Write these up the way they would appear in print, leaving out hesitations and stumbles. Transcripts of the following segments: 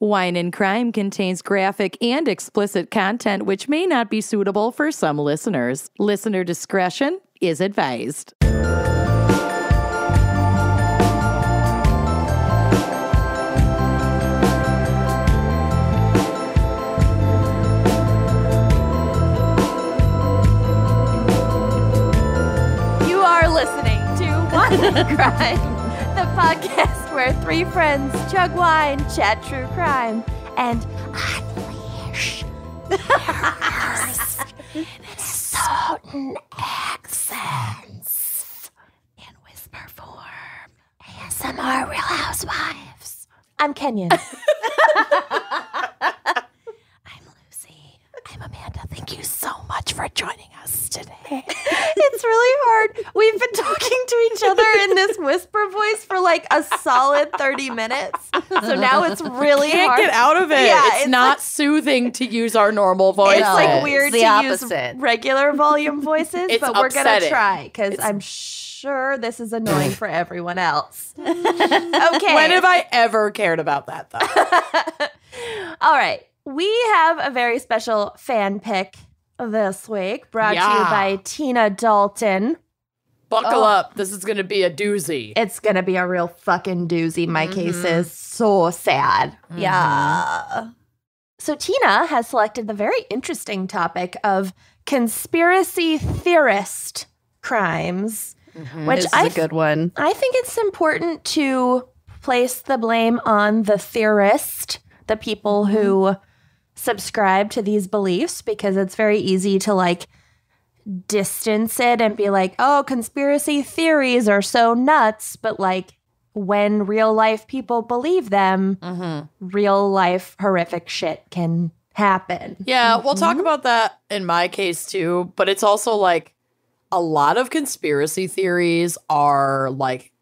Wine and Crime contains graphic and explicit content which may not be suitable for some listeners. Listener discretion is advised. You are listening to Wine and Crime, the podcast where three friends chug wine, chat true crime, and unleash their certain accents in whisper form. ASMR Real Housewives. I'm Kenyon. I'm Lucy. I'm Amanda. Thank you so much for joining us today. It's really hard. We've been talking to each other in this whisper voice for like a solid 30 minutes. So now it's really Can't hard. get out of it. Yeah, it's not like, soothing to use our normal voice. it's like weird the to opposite. use regular volume voices, It's but we're going to upsetting. try because I'm sure this is annoying for everyone else. Okay. When have I ever cared about that, though? All right. We have a very special fan pick this week brought to you by Tina Dalton. Buckle up. This is going to be a doozy. It's going to be a real fucking doozy. My case is so sad. Yeah. So Tina has selected the very interesting topic of conspiracy theorist crimes, which This is a good one. I think it's important to place the blame on the theorist, the people who subscribe to these beliefs, because it's very easy to like distance it and be like, oh, conspiracy theories are so nuts. But like when real life people believe them, real life horrific shit can happen. Yeah, we'll talk about that in my case too, but it's also like a lot of conspiracy theories are like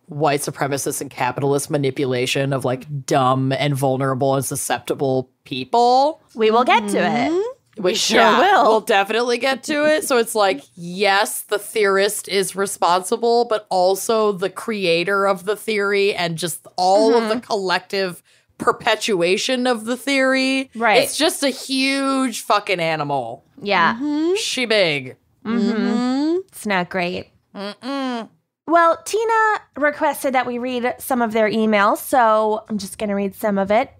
white supremacist and capitalist manipulation of like dumb and vulnerable and susceptible people. We will get to it. We sure will. We'll definitely get to it. So it's like, yes, the theorist is responsible, but also the creator of the theory and just all of the collective perpetuation of the theory. Right. It's just a huge fucking animal. Yeah. She big. It's not great. Well, Tina requested that we read some of their emails, so I'm just going to read some of it.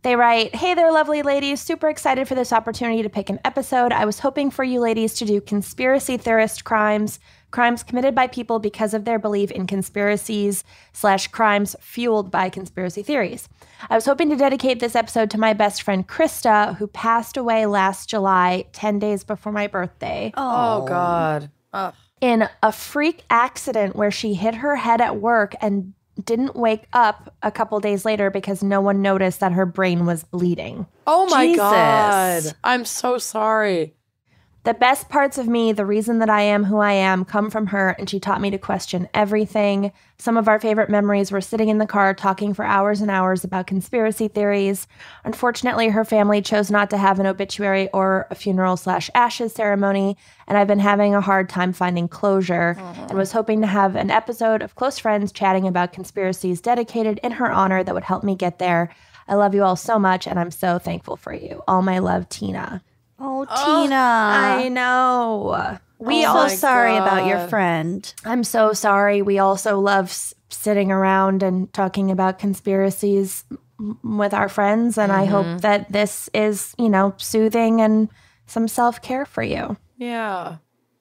They write, "Hey there, lovely ladies. Super excited for this opportunity to pick an episode. I was hoping for you ladies to do conspiracy theorist crimes committed by people because of their belief in conspiracies / crimes fueled by conspiracy theories. I was hoping to dedicate this episode to my best friend, Krista, who passed away last July, 10 days before my birthday. Oh, God. In a freak accident where she hit her head at work and didn't wake up a couple days later because no one noticed that her brain was bleeding. Oh, my Jesus. God. I'm so sorry. The best parts of me, the reason that I am who I am, come from her, and she taught me to question everything. Some of our favorite memories were sitting in the car talking for hours and hours about conspiracy theories. Unfortunately, her family chose not to have an obituary or a funeral / ashes ceremony, and I've been having a hard time finding closure and was hoping to have an episode of Close Friends chatting about conspiracies dedicated in her honor that would help me get there. I love you all so much, and I'm so thankful for you. All my love, Tina." Oh, Tina. I know. We I'm all so sorry about your God. friend. I'm so sorry. We also love sitting around and talking about conspiracies with our friends. And I hope that this is, soothing and some self-care for you. Yeah.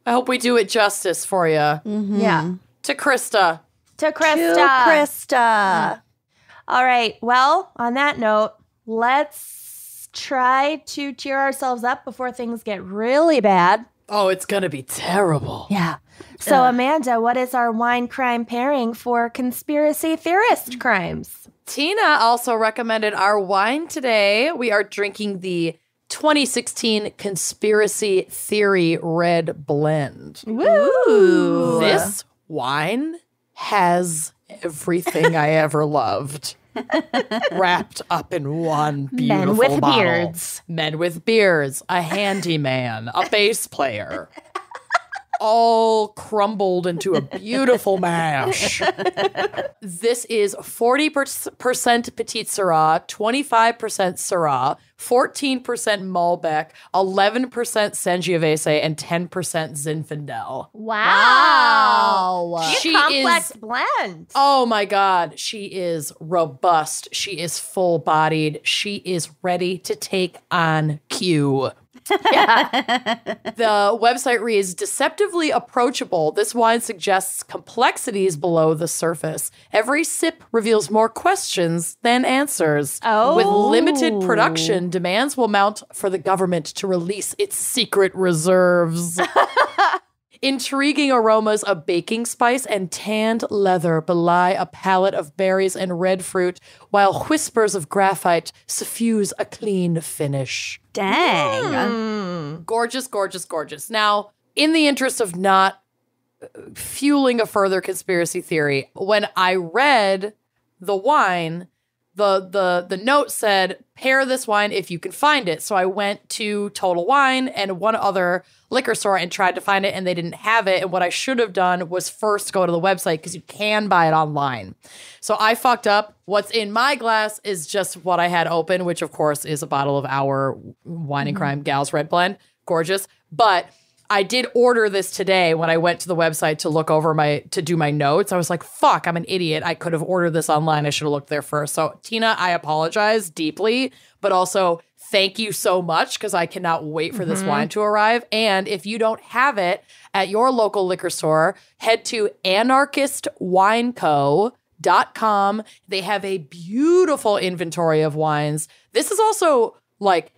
I hope we do it justice for you. Yeah. To Krista. To Krista. To Krista. All right. Well, on that note, let's try to cheer ourselves up before things get really bad. Oh, it's going to be terrible. Yeah. So, Amanda, what is our wine crime pairing for conspiracy theorist crimes? Tina also recommended our wine today. We are drinking the 2016 Conspiracy Theory Red Blend. Woo! This wine has everything I ever loved wrapped up in one beautiful Men with bottle. beards. Men with beards, a handyman, a bass player. all crumbled into a beautiful mash. This is 40% Petite Syrah, 25% Syrah, 14% Malbec, 11% Sangiovese, and 10% Zinfandel. Wow. Wow. Complex blend. Oh my God. She is robust. She is full-bodied. She is ready to take on Q. The website reads, deceptively approachable, this wine suggests complexities below the surface. Every sip reveals more questions than answers. Oh. With limited production, demands will mount for the government to release its secret reserves. Intriguing aromas of baking spice and tanned leather belie a palette of berries and red fruit, while whispers of graphite suffuse a clean finish. Dang. Gorgeous, gorgeous, gorgeous. Now, in the interest of not fueling a further conspiracy theory, when I read the wine, the note said, pair this wine if you can find it. So I went to Total Wine and one other liquor store and tried to find it, and they didn't have it. And what I should have done was first go to the website because you can buy it online. So I fucked up. What's in my glass is just what I had open, which of course is a bottle of our Wine and Crime Gals Red Blend. Gorgeous. But I did order this today when I went to the website to look over to do my notes. I was like, fuck, I'm an idiot. I could have ordered this online. I should have looked there first. So Tina, I apologize deeply, but also thank you so much because I cannot wait for this wine to arrive. And if you don't have it at your local liquor store, head to anarchistwineco.com. They have a beautiful inventory of wines. This is also like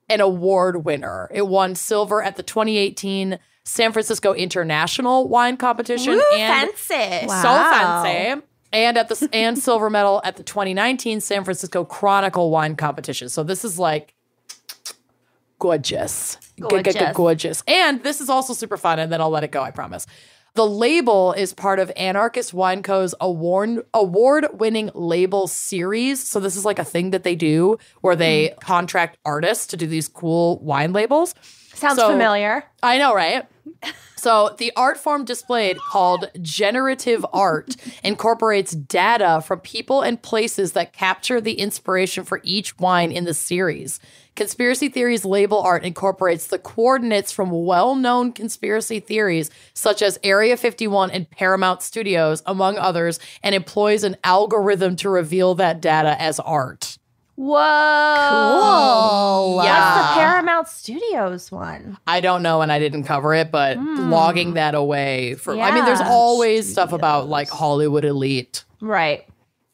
an award winner. It won silver at the 2018 San Francisco International Wine Competition. Woo, and fancy. Wow. so fancy. And silver medal at the 2019 San Francisco Chronicle Wine Competition. So this is like gorgeous. Gorgeous. Gorgeous. And this is also super fun, and then I'll let it go, I promise. The label is part of Anarchist Wine Co.'s award-winning label series. So this is like a thing that they do where they contract artists to do these cool wine labels. Sounds familiar. I know, right? So the art form displayed, called generative art, incorporates data from people and places that capture the inspiration for each wine in the series. Conspiracy Theories label art incorporates the coordinates from well-known conspiracy theories such as Area 51 and Paramount Studios, among others, and employs an algorithm to reveal that data as art. Whoa. Cool. What's Yeah. the Paramount Studios one? I don't know, and I didn't cover it, but logging that away for, I mean, there's Yeah. always stuff about like Hollywood elite, Right.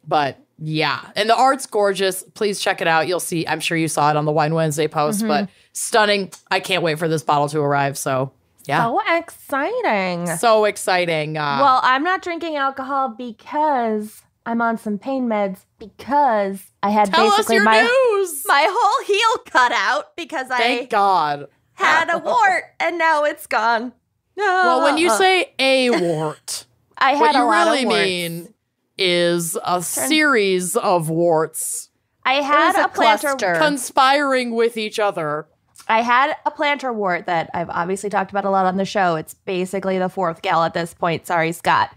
but yeah. And the art's gorgeous. Please check it out. You'll see, I'm sure you saw it on the Wine Wednesday post, but stunning. I can't wait for this bottle to arrive. So yeah. So exciting. So exciting. Well, I'm not drinking alcohol because I'm on some pain meds because I had tell us basically your news. My whole heel cut out because Thank God. had a wart and now it's gone. Well, when you say a wart, I had what a you lot really of warts. mean is a series of warts I had It was a a plantar cluster. conspiring with each other. I had a plantar wart that I've obviously talked about a lot on the show. It's basically the fourth gal at this point. Sorry, Scott.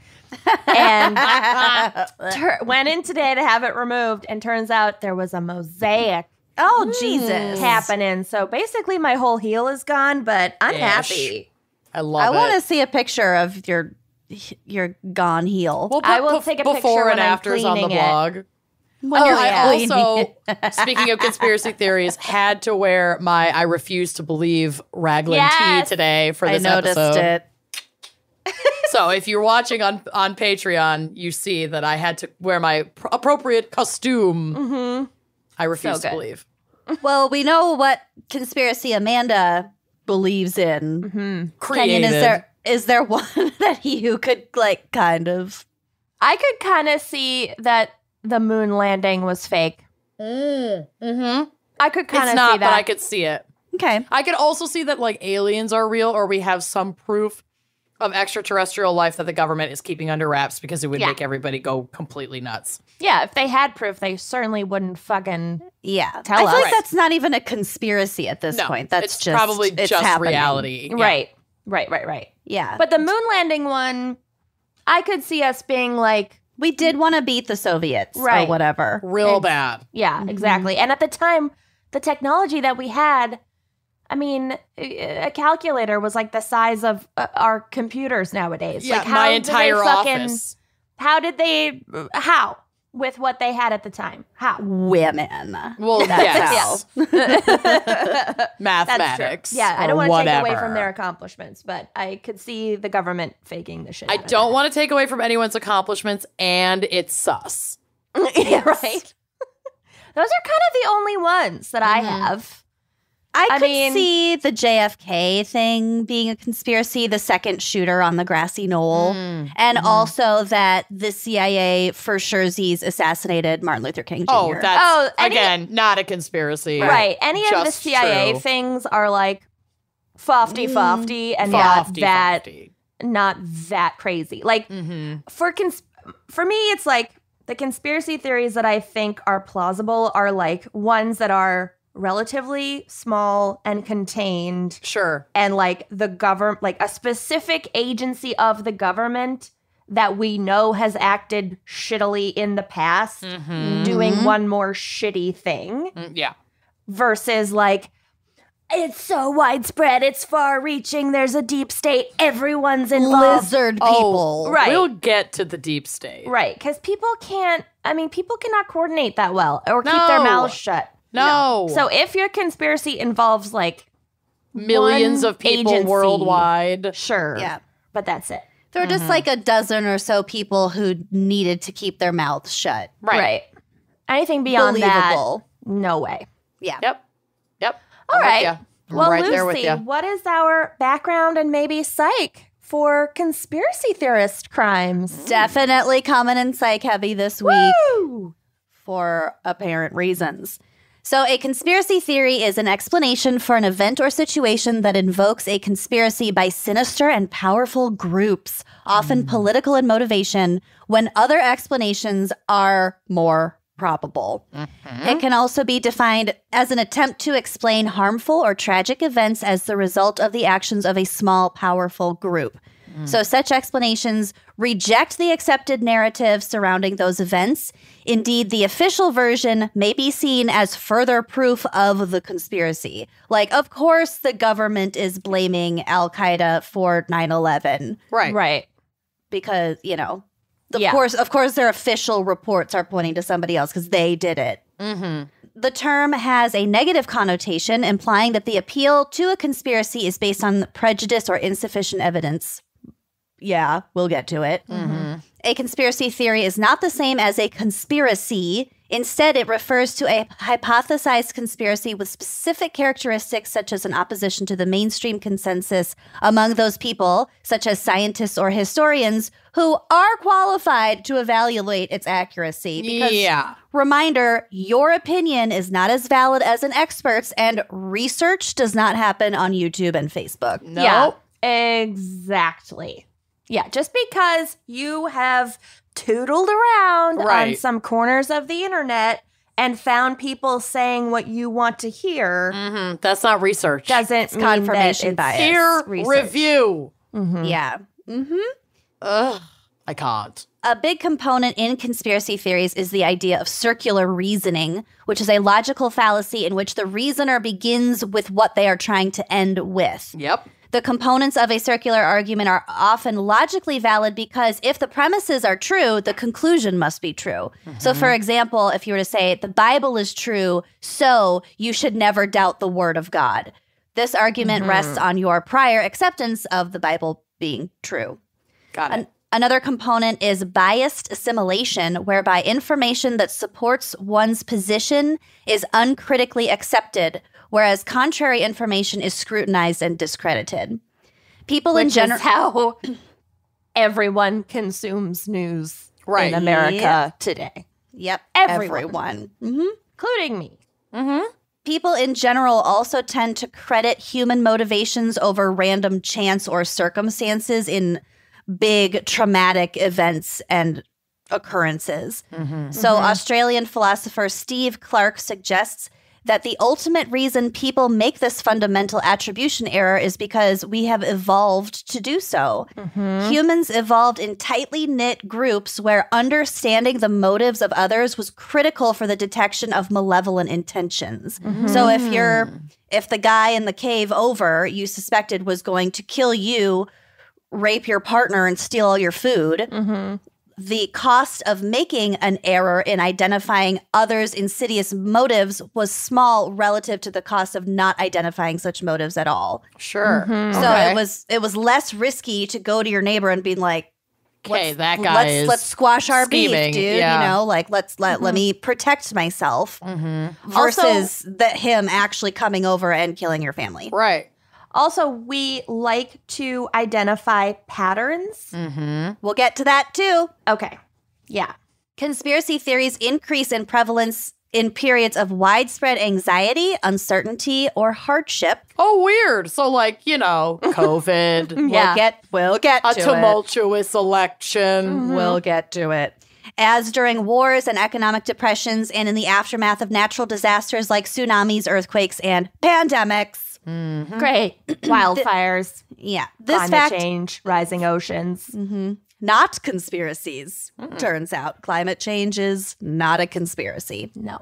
And went in today to have it removed, and turns out there was a mosaic Oh, Jesus. happening. So basically, my whole heel is gone, but I'm Ish. happy. I love I it. want to see a picture of your gone heel. We'll I will take a picture before when and I'm afters on the cleaning it. blog. When you're I cleaning also, it. speaking of conspiracy theories, had to wear my I refuse to believe Raglan Yes. tee today for I this noticed episode. it. So if you're watching on Patreon, you see that I had to wear my appropriate costume. I refuse So to good. believe. Well, we know what conspiracy Amanda believes in. Created. Kenyon, is there one that you could like kind of? I could kind of see that the moon landing was fake. Mm-hmm. I could kind It's of not, see that. but I could see it. Okay. I could also see that like aliens are real, or we have some proof of extraterrestrial life that the government is keeping under wraps because it would Yeah. make everybody go completely nuts. Yeah, if they had proof, they certainly wouldn't fucking. Yeah. Tell I feel us. like Right. that's not even a conspiracy at this No, point. That's it's just probably it's just happening. reality. Yeah. Right. Yeah. But the moon landing one, I could see us being like, we did want to beat the Soviets or whatever. Real bad. Yeah, exactly. And at the time, the technology that we had, I mean, a calculator was like the size of our computers nowadays. Yeah, like my entire office. How? With what they had at the time. How? Women. Well, yes. Mathematics. That's true. Yeah, I don't want to take away from their accomplishments, but I could see the government faking the shit I out of don't want to take away from anyone's accomplishments, and it's sus. Yeah, right? Those are kind of the only ones that I have. I could see the JFK thing being a conspiracy, the second shooter on the grassy knoll, and also that the CIA for surezies assassinated Martin Luther King Jr. Oh, that's, again, not a conspiracy. Right. Any of the Just CIA true. things are like fofty, and not that crazy. Like, for me, it's like the conspiracy theories that I think are plausible are like ones that are relatively small and contained. Sure. And like the government, like a specific agency of the government that we know has acted shittily in the past, doing one more shitty thing. Yeah. Versus like, it's so widespread, it's far reaching, there's a deep state, everyone's involved. Lizard people. Right. We'll get to the deep state. Right. Because people cannot coordinate that well or keep their mouths shut. No. So if your conspiracy involves like millions one of people agency, worldwide. sure. Yeah. But that's it. There were just like a dozen or so people who needed to keep their mouths shut. Right. Anything beyond Believable. that, no way. Yeah. Yep. All right. I'm Well, right Lucy, there with you. what is our background and maybe psych for conspiracy theorist crimes? Definitely coming in psych heavy this week Woo! for apparent reasons. So a conspiracy theory is an explanation for an event or situation that invokes a conspiracy by sinister and powerful groups, often political in motivation, when other explanations are more probable. It can also be defined as an attempt to explain harmful or tragic events as the result of the actions of a small, powerful group. So such explanations reject the accepted narrative surrounding those events. Indeed, the official version may be seen as further proof of the conspiracy. Like, of course, the government is blaming Al-Qaeda for 9/11. Right. Because, of course, their official reports are pointing to somebody else because they did it. The term has a negative connotation, implying that the appeal to a conspiracy is based on prejudice or insufficient evidence. Yeah, we'll get to it. A conspiracy theory is not the same as a conspiracy. Instead, it refers to a hypothesized conspiracy with specific characteristics such as an opposition to the mainstream consensus among those people, such as scientists or historians, who are qualified to evaluate its accuracy. Because, reminder, your opinion is not as valid as an expert's, and research does not happen on YouTube and Facebook. No. Yeah, exactly. Yeah, just because you have tootled around on some corners of the internet and found people saying what you want to hear That's not research. doesn't mean confirmation that it's bias. Peer research. review. Yeah. Ugh, I can't. A big component in conspiracy theories is the idea of circular reasoning, which is a logical fallacy in which the reasoner begins with what they are trying to end with. Yep. The components of a circular argument are often logically valid because if the premises are true, the conclusion must be true. So, for example, if you were to say, the Bible is true, so you should never doubt the word of God. This argument rests on your prior acceptance of the Bible being true. Got it. Another component is biased assimilation, whereby information that supports one's position is uncritically accepted, whereas contrary information is scrutinized and discredited. People in general, is how everyone consumes news in America today. Yep, Everyone. everyone. Including me. People in general also tend to credit human motivations over random chance or circumstances in big traumatic events and occurrences. So Australian philosopher Steve Clark suggests that the ultimate reason people make this fundamental attribution error is because we have evolved to do so. Humans evolved in tightly knit groups where understanding the motives of others was critical for the detection of malevolent intentions. So if the guy in the cave over you suspected was going to kill you, rape your partner, and steal all your food, the cost of making an error in identifying others' insidious motives was small relative to the cost of not identifying such motives at all. Sure. So it was less risky to go to your neighbor and be like, okay, that guy is let's squash our scheming. beef, dude. Yeah. You know, like let me protect myself versus him actually coming over and killing your family. Right. Also, we like to identify patterns. We'll get to that too. Okay. Yeah. Conspiracy theories increase in prevalence in periods of widespread anxiety, uncertainty, or hardship. Oh, weird. So, like, COVID. Yeah. We'll get A to tumultuous election. it. We'll get to it. As during wars and economic depressions and in the aftermath of natural disasters like tsunamis, earthquakes, and pandemics. Great. Wildfires, Yeah. This climate fact, change, rising oceans. not conspiracies, turns out. Climate change is not a conspiracy. No.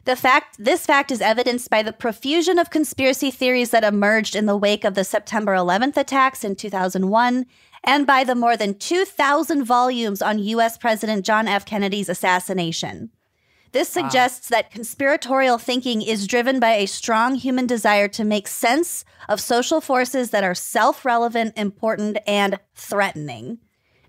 This fact is evidenced by the profusion of conspiracy theories that emerged in the wake of the September 11th attacks in 2001 and by the more than 2,000 volumes on U.S. President John F. Kennedy's assassination. This suggests that conspiratorial thinking is driven by a strong human desire to make sense of social forces that are self-relevant, important, and threatening.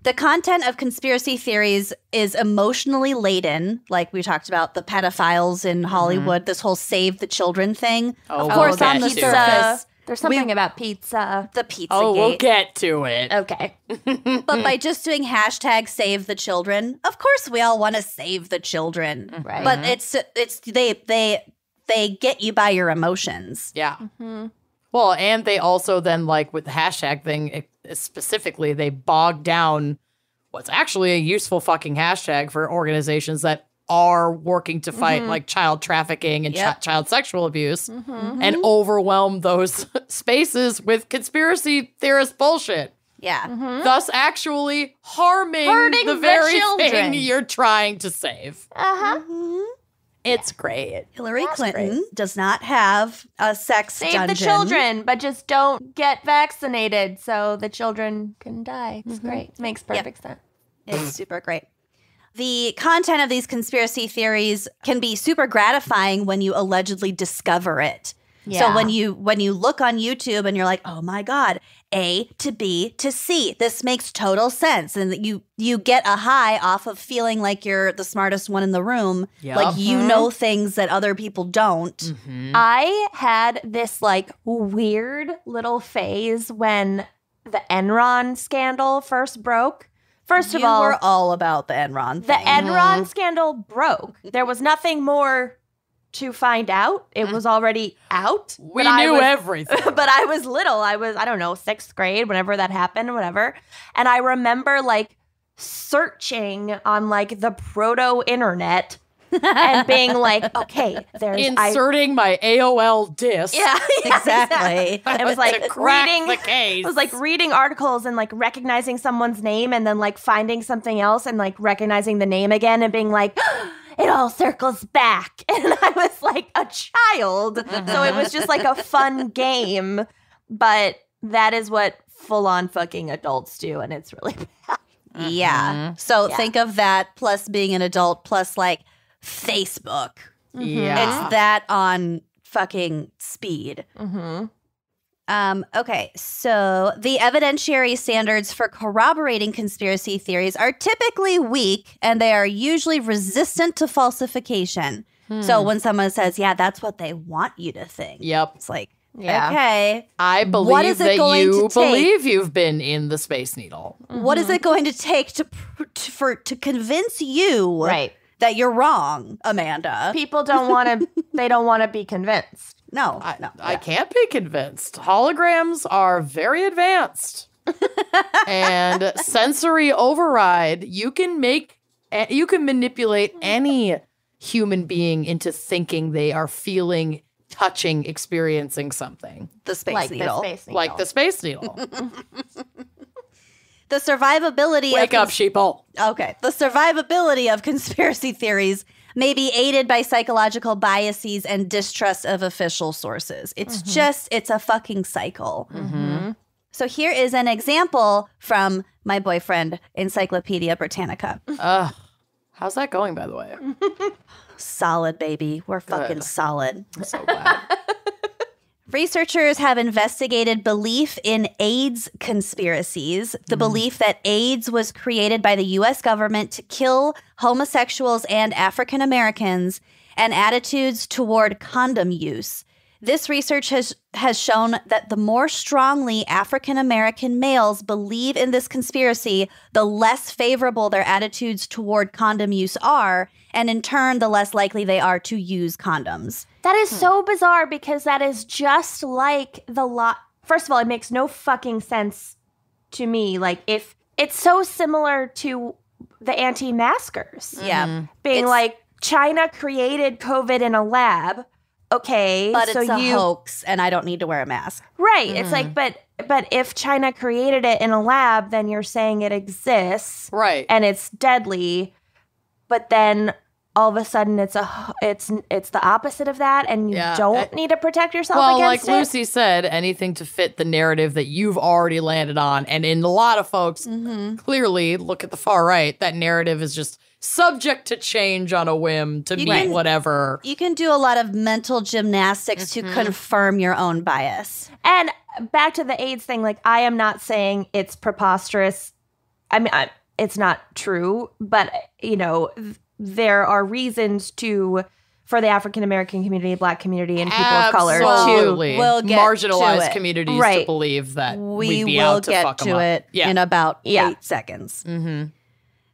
The content of conspiracy theories is emotionally laden, like we talked about the pedophiles in Hollywood, this whole save the children thing. Oh, of course, we'll on the get to surface, There's something about pizza. the Pizzagate. Oh, we'll get to it. Okay. But by just doing hashtag save the children, of course we all want to save the children. Right. But they get you by your emotions. Yeah. Well, and they also then, like, with the hashtag thing specifically, they bog down what's actually a useful fucking hashtag for organizations that are working to fight, like, child trafficking and child sexual abuse and overwhelm those spaces with conspiracy theorist bullshit. Yeah. Thus actually hurting the very thing you're trying to save. It's great. Hillary Clinton does not have a sex Save dungeon. the children, but just don't get vaccinated so the children can die. It's great. It makes perfect sense. It's super great. The content of these conspiracy theories can be super gratifying when you allegedly discover it. Yeah. So when you look on YouTube and you're like, oh my God, A to B to C, this makes total sense. And you get a high off of feeling like you're the smartest one in the room. Yep. Like you know things that other people don't. I had this like weird little phase when the Enron scandal first broke. First of all, you were all about the Enron the thing. Enron scandal broke. There was nothing more to find out. It was already out. We knew everything. But I was little. I don't know, 6th grade, whenever that happened, whatever. And I remember like searching on like the proto-internet and being like, okay, there's inserting my AOL disk. Yeah, Exactly. It was like to crack reading the case. It was like reading articles and like recognizing someone's name and then like finding something else and like recognizing the name again and being like, it all circles back. And I was like a child. So it was just like a fun game. But that is what full on fucking adults do. And it's really bad. Yeah. So think of that plus being an adult plus like Facebook. Yeah. It's that on fucking speed. Okay, so the evidentiary standards for corroborating conspiracy theories are typically weak and they are usually resistant to falsification. So when someone says, yeah, that's what they want you to think. Yep. It's like, Yeah. okay. I What believe is it that going you to take? believe you've been in the Space Needle. What is it going to take to convince you Right. that you're wrong, Amanda? People don't want to, they don't want to be convinced. No, I can't be convinced. Holograms are very advanced. And sensory override, you can manipulate any human being into thinking they are feeling, touching, experiencing something. The space needle. Like the space needle. The survivability Wake up, sheeple. Okay. The survivability of conspiracy theories may be aided by psychological biases and distrust of official sources. It's it's a fucking cycle. So here is an example from my boyfriend, Encyclopedia Britannica. How's that going, by the way? Solid, baby. We're fucking solid. I'm so glad. Researchers have investigated belief in AIDS conspiracies, the belief that AIDS was created by the U.S. government to kill homosexuals and African Americans, and attitudes toward condom use. This research has shown that the more strongly African American males believe in this conspiracy, the less favorable their attitudes toward condom use are, and in turn, the less likely they are to use condoms. That is so bizarre because that is just like First of all, it makes no fucking sense to me. Like, if it's so similar to the anti-maskers. Yeah. Being like, China created COVID in a lab. Okay. But it's a hoax and I don't need to wear a mask. Right. It's like, but if China created it in a lab, then you're saying it exists. Right. And it's deadly. But then all of a sudden it's the opposite of that, and you don't need to protect yourself against it. Well, like Lucy said, anything to fit the narrative that you've already landed on. And in a lot of folks, clearly, look at the far right, that narrative is just subject to change on a whim to meet whatever. You can do a lot of mental gymnastics to confirm your own bias. And back to the AIDS thing, like, I am not saying it's preposterous. I mean, it's not true, but, you know, there are reasons for the African American community, Black community, and people of color to marginalized communities to believe that we we'd be will out to get fuck them to up. it in about 8 seconds.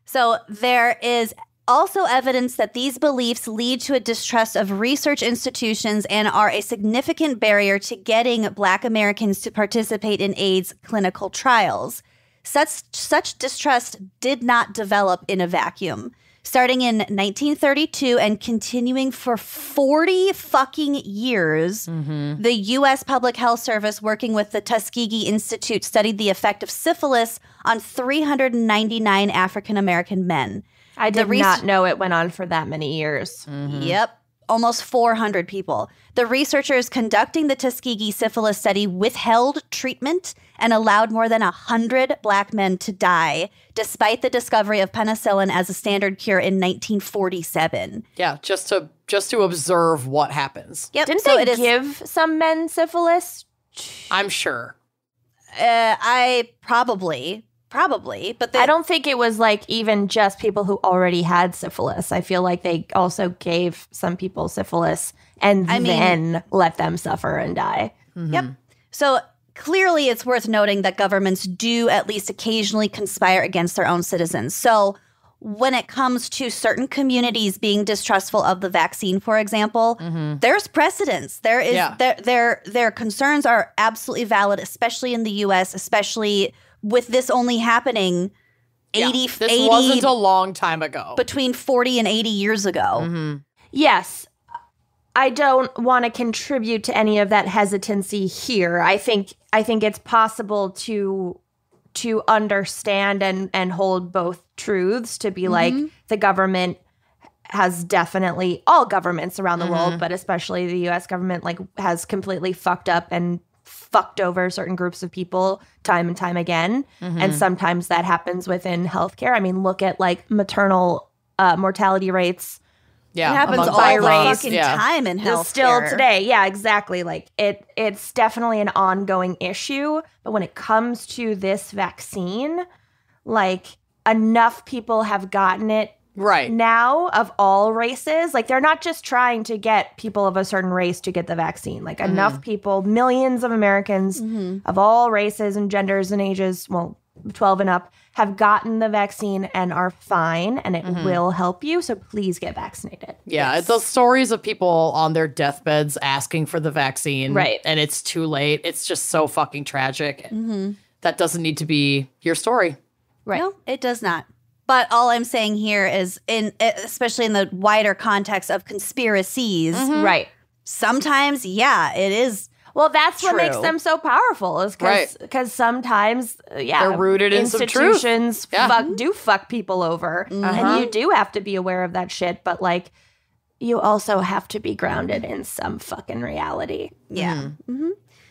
So there is also evidence that these beliefs lead to a distrust of research institutions and are a significant barrier to getting Black Americans to participate in AIDS clinical trials. Such distrust did not develop in a vacuum. Starting in 1932 and continuing for 40 fucking years, the U.S. Public Health Service, working with the Tuskegee Institute, studied the effect of syphilis on 399 African-American men. I did not know it went on for that many years. Yep. Almost 400 people. The researchers conducting the Tuskegee syphilis study withheld treatment and allowed more than 100 Black men to die, despite the discovery of penicillin as a standard cure in 1947. Yeah, just to observe what happens. Yep. Didn't they give some men syphilis? I'm sure. I probably, but I don't think it was like even just people who already had syphilis. I feel like they also gave some people syphilis and then let them suffer and die. Yep. So clearly it's worth noting that governments do at least occasionally conspire against their own citizens. So when it comes to certain communities being distrustful of the vaccine, for example, there's precedence. There is their concerns are absolutely valid, especially in the U.S., especially with this only happening 80 wasn't a long time ago. Between 40 and 80 years ago. Yes. I don't want to contribute to any of that hesitancy here. I think it's possible to understand and hold both truths, to be like, the government has definitely, all governments around the world, but especially the U.S. government, like, has completely fucked up and fucked over certain groups of people time and time again. And sometimes that happens within healthcare. I mean, look at like maternal mortality rates. Yeah, it happens all the fucking time in healthcare. Still today. Yeah, exactly. Like it's definitely an ongoing issue. But when it comes to this vaccine, like, enough people have gotten it now of all races. Like, they're not just trying to get people of a certain race to get the vaccine. Like, enough people, millions of Americans of all races and genders and ages, well, 12 and up, have gotten the vaccine and are fine, and it will help you. So please get vaccinated. Yeah, it's those stories of people on their deathbeds asking for the vaccine. Right. And it's too late. It's just so fucking tragic. That doesn't need to be your story. Right. No, it does not. But all I'm saying here is, especially in the wider context of conspiracies, right? Sometimes, yeah, it is. Well, that's true. what makes them so powerful, is because sometimes, they're rooted in some truth. Institutions do fuck people over, and you do have to be aware of that shit. But like, you also have to be grounded in some fucking reality. Yeah.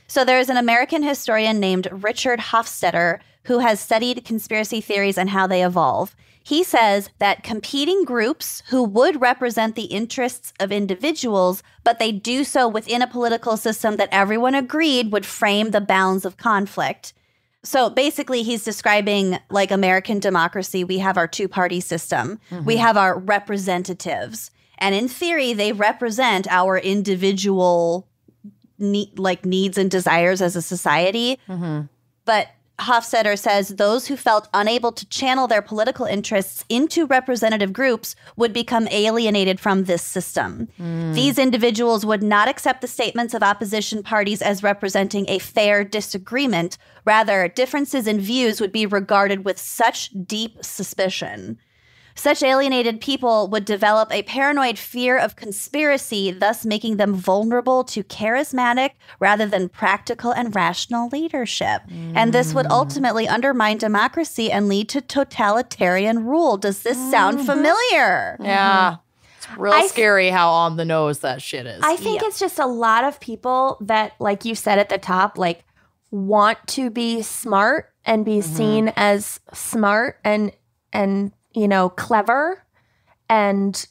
So there is an American historian named Richard Hofstadter who has studied conspiracy theories and how they evolve. He says that competing groups who would represent the interests of individuals, but they do so within a political system that everyone agreed would frame the bounds of conflict. So basically, he's describing like American democracy. We have our two-party system. We have our representatives. And in theory, they represent our individual needs and desires as a society. But Hofstadter says those who felt unable to channel their political interests into representative groups would become alienated from this system. These individuals would not accept the statements of opposition parties as representing a fair disagreement. Rather, differences in views would be regarded with such deep suspicion. Such alienated people would develop a paranoid fear of conspiracy, thus making them vulnerable to charismatic rather than practical and rational leadership. And this would ultimately undermine democracy and lead to totalitarian rule. Does this sound familiar? Yeah. It's real scary how on the nose that shit is. I think it's just a lot of people that, like you said at the top, like want to be smart and be seen as smart and you know, clever, and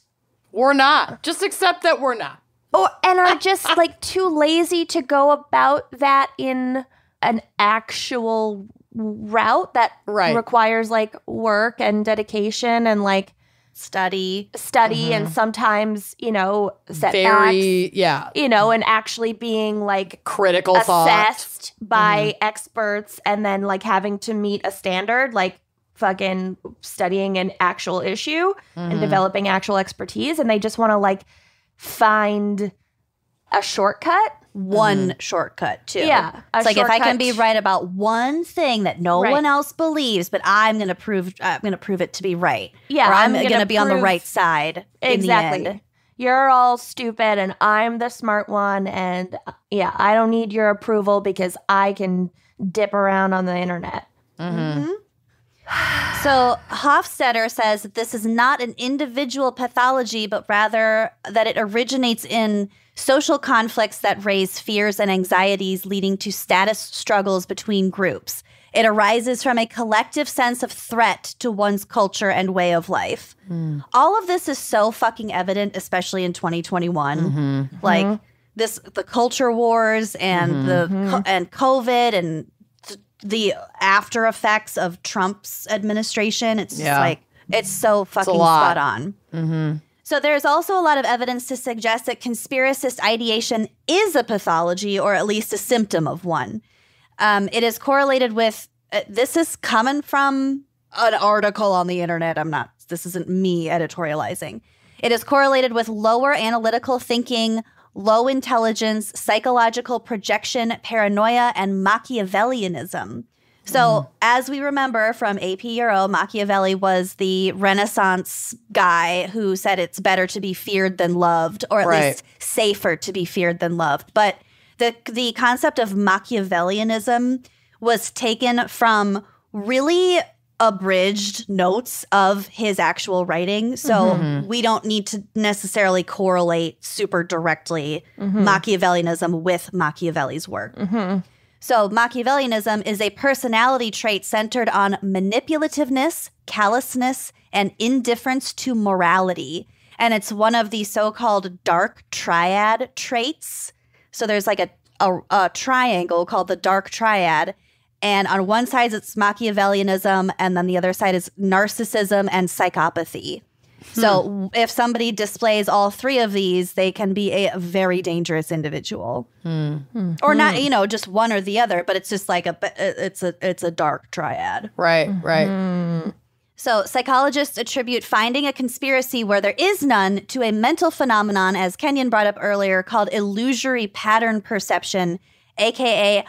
we're not. Just accept that we're not. And are just like too lazy to go about that in an actual route that requires like work and dedication and like study and sometimes, you know, setbacks, you know, and actually being like critical assessed by experts, and then like having to meet a standard, like fucking studying an actual issue and developing actual expertise, and they just want to like find a shortcut. One shortcut too. Yeah. It's like, if I can be right about one thing that no one else believes, but I'm gonna prove it to be right. Yeah. Or I'm gonna be on the right side. Exactly. In the end. You're all stupid and I'm the smart one, and yeah, I don't need your approval because I can dip around on the internet. So Hofstadter says that this is not an individual pathology, but rather that it originates in social conflicts that raise fears and anxieties, leading to status struggles between groups. It arises from a collective sense of threat to one's culture and way of life. All of this is so fucking evident, especially in 2021. Like the culture wars and and COVID and the after effects of Trump's administration. It's just like, it's so fucking spot on. So there's also a lot of evidence to suggest that conspiracist ideation is a pathology, or at least a symptom of one. It is correlated with, this is coming from an article on the internet. This isn't me editorializing. It is correlated with lower analytical thinking, low intelligence, psychological projection, paranoia, and Machiavellianism. So, as we remember from AP Euro, Machiavelli was the Renaissance guy who said it's better to be feared than loved, or at least safer to be feared than loved. But the concept of Machiavellianism was taken from really abridged notes of his actual writing. So we don't need to necessarily correlate super directly Machiavellianism with Machiavelli's work. So Machiavellianism is a personality trait centered on manipulativeness, callousness, and indifference to morality. And it's one of the so-called dark triad traits. So there's like a triangle called the dark triad. And on one side, it's Machiavellianism, and then the other side is narcissism and psychopathy. So if somebody displays all three of these, they can be a very dangerous individual. Or not, you know, just one or the other, but it's just like it's a dark triad. Right. So psychologists attribute finding a conspiracy where there is none to a mental phenomenon, as Kenyon brought up earlier, called illusory pattern perception, aka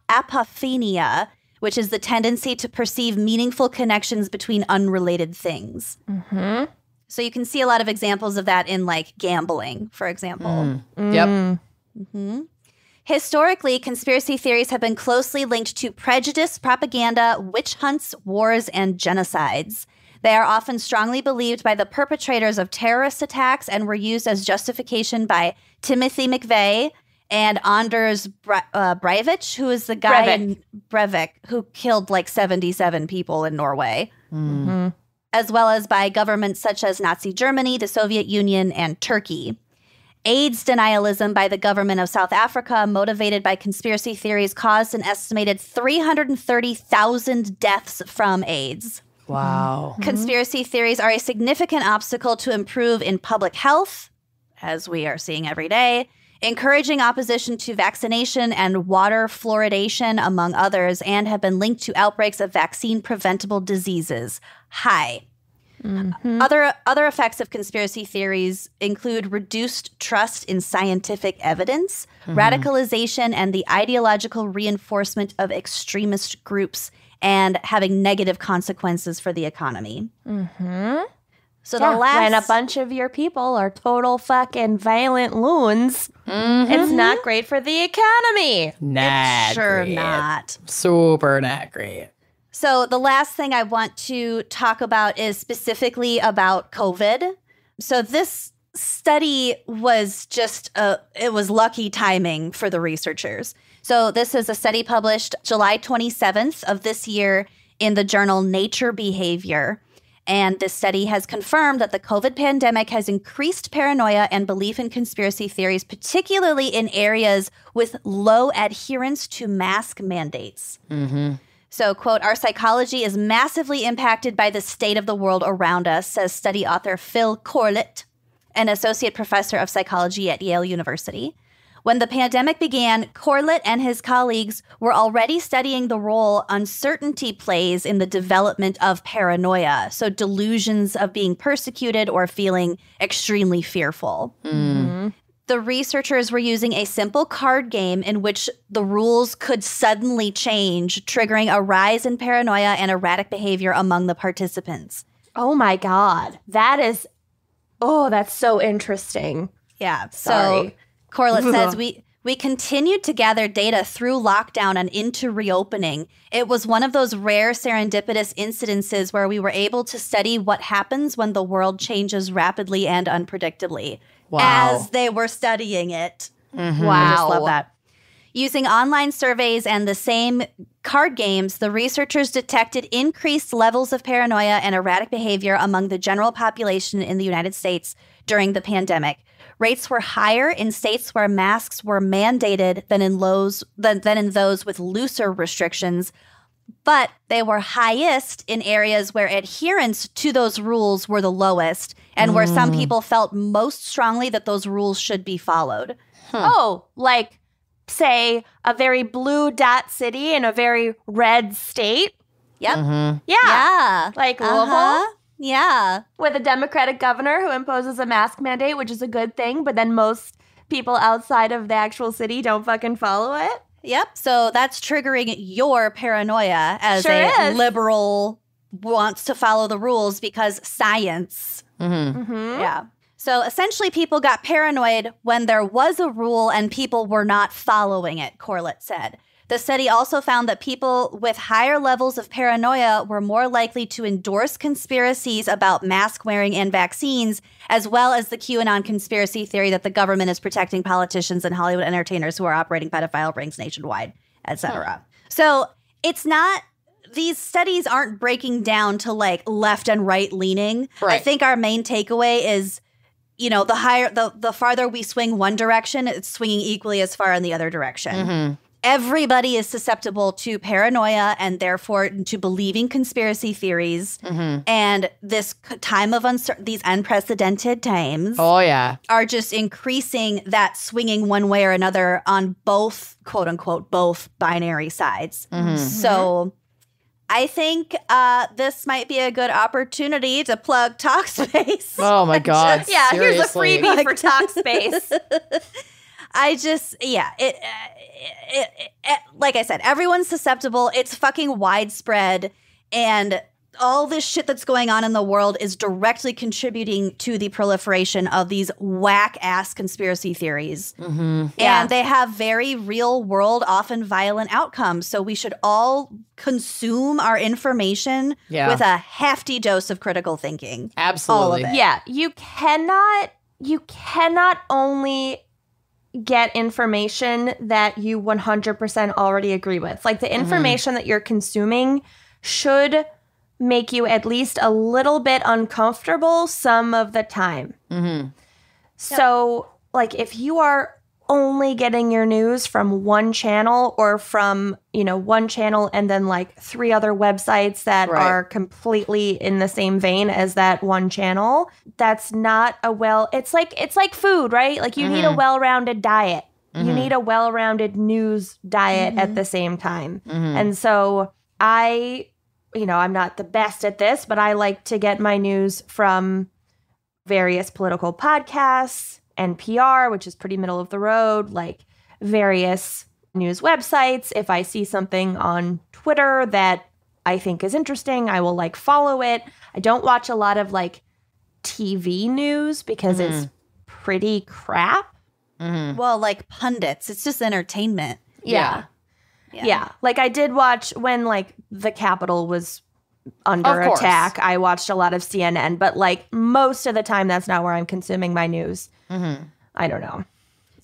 apophenia, which is the tendency to perceive meaningful connections between unrelated things. Mm-hmm. So you can see a lot of examples of that in like gambling, for example. Yep. Mm-hmm. Historically, conspiracy theories have been closely linked to prejudice, propaganda, witch hunts, wars, and genocides. They are often strongly believed by the perpetrators of terrorist attacks and were used as justification by Timothy McVeigh and Anders Breivik, who is the guy in Breivik who killed like 77 people in Norway, as well as by governments such as Nazi Germany, the Soviet Union, and Turkey. AIDS denialism by the government of South Africa, motivated by conspiracy theories, caused an estimated 330,000 deaths from AIDS. Wow. Conspiracy theories are a significant obstacle to improve in public health, as we are seeing every day, encouraging opposition to vaccination and water fluoridation, among others, and have been linked to outbreaks of vaccine-preventable diseases. Other effects of conspiracy theories include reduced trust in scientific evidence, radicalization, and the ideological reinforcement of extremist groups, and having negative consequences for the economy. So the last... when a bunch of your people are total fucking violent loons, it's not great for the economy. Not Sure great. not. Super not great. So the last thing I want to talk about is specifically about COVID. So this study was just it was lucky timing for the researchers. So this is a study published July 27th of this year in the journal Nature Behavior. And this study has confirmed that the COVID pandemic has increased paranoia and belief in conspiracy theories, particularly in areas with low adherence to mask mandates. So, quote, our psychology is massively impacted by the state of the world around us, says study author Phil Corlett, an associate professor of psychology at Yale University. When the pandemic began, Corlett and his colleagues were already studying the role uncertainty plays in the development of paranoia, so delusions of being persecuted or feeling extremely fearful. The researchers were using a simple card game in which the rules could suddenly change, triggering a rise in paranoia and erratic behavior among the participants. Oh my God. That's so interesting. Yeah. Sorry. So Corlett says, we continued to gather data through lockdown and into reopening. It was one of those rare serendipitous incidences where we were able to study what happens when the world changes rapidly and unpredictably. Wow. As they were studying it. Wow. I just love that. Using online surveys and the same card games, the researchers detected increased levels of paranoia and erratic behavior among the general population in the United States during the pandemic. Rates were higher in states where masks were mandated than in those with looser restrictions, but they were highest in areas where adherence to those rules were the lowest and where some people felt most strongly that those rules should be followed. Oh, like, say, a very blue dot city in a very red state? Yep. Yeah. Like Louisville? Yeah. With a Democratic governor who imposes a mask mandate, which is a good thing, but then most people outside of the actual city don't fucking follow it. Yep. So that's triggering your paranoia as Sure a is. liberal wants to follow the rules because science. Yeah. So essentially people got paranoid when there was a rule and people were not following it, Corlett said. The study also found that people with higher levels of paranoia were more likely to endorse conspiracies about mask wearing and vaccines, as well as the QAnon conspiracy theory that the government is protecting politicians and Hollywood entertainers who are operating pedophile rings nationwide, etc. So it's not, these studies aren't breaking down to like left and right leaning. Right. I think our main takeaway is, you know, the farther we swing one direction, it's swinging equally as far in the other direction. Everybody is susceptible to paranoia and therefore to believing conspiracy theories. And this time of these unprecedented times are just increasing that swinging one way or another on both, quote unquote, both binary sides. So I think this might be a good opportunity to plug Talkspace. Oh my God. Yeah, seriously. here's a freebie for Talkspace. like I said, everyone's susceptible. It's fucking widespread. And all this shit that's going on in the world is directly contributing to the proliferation of these whack-ass conspiracy theories. Mm-hmm. And they have very real-world, often violent outcomes. So we should all consume our information with a hefty dose of critical thinking. Absolutely. All of it. Yeah, you cannot only get information that you 100% already agree with. Like, the information that you're consuming should make you at least a little bit uncomfortable some of the time. Mm-hmm. So, like, if you are only getting your news from one channel or from, one channel and then like 3 other websites that are completely in the same vein as that one channel, that's not it's like food, right? Like, you need a well-rounded diet. You need a well-rounded news diet at the same time. And so I'm not the best at this, but I like to get my news from various political podcasts, NPR, which is pretty middle of the road, like various news websites. If I see something on Twitter that I think is interesting, I will follow it. I don't watch a lot of TV news because it's pretty crap. Well, like pundits, it's just entertainment. Yeah. Like, I did watch when the Capitol was under attack. I watched a lot of CNN, but most of the time that's not where I'm consuming my news. I don't know.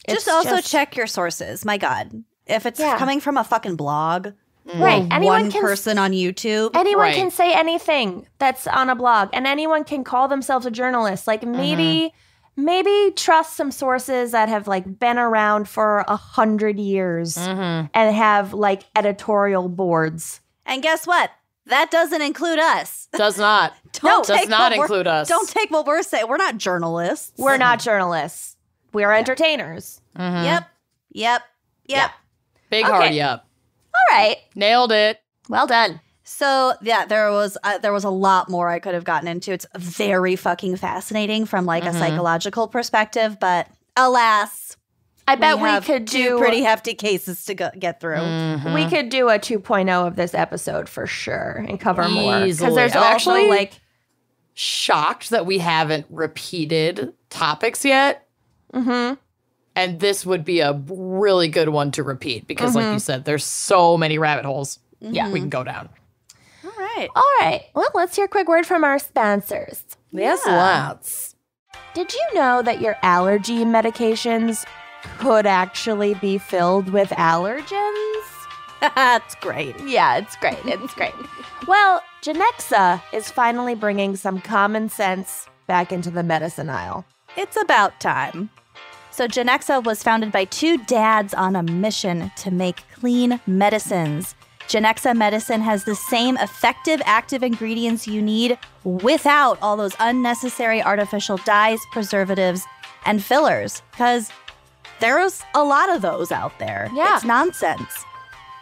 Just check your sources. My God. If it's coming from a fucking blog, right? One person on YouTube. Anyone can say anything that's on a blog, and anyone can call themselves a journalist. Maybe trust some sources that have been around for 100 years and have editorial boards. And guess what? That doesn't include us. Does not. Does not include us. Don't take what we're saying. We're not journalists. We're not journalists. We're entertainers. Yep. Big hard yep. All right. Nailed it. Well done. So, there was a lot more I could have gotten into. It's very fucking fascinating from a psychological perspective, but alas, I bet we could do 2 pretty hefty cases to get through. We could do a 2.0 of this episode for sure and cover more. Easily. Because there's I'm also actually shocked that we haven't repeated topics yet. And this would be a really good one to repeat because, like you said, there's so many rabbit holes we can go down. All right. Well, let's hear a quick word from our sponsors. Yes, let's. Did you know that your allergy medications could actually be filled with allergens? That's great. Yeah, it's great. It's great. Well, Genexa is finally bringing some common sense back into the medicine aisle. It's about time. So Genexa was founded by 2 dads on a mission to make clean medicines. Genexa medicine has the same effective active ingredients you need without all those unnecessary artificial dyes, preservatives, and fillers, because there's a lot of those out there. Yeah. It's nonsense.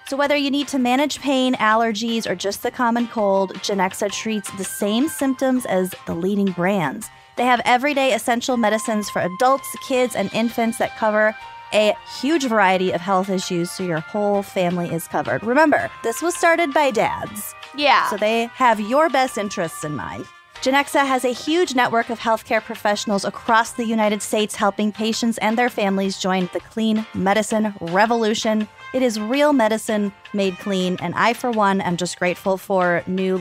So whether you need to manage pain, allergies, or just the common cold, Genexa treats the same symptoms as the leading brands. They have everyday essential medicines for adults, kids, and infants that cover a huge variety of health issues, so your whole family is covered. Remember, this was started by dads. Yeah. So they have your best interests in mind. Genexa has a huge network of healthcare professionals across the United States helping patients and their families join the clean medicine revolution. It is real medicine made clean, and I, for one, am just grateful for new,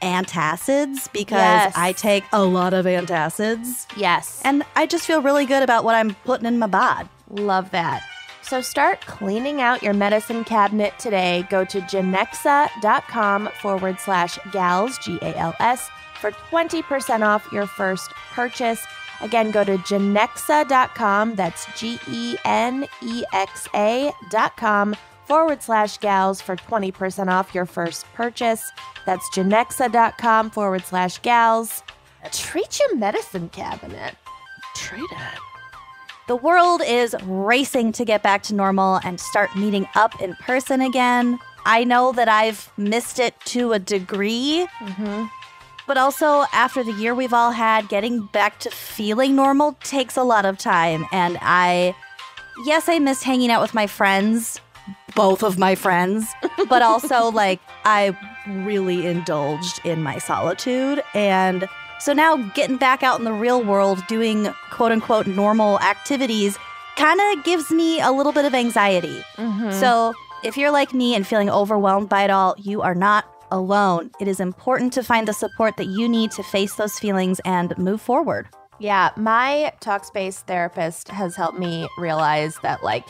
antacids because I take a lot of antacids. Yes. And I just feel really good about what I'm putting in my bod. Love that. So start cleaning out your medicine cabinet today. Go to genexa.com/gals, GALS, for 20% off your first purchase. Again, go to genexa.com, that's GENEXA.com/gals for 20% off your first purchase. That's genexa.com/gals. Treat your medicine cabinet. Treat it. The world is racing to get back to normal and start meeting up in person again. I know that I've missed it to a degree, but also after the year we've all had, getting back to feeling normal takes a lot of time, and I yes, I miss hanging out with my friends, both of my friends, but also like I really indulged in my solitude. And so now getting back out in the real world, doing quote unquote normal activities kind of gives me a little bit of anxiety. So if you're like me and feeling overwhelmed by it all, you are not alone. It is important to find the support that you need to face those feelings and move forward. Yeah, my Talkspace therapist has helped me realize that, like,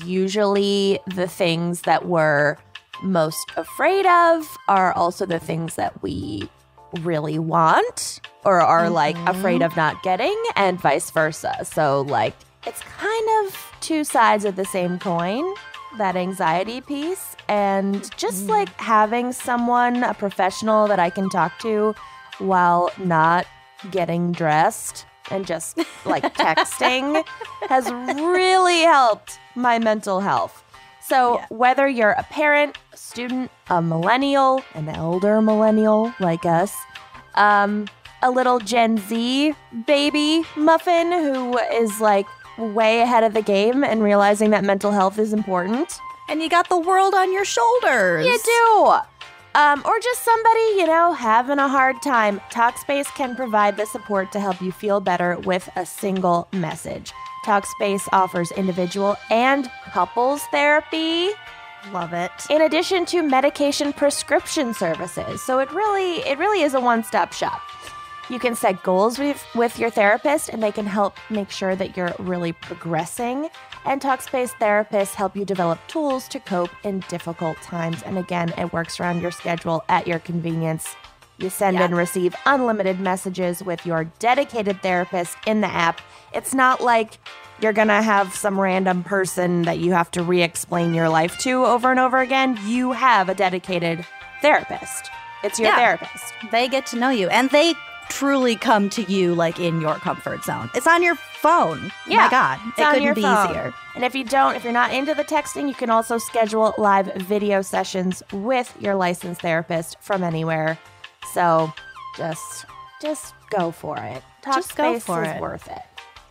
usually the things that we're most afraid of are also the things that we really want or are, like, afraid of not getting, and vice versa. So, like, it's kind of two sides of the same coin, that anxiety piece. And just, like, having someone, a professional that I can talk to while not getting dressed and just like texting has really helped my mental health. So whether you're a parent, a student, a millennial, an elder millennial like us, a little Gen Z baby muffin who is like way ahead of the game and realizing that mental health is important. And you got the world on your shoulders. You do. Or just somebody, you know, having a hard time. Talkspace can provide the support to help you feel better with a single message. Talkspace offers individual and couples therapy. Love it. In addition to medication prescription services. So it really is a one-stop shop. You can set goals with your therapist, and they can help make sure that you're really progressing. And Talkspace therapists help you develop tools to cope in difficult times. And again, it works around your schedule at your convenience. You send and receive unlimited messages with your dedicated therapist in the app. It's not like you're going to have some random person that you have to re-explain your life to over and over again. You have a dedicated therapist. It's your therapist. They get to know you, and they truly come to you like in your comfort zone. It's on your phone. Yeah, my God, it couldn't be easier. And if you're not into the texting, you can also schedule live video sessions with your licensed therapist from anywhere. So just go for it. Talkspace is worth it.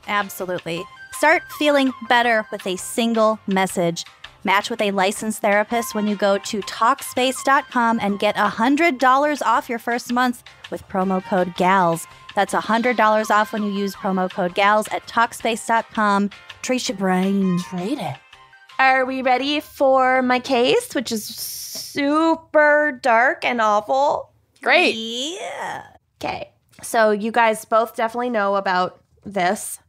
Absolutely. Start feeling better with a single message. Match with a licensed therapist when you go to Talkspace.com and get $100 off your first month with promo code GALS. That's $100 off when you use promo code GALS at Talkspace.com. Trace your brain. Trade it. Are we ready for my case, which is super dark and awful? Great. Yeah. Okay. So you guys both definitely know about this.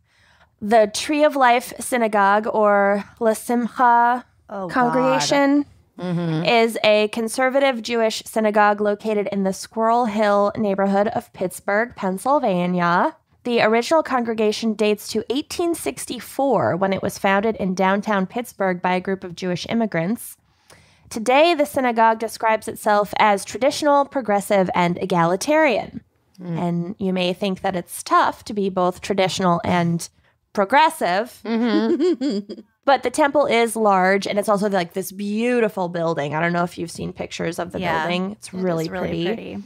The Tree of Life Synagogue, or La Simcha Congregation, is a conservative Jewish synagogue located in the Squirrel Hill neighborhood of Pittsburgh, Pennsylvania. The original congregation dates to 1864, when it was founded in downtown Pittsburgh by a group of Jewish immigrants. Today, the synagogue describes itself as traditional, progressive, and egalitarian. And you may think that it's tough to be both traditional and progressive. But the temple is large, and it's also like this beautiful building. I don't know if you've seen pictures of the building. It's really pretty.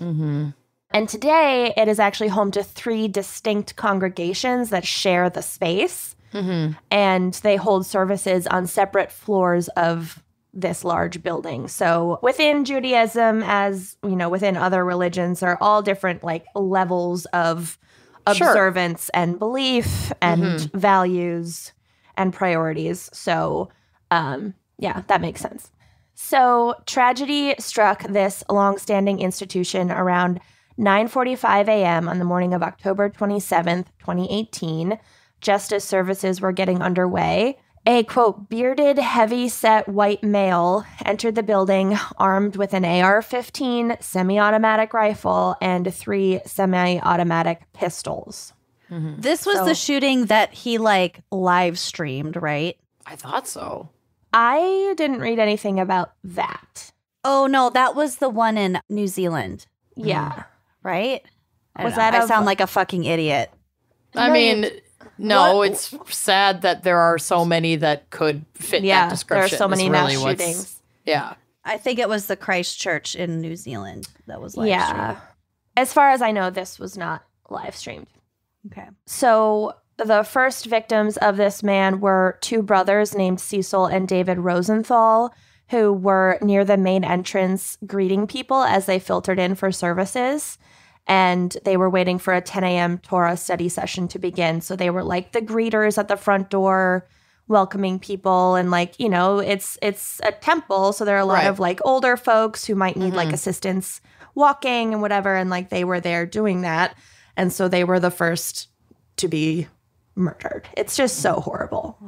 And today, it is actually home to 3 distinct congregations that share the space. And they hold services on separate floors of this large building. So within Judaism, as you know, within other religions, there are all different like levels of observance and belief and values and priorities. So that makes sense. So tragedy struck this longstanding institution around 9:45 a.m. on the morning of October 27th, 2018, just as services were getting underway. A, quote, bearded, heavy-set white male entered the building armed with an AR-15 semi-automatic rifle and 3 semi-automatic pistols. This was the shooting that he, like, live streamed, right? I thought so. I didn't read anything about that. Oh, no, that was the one in New Zealand. Yeah. Right? I sound like a fucking idiot. I mean... No, it's sad that there are so many that could fit that description. There are so many mass shootings. Yeah. I think it was the Christchurch in New Zealand that was live streamed. As far as I know, this was not live streamed. Okay. So The first victims of this man were two brothers named Cecil and David Rosenthal, who were near the main entrance greeting people as they filtered in for services. And they were waiting for a 10 a.m. Torah study session to begin. So they were like the greeters at the front door, welcoming people. And like, you know, it's a temple. So there are a lot of like older folks who might need like assistance walking and whatever. And like they were there doing that. And so they were the first to be murdered. It's just so horrible.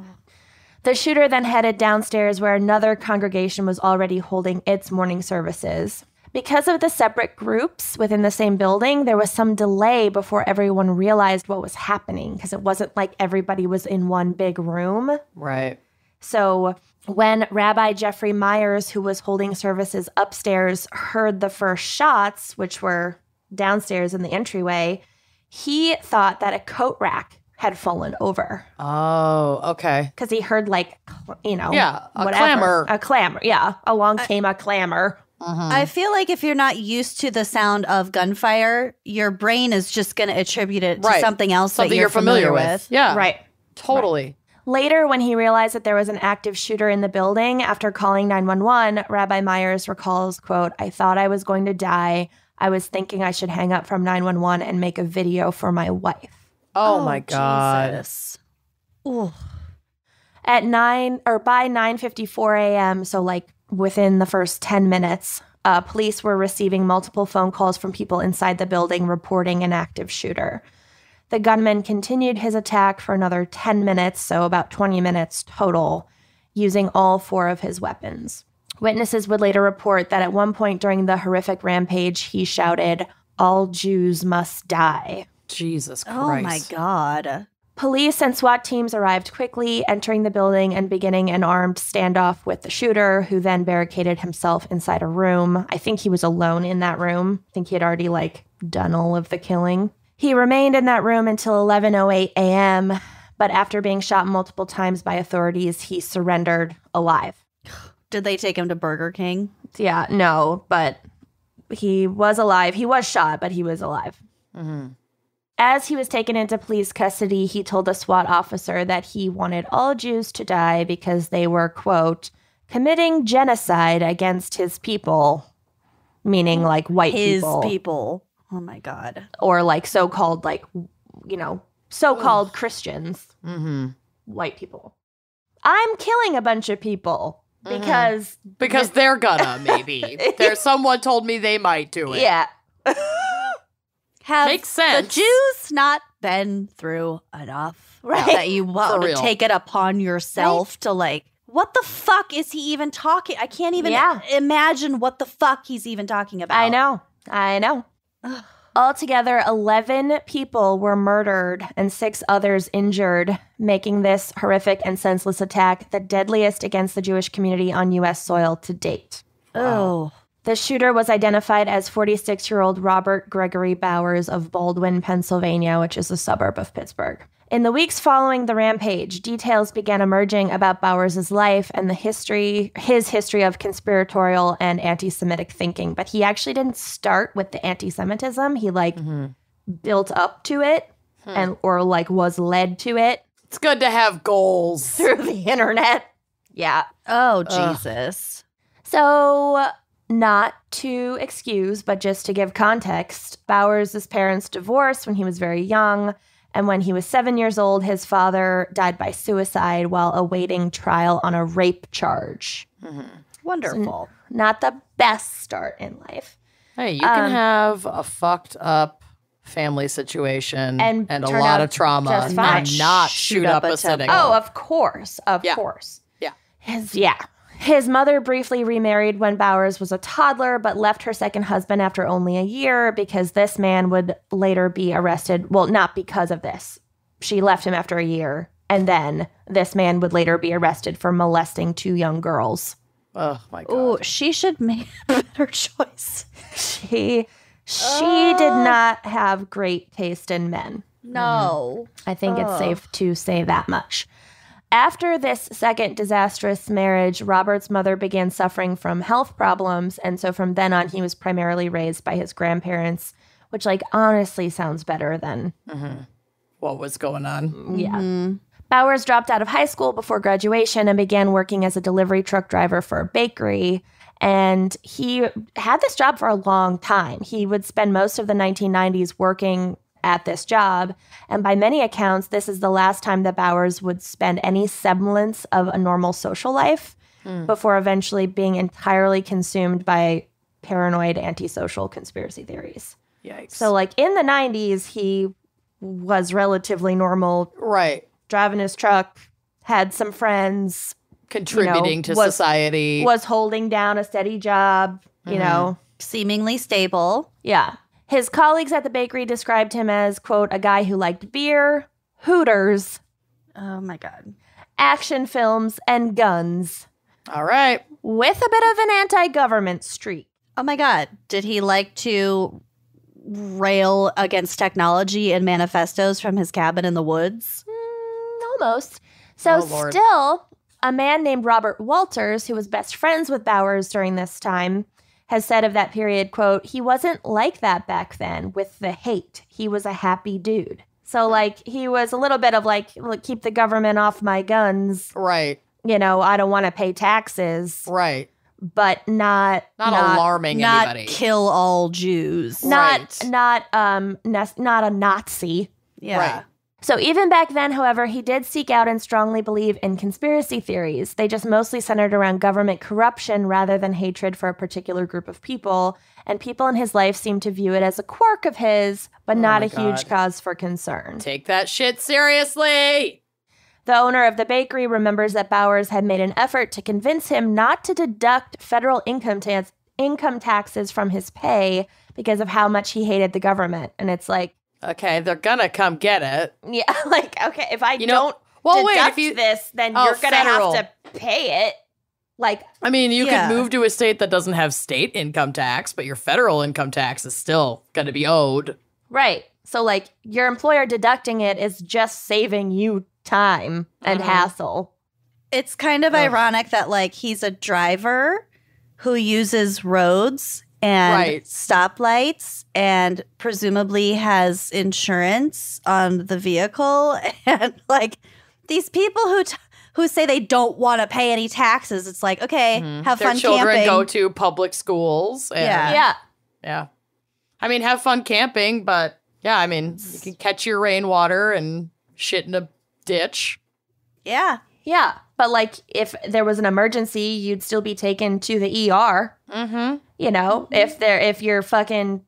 The shooter then headed downstairs where another congregation was already holding its morning services. Because of the separate groups within the same building, there was some delay before everyone realized what was happening because it wasn't like everybody was in one big room. Right. So when Rabbi Jeffrey Myers, who was holding services upstairs, heard the first shots, which were downstairs in the entryway, he thought that a coat rack had fallen over. Oh, okay. Because he heard like, you know, a clamor. Yeah. Along came a clamor. I feel like if you're not used to the sound of gunfire, your brain is just going to attribute it to something else that you're familiar with. Yeah. Right. Totally. Right. Later, when he realized that there was an active shooter in the building, after calling 911, Rabbi Myers recalls, quote, "I thought I was going to die. I was thinking I should hang up from 911 and make a video for my wife." Oh my God. Jesus. Ooh. By 9:54 a.m., so like within the first 10 minutes, police were receiving multiple phone calls from people inside the building reporting an active shooter. The gunman continued his attack for another 10 minutes, so about 20 minutes total, using all four of his weapons. Witnesses would later report that at one point during the horrific rampage, he shouted, "All Jews must die." Jesus Christ. Oh my God. Police and SWAT teams arrived quickly, entering the building and beginning an armed standoff with the shooter, who then barricaded himself inside a room. I think he was alone in that room. I think he had already like done all of the killing. He remained in that room until 11:08 a.m., but after being shot multiple times by authorities, he surrendered alive. Did they take him to Burger King? Yeah, no, but he was alive. He was shot, but he was alive. Mm-hmm. As he was taken into police custody, he told the SWAT officer that he wanted all Jews to die because they were, quote, committing genocide against his people, meaning like white people. His people. Oh my God. Or like so-called, like, you know, so-called Christians. Mm-hmm. White people. I'm killing a bunch of people because... Because they're gonna, maybe. Someone told me they might do it. Yeah. Makes sense. The Jews not been through enough, right? That you want to take it upon yourself to like, what the fuck is he even talking? I can't even imagine what the fuck he's even talking about. I know. Altogether, 11 people were murdered and 6 others injured, making this horrific and senseless attack the deadliest against the Jewish community on U.S. soil to date. Oh. The shooter was identified as 46-year-old Robert Gregory Bowers of Baldwin, Pennsylvania, which is a suburb of Pittsburgh. In the weeks following the rampage, details began emerging about Bowers' life and his history of conspiratorial and anti-Semitic thinking. But he actually didn't start with the anti-Semitism. He built up to it or was led to it. It's good to have goals through the internet. Yeah. Oh, Jesus. So... Not to excuse, but just to give context, Bowers' parents divorced when he was very young, and when he was 7 years old, his father died by suicide while awaiting trial on a rape charge. Mm-hmm. Wonderful. So not the best start in life. Hey, you can have a fucked up family situation and a lot of trauma and not shoot up a synagogue. Oh, of course. Of course. Yeah. His mother briefly remarried when Bowers was a toddler, but left her second husband after only a year because this man would later be arrested. Well, not because of this. She left him after a year, and then this man would later be arrested for molesting 2 young girls. Oh, my God. Oh, she should make a better choice. She did not have great taste in men. No. I think it's safe to say that much. After this second disastrous marriage, Robert's mother began suffering from health problems, and so from then on, he was primarily raised by his grandparents, which, honestly sounds better than what was going on. Yeah. Bowers dropped out of high school before graduation and began working as a delivery truck driver for a bakery. And he had this job for a long time. He would spend most of the 1990s working at this job. And by many accounts, this is the last time that Bowers would spend any semblance of a normal social life before eventually being entirely consumed by paranoid antisocial conspiracy theories. Yikes. So, like, in the 90s, he was relatively normal. Right. Driving his truck, had some friends. Contributing to society. Was holding down a steady job, you know. Seemingly stable. Yeah. His colleagues at the bakery described him as, quote, a guy who liked beer, Hooters. Oh, my God. Action films, and guns. All right. With a bit of an anti-government streak. Oh, my God. Did he like to rail against technology and manifestos from his cabin in the woods? Almost. So Lord. still, a man named Robert Walters, who was best friends with Bowers during this time, has said of that period, quote, he wasn't like that back then with the hate. He was a happy dude. So, like, he was a little bit of like, look, keep the government off my guns. Right. You know, I don't want to pay taxes. Right. But not alarming anybody. Not kill all Jews. Not a Nazi. Yeah. Right. So even back then, however, he did seek out and strongly believe in conspiracy theories. They just mostly centered around government corruption rather than hatred for a particular group of people. And people in his life seemed to view it as a quirk of his, but not a huge cause for concern. Take that shit seriously. The owner of the bakery remembers that Bowers had made an effort to convince him not to deduct federal income taxes from his pay because of how much he hated the government. And it's like, okay, they're gonna come get it. yeah, like, okay, if I don't deduct this, then you're going to have to pay it. Like, I mean, you could move to a state that doesn't have state income tax, but your federal income tax is still going to be owed. Right. So, like, your employer deducting it is just saving you time and hassle. It's kind of ironic that, like, he's a driver who uses roads and stoplights and presumably has insurance on the vehicle. And, like, these people who say they don't want to pay any taxes, it's like, okay, have Their fun children camping. go to public schools. And, yeah. I mean, have fun camping, but yeah, I mean, you can catch your rainwater and shit in a ditch. Yeah. Yeah. But, like, if there was an emergency, you'd still be taken to the ER. Mm-hmm. You know, if your fucking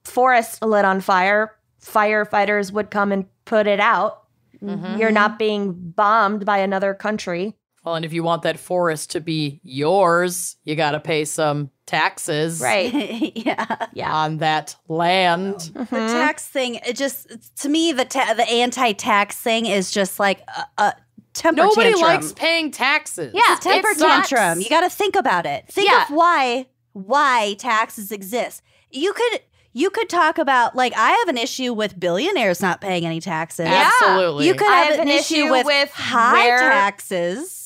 forest lit on fire, firefighters would come and put it out. Mm-hmm. You're not being bombed by another country. Well, and if you want that forest to be yours, you got to pay some taxes. Right. Yeah. On that land. The tax thing, it just, to me, the anti-tax thing is just like a temper Nobody tantrum. likes paying taxes. Yeah, It's a temper tantrum. You got to think about it. Think of why taxes exist. You could talk about, like, I have an issue with billionaires not paying any taxes. Absolutely. You could have an issue with high taxes.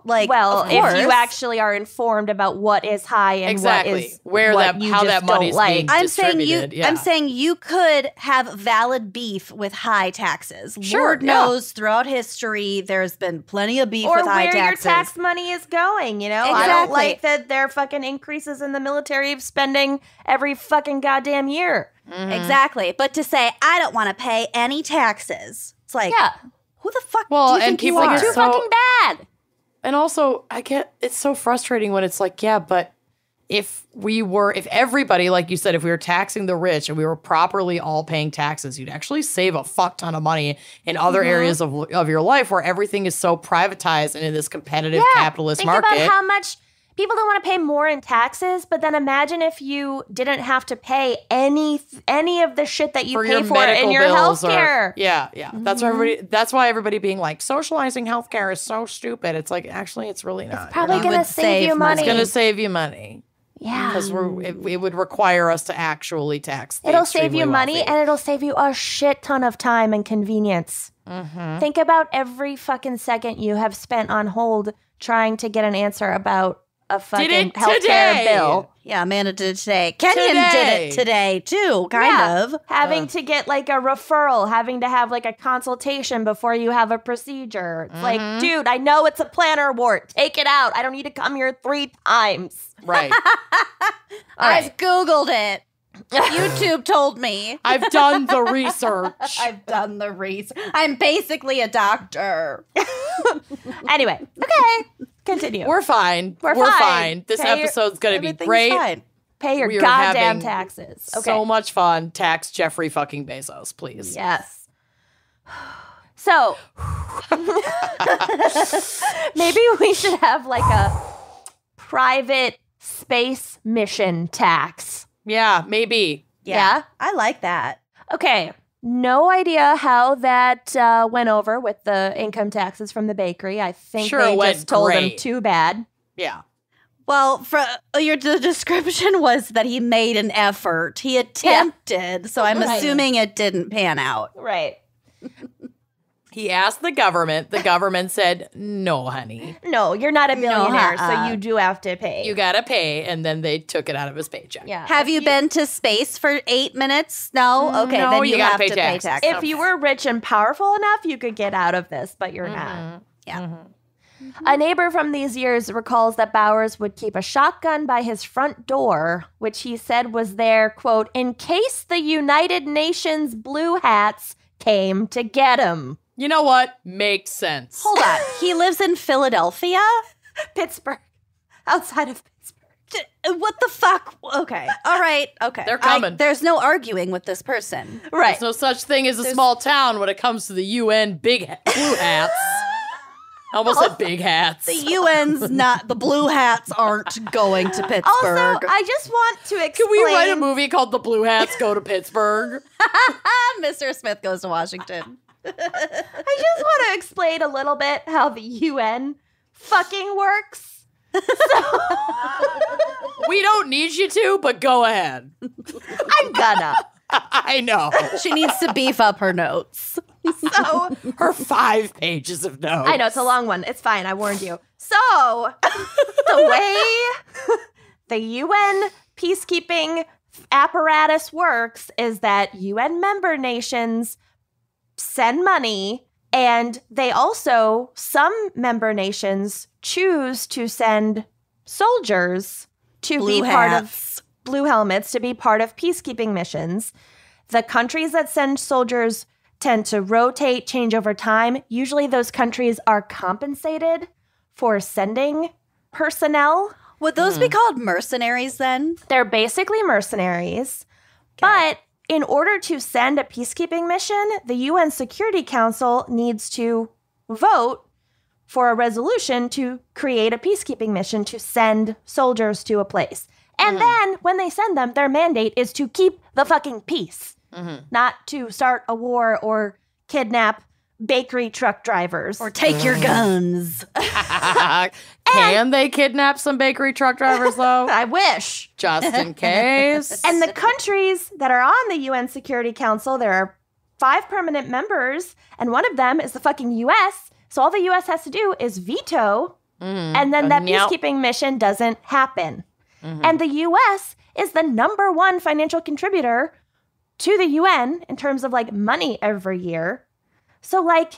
Like, well, of course. if you actually are informed about what is high and what is how that money's being distributed. I'm saying you could have valid beef with high taxes. Sure, Lord knows throughout history there's been plenty of beef with high taxes. Or where your tax money is going, you know? Exactly. I don't like that there are fucking increases in the military spending every fucking goddamn year. Mm-hmm. Exactly. But to say, I don't want to pay any taxes, it's like, who the fuck do you think you are? Too fucking bad. And also, it's so frustrating when it's like, yeah, but if everybody, like you said, if we were taxing the rich and we were properly all paying taxes, you'd actually save a fuck ton of money in other areas of your life where everything is so privatized and in this competitive capitalist market. Think about how much people don't want to pay more in taxes, but then imagine if you didn't have to pay any of the shit that you pay for in your healthcare. That's why everybody being like, socializing healthcare is so stupid. It's like, actually, it's really not. It's probably going to save you money. It's going to save you money. Yeah. Because it would require us to actually tax the It'll save you money, wealthy. and it'll save you a shit ton of time and convenience. Mm-hmm. Think about every fucking second you have spent on hold trying to get an answer about a fucking Did it healthcare today. bill. Yeah, Amanda did it today. Kenyon did it today, too, kind of. Having to get like a referral, having to have like a consultation before you have a procedure. It's like, dude, I know it's a plantar wart. Take it out. I don't need to come here 3 times. Right. I've Googled it. YouTube told me. I've done the research. I've done the research. I'm basically a doctor. Anyway, okay. Continue. We're fine. We're fine. This episode's going to be great. Fine. Pay your We are goddamn having taxes. Okay. So much fun. Tax Jeffrey fucking Bezos, please. Yes. So, maybe we should have like a private space mission tax. Yeah, maybe. Yeah? I like that. Okay. No idea how that went over with the income taxes from the bakery. I think Sure, they it went just told him great. too bad. Yeah. Well, the description was that he made an effort. He attempted, so I'm assuming it didn't pan out. Right. He asked the government. The government said, no, honey. No, you're not a millionaire, so uh-uh. you do have to pay. You got to pay. And then they took it out of his paycheck. Yeah. Have you been to space for 8 minutes? No? Okay, No, then you you gotta have pay to tax. pay tax. If you were rich and powerful enough, you could get out of this, but you're not. Yeah. A neighbor from these years recalls that Bowers would keep a shotgun by his front door, which he said was there, quote, in case the United Nations blue hats came to get him. You know what? Makes sense. Hold on. He lives in Philadelphia? Pittsburgh. Outside of Pittsburgh. What the fuck? Okay. All right. Okay. They're coming. There's no arguing with this person. Right. There's no such thing as a small town when it comes to the UN blue hats. I almost said big hats. The UN's not, the blue hats aren't going to Pittsburgh. Also, I just want to explain. Can we write a movie called The Blue Hats Go to Pittsburgh? Mr. Smith goes to Washington. I just want to explain a little bit how the UN fucking works. We don't need you to, but go ahead. I'm gonna. I know. She needs to beef up her notes. So, Her 5 pages of notes. I know, it's a long one. It's fine. I warned you. So, the way the UN peacekeeping apparatus works is that UN member nations send money, and they also, some member nations choose to send soldiers to Blue be part hats. of blue helmets, to be part of peacekeeping missions. The countries that send soldiers tend to rotate, change over time. Usually those countries are compensated for sending personnel. Would those be called mercenaries then? They're basically mercenaries. But in order to send a peacekeeping mission, the UN Security Council needs to vote for a resolution to create a peacekeeping mission to send soldiers to a place. And then when they send them, their mandate is to keep the fucking peace, not to start a war or kidnap bakery truck drivers. Or take your guns. Can they kidnap some bakery truck drivers, though? I wish. Just in case. And the countries that are on the UN Security Council, there are 5 permanent members, and one of them is the fucking US. So all the US has to do is veto, and then that Yep. peacekeeping mission doesn't happen. And the US is the #1 financial contributor to the UN in terms of like money every year. So like,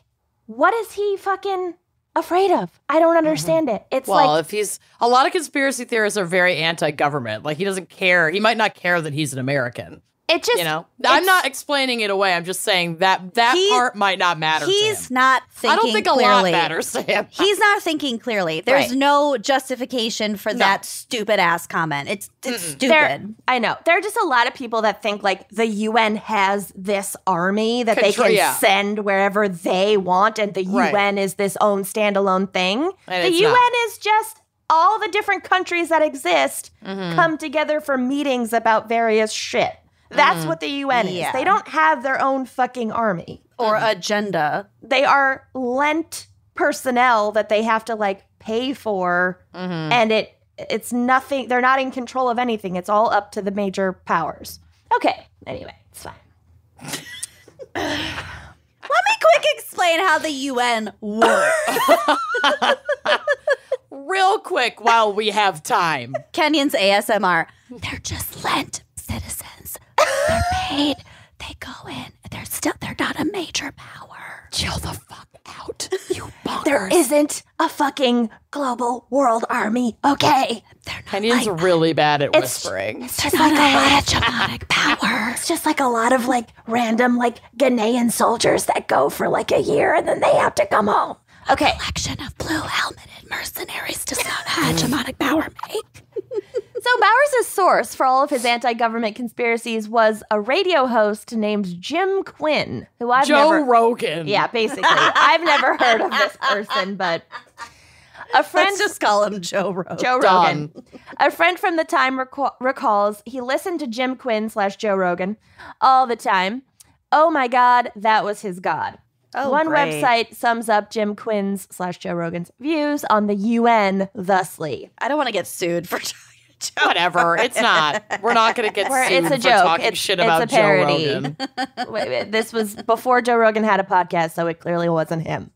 what is he fucking afraid of? I don't understand it. It's Well, like, if he's a lot of conspiracy theorists are very anti-government. Like he doesn't care. He might not care that he's an American. it just, You know, I'm not explaining it away. I'm just saying that part might not matter. He's to him. not thinking I don't think a clearly. lot matters to him. He's not thinking clearly. There's Right. no justification for that stupid ass comment. It's stupid. I know. There are just a lot of people that think like the UN has this army that they can send wherever they want, and the UN is this own standalone thing. And the it's UN not. is just all the different countries that exist come together for meetings about various shit. That's what the UN is. Yeah. They don't have their own fucking army. Or agenda. They are lent personnel that they have to like pay for, and it's nothing. They're not in control of anything. It's all up to the major powers. Okay. Anyway, it's fine. Let me quick explain how the UN works. Real quick. quick while we have time. Kenyon's ASMR. They're just Lent citizens. They're paid. They go in. They're not a major power. Chill the fuck out, you bonkers. There isn't a fucking global world army, okay? Kenyon's really bad at whispering. It's just like a hegemonic power. It's just like a lot of like random like Ghanaian soldiers that go for like a year and then they have to come home. Okay. A collection of blue-helmeted mercenaries does not hegemonic power make. So Bowers' source for all of his anti-government conspiracies was a radio host named Jim Quinn, who Joe Rogan. Yeah, basically. I've never heard of this person, but a friend... Let's just call him Joe Rogan. Joe Rogan. A friend from the time recalls he listened to Jim Quinn / Joe Rogan all the time. Oh my God, that was his God. One great. website sums up Jim Quinn's / Joe Rogan's views on the UN thusly. I don't want to get sued for Whatever. It's not. We're not going to get sued It's a for joke. talking shit about a parody. Joe Rogan. Wait, this was before Joe Rogan had a podcast, so it clearly wasn't him.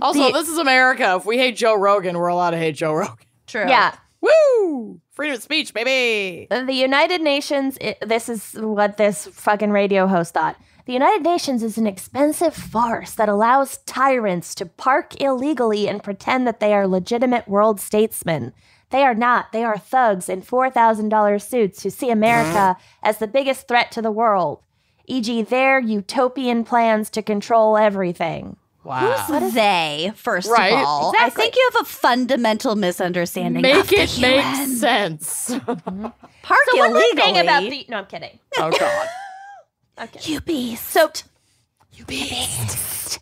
Also, this is America. If we hate Joe Rogan, we're allowed to hate Joe Rogan. True. Yeah. Woo! Freedom of speech, baby. The United Nations, this is what this fucking radio host thought. The United Nations is an expensive farce that allows tyrants to park illegally and pretend that they are legitimate world statesmen. They are not. They are thugs in $4,000 suits who see America as the biggest threat to the world, e.g. their utopian plans to control everything. Wow. Who's they, first Right. of all? Exactly. I think you have a fundamental misunderstanding of Make the it make UN. sense. Park So one more illegally. thing about the... No, I'm kidding. Oh, God. Okay. You beast. So You beast.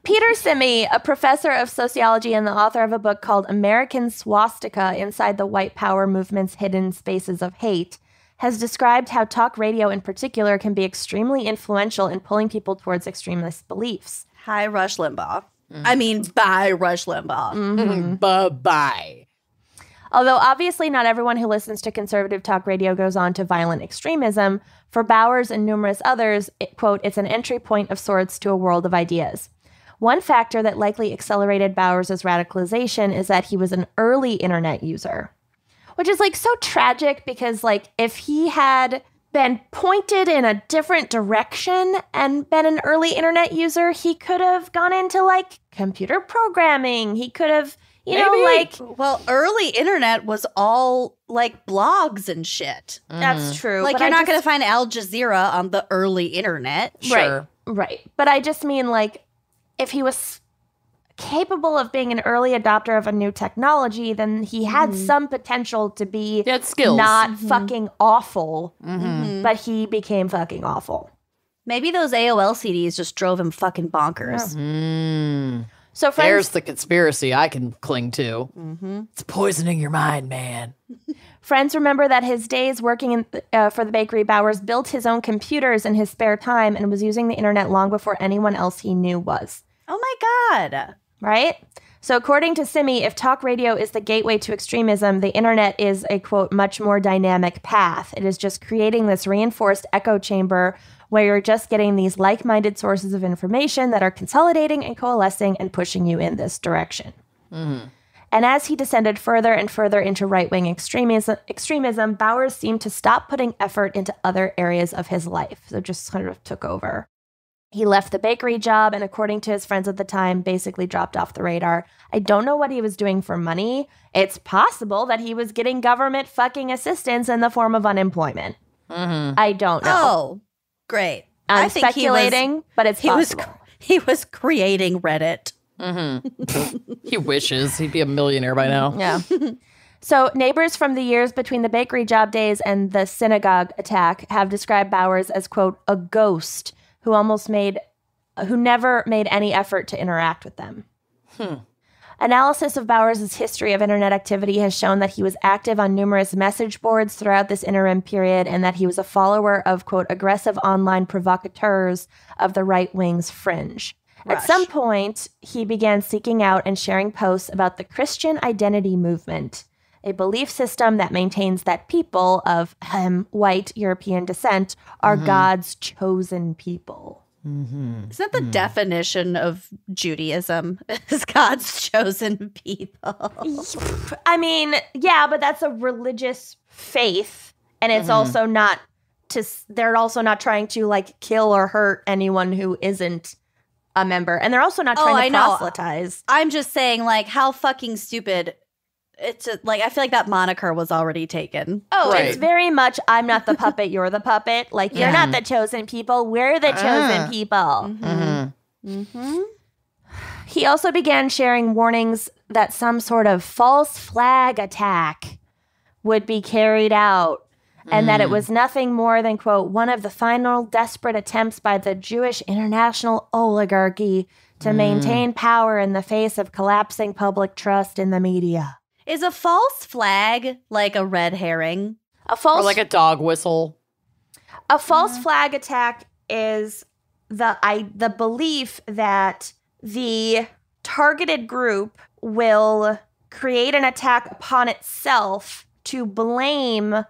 Peter Simi, a professor of sociology and the author of a book called American Swastika Inside the White Power Movement's Hidden Spaces of Hate, has described how talk radio in particular can be extremely influential in pulling people towards extremist beliefs. Hi, Rush Limbaugh. I mean, bye, Rush Limbaugh. Bye-bye. Although obviously not everyone who listens to conservative talk radio goes on to violent extremism, for Bowers and numerous others, quote, it's an entry point of sorts to a world of ideas. One factor that likely accelerated Bowers' radicalization is that he was an early internet user, which is like so tragic because like if he had been pointed in a different direction and been an early internet user, he could have gone into like computer programming. He could have, you know, like... Well, early internet was all like blogs and shit. That's true. Like but you're I not just- going to find Al Jazeera on the early internet. Sure. Right. But I just mean like if he was capable of being an early adopter of a new technology, then he had some potential to be He had skills. not fucking awful, but he became fucking awful. Maybe those AOL CDs just drove him fucking bonkers. So friends, There's the conspiracy I can cling to. It's poisoning your mind, man. friends remember that his days working for the bakery, Bowers built his own computers in his spare time and was using the internet long before anyone else he knew was. Oh my God. Right? So according to Simi, if talk radio is the gateway to extremism, the internet is a, quote, much more dynamic path. It is just creating this reinforced echo chamber where you're just getting these like-minded sources of information that are consolidating and coalescing and pushing you in this direction. And as he descended further and further into right-wing extremism, Bowers seemed to stop putting effort into other areas of his life. So just sort of took over. He left the bakery job and, according to his friends at the time, basically dropped off the radar. I don't know what he was doing for money. It's possible that he was getting government fucking assistance in the form of unemployment. I don't know. Oh, great. I'm I think speculating, but it's possible. He was creating Reddit. He wishes he'd be a millionaire by now. Yeah. So neighbors from the years between the bakery job days and the synagogue attack have described Bowers as, quote, a ghost who never made any effort to interact with them. Analysis of Bowers' history of internet activity has shown that he was active on numerous message boards throughout this interim period and that he was a follower of, quote, aggressive online provocateurs of the right wing's fringe. At some point, he began seeking out and sharing posts about the Christian identity movement, a belief system that maintains that people of white European descent are God's chosen people. Isn't that the definition of Judaism? Is God's chosen people? I mean, yeah, but that's a religious faith, and it's also not they're also not trying to like kill or hurt anyone who isn't a member, and they're also not trying to proselytize. I'm just saying, like, how fucking stupid. It's like, I feel like that moniker was already taken. Oh, it's very much, I'm not the puppet, you're the puppet. Like, you're not the chosen people, we're the chosen people. He also began sharing warnings that some sort of false flag attack would be carried out, and that it was nothing more than, quote, one of the final desperate attempts by the Jewish international oligarchy to maintain power in the face of collapsing public trust in the media. Is a false flag like a red herring? Or like a dog whistle? A false flag attack is the belief that the targeted group will create an attack upon itself to blame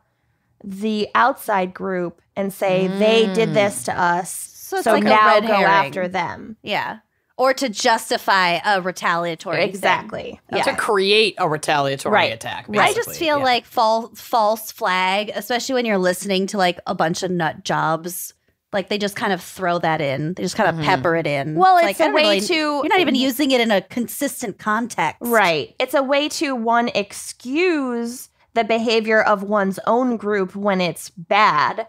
the outside group and say they did this to us, so like now a red go herring. after them. Yeah. Or to justify a retaliatory Exactly. thing. To create a retaliatory attack, basically. I just feel like false flag, especially when you're listening to like a bunch of nut jobs, like they just kind of throw that in. They just kind of pepper it in. Well, it's like, a way to... You're not even using it in a consistent context. Right. It's a way to, one, excuse the behavior of one's own group when it's bad.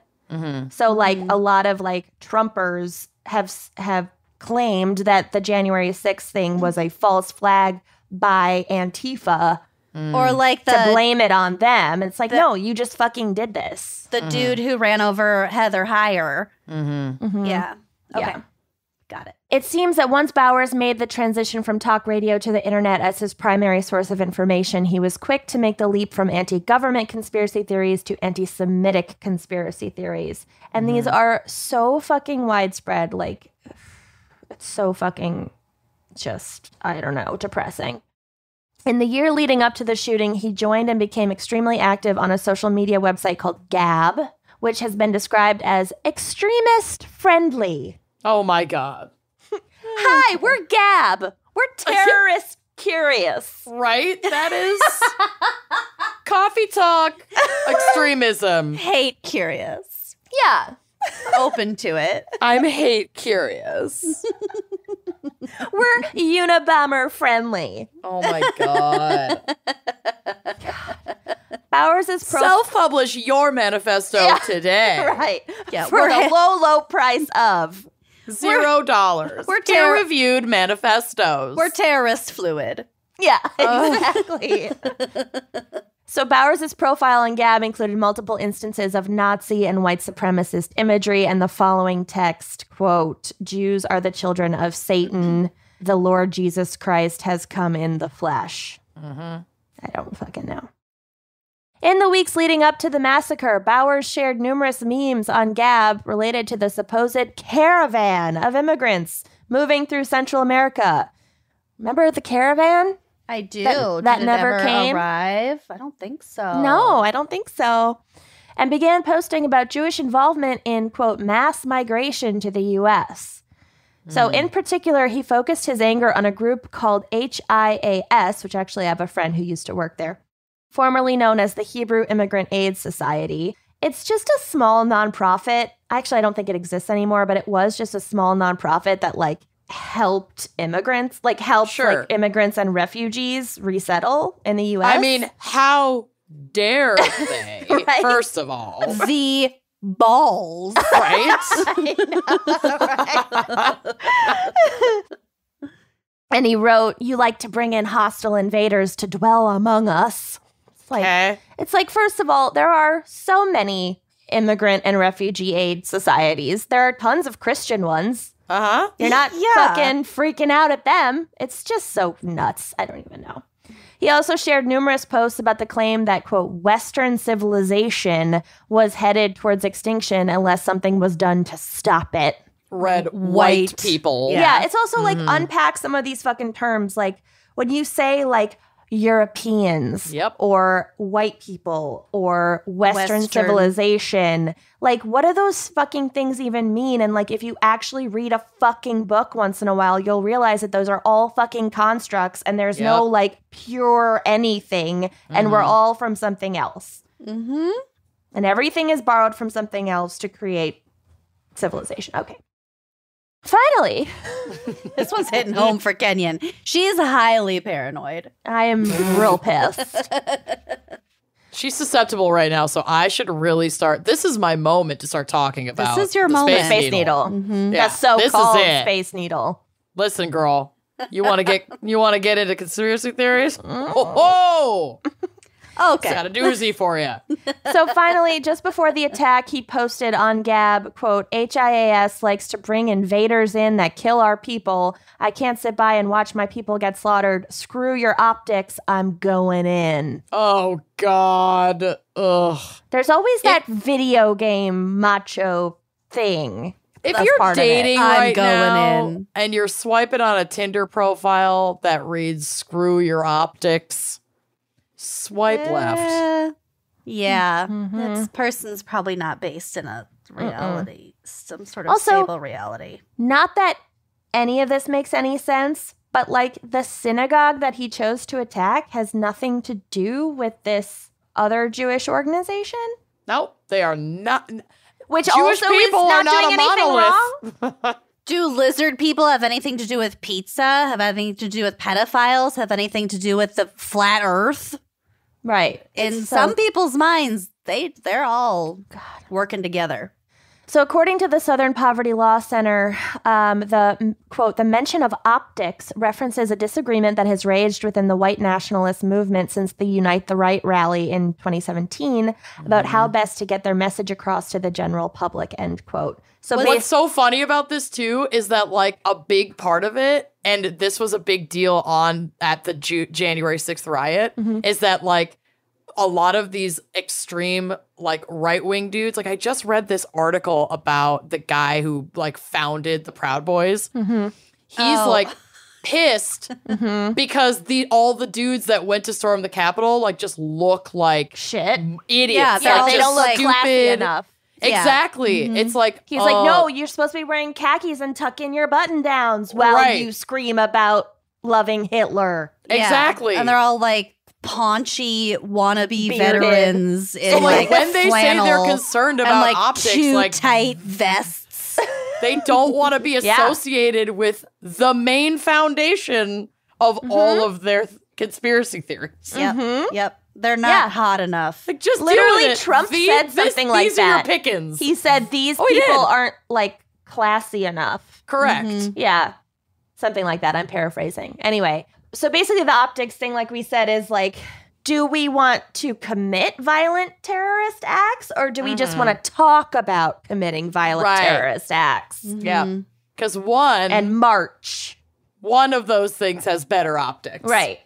So, like, a lot of, like, Trumpers have claimed that the January 6th thing was a false flag by Antifa. Or like to blame it on them. It's like, no, you just fucking did this. The dude who ran over Heather Heyer. Yeah. Okay. Yeah. Got it. It seems that once Bowers made the transition from talk radio to the internet as his primary source of information, he was quick to make the leap from anti-government conspiracy theories to anti-Semitic conspiracy theories. And these are so fucking widespread. Like, it's so fucking just, I don't know, depressing. In the year leading up to the shooting, he joined and became extremely active on a social media website called Gab, which has been described as extremist friendly. Oh my God. Hi, we're Gab. We're terrorist curious. Right? That is coffee talk extremism. Hate curious. Yeah. Open to it. I'm hate curious. We're Unabomber friendly. Oh my God. Bowers is self-publish your manifesto today. Right. Yeah, for the low price of $0. We're peer-reviewed manifestos. We're terrorist fluid. Yeah, exactly. So Bowers' profile on Gab included multiple instances of Nazi and white supremacist imagery and the following text, quote, Jews are the children of Satan. The Lord Jesus Christ has come in the flesh. I don't fucking know. In the weeks leading up to the massacre, Bowers shared numerous memes on Gab related to the supposed caravan of immigrants moving through Central America. Remember the caravan? I do. That Did it never ever came? arrive? I don't think so. No, I don't think so. And began posting about Jewish involvement in, quote, mass migration to the U.S. So in particular, he focused his anger on a group called HIAS, which actually I have a friend who used to work there, formerly known as the Hebrew Immigrant Aid Society. It's just a small nonprofit. Actually, I don't think it exists anymore, but it was just a small nonprofit that, like, helped immigrants, like helped like immigrants and refugees resettle in the U.S. I mean, how dare they? Right? First of all, the balls, right? I know, right? And he wrote, "You like to bring in hostile invaders to dwell among us." It's like, first of all, there are so many immigrant and refugee aid societies. There are tons of Christian ones. You're not fucking freaking out at them. It's just so nuts. I don't even know. He also shared numerous posts about the claim that, quote, Western civilization was headed towards extinction unless something was done to stop it. Red white people. Yeah, it's also like unpack some of these fucking terms. Like when you say like Europeans or white people or Western civilization. Like, what do those fucking things even mean? And like, if you actually read a fucking book once in a while, you'll realize that those are all fucking constructs and there's no like pure anything and we're all from something else. Mm-hmm. And everything is borrowed from something else to create civilization. Okay. Finally. This one's hitting home for Kenyon. She's highly paranoid. I am real pissed. She's susceptible right now, so I should really start. This is my moment to start talking about. This is your moment. Space Needle. Mm-hmm. Yeah, that's so-called Space Needle. Listen, girl. You want to get into conspiracy theories? Oh! Okay. Got a doozy for you. So finally, just before the attack, he posted on Gab, quote, HIAS likes to bring invaders in that kill our people. I can't sit by and watch my people get slaughtered. Screw your optics. I'm going in. Oh, God. Ugh. There's always that video game macho thing. If you're dating right going now in. and you're swiping on a Tinder profile that reads screw your optics, swipe left. Yeah. Mm-hmm. This person's probably not based in a reality, some sort of Also, stable reality. Not that any of this makes any sense, but like the synagogue that he chose to attack has nothing to do with this other Jewish organization. Nope, they are not. Which Jewish also people is not are not doing a anything monolith. wrong. Do lizard people have anything to do with pizza? Have anything to do with pedophiles? Have anything to do with the flat earth? Right. In some people's minds, they're all working together. So according to the Southern Poverty Law Center, the quote, the mention of optics references a disagreement that has raged within the white nationalist movement since the Unite the Right rally in 2017 about how best to get their message across to the general public, end quote. So what's so funny about this too is that like a big part of it, and this was a big deal at the January 6th riot, is that like a lot of these extreme like right-wing dudes, like I just read this article about the guy who like founded the Proud Boys. He's like pissed because all the dudes that went to storm the Capitol like just look like shit idiots. Yeah, like, they don't look classy enough. Exactly. It's like he's like, no, you're supposed to be wearing khakis and tuck in your button downs while you scream about loving Hitler. Exactly. And they're all like paunchy wannabe veterans in so like when they flannel say they're concerned about and, like, optics, too like tight vests. They don't want to be associated with the main foundation of all of their conspiracy theories. Yep. They're not hot enough. Like just literally Trump said something like these that. These are your pickings. He said these people aren't like classy enough. Correct. Yeah. Something like that. I'm paraphrasing. Anyway, so basically the optics thing, like we said, is like, do we want to commit violent terrorist acts or do we just want to talk about committing violent terrorist acts? Yeah. Because one of those things has better optics. Right.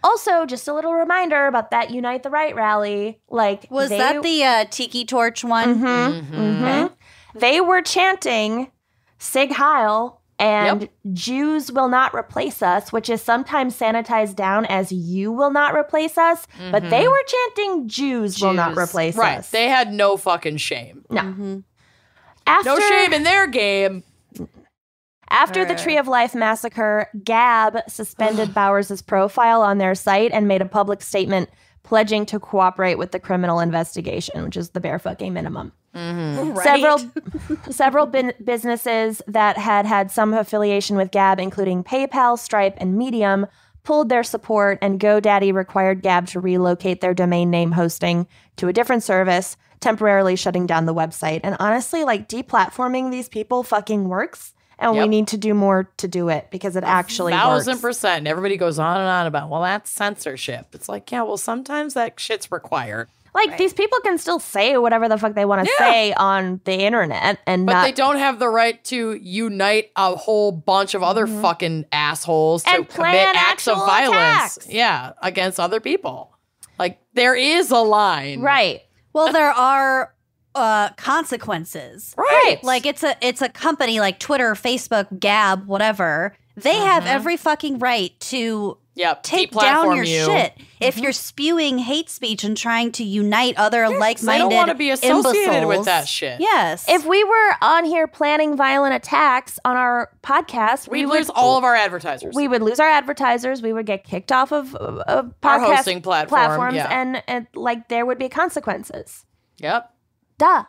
Also, just a little reminder about that Unite the Right rally. Like, was that the Tiki Torch one? They were chanting Sig Heil and Jews will not replace us, which is sometimes sanitized down as you will not replace us. But they were chanting Jews will not replace us. They had no fucking shame. No. No shame in their game. After the Tree of Life massacre, Gab suspended Bowers' profile on their site and made a public statement pledging to cooperate with the criminal investigation, which is the bare fucking minimum. Right. Several businesses that had some affiliation with Gab, including PayPal, Stripe, and Medium, pulled their support, and GoDaddy required Gab to relocate their domain name hosting to a different service, temporarily shutting down the website. And honestly, like, deplatforming these people fucking works. And we need to do more to do it because it actually works. 1,000%. Everybody goes on and on about, well, that's censorship. It's like, yeah, well, sometimes that shit's required. Like, these people can still say whatever the fuck they want to say on the internet. But they don't have the right to unite a whole bunch of other fucking assholes to commit acts of violence. Yeah, against other people. Like, there is a line. Right. Well, there are consequences. Right. Like it's a company like Twitter, Facebook, Gab, whatever. They have every fucking right to Yep. take down your shit. If you're spewing hate speech and trying to unite other like-minded I don't want to be associated imbeciles, with that shit. Yes. If we were on here planning violent attacks on our podcast, we'd lose all of our advertisers. We would lose our advertisers. We would get kicked off of our podcast hosting platforms, and like there would be consequences. Yep. Duh.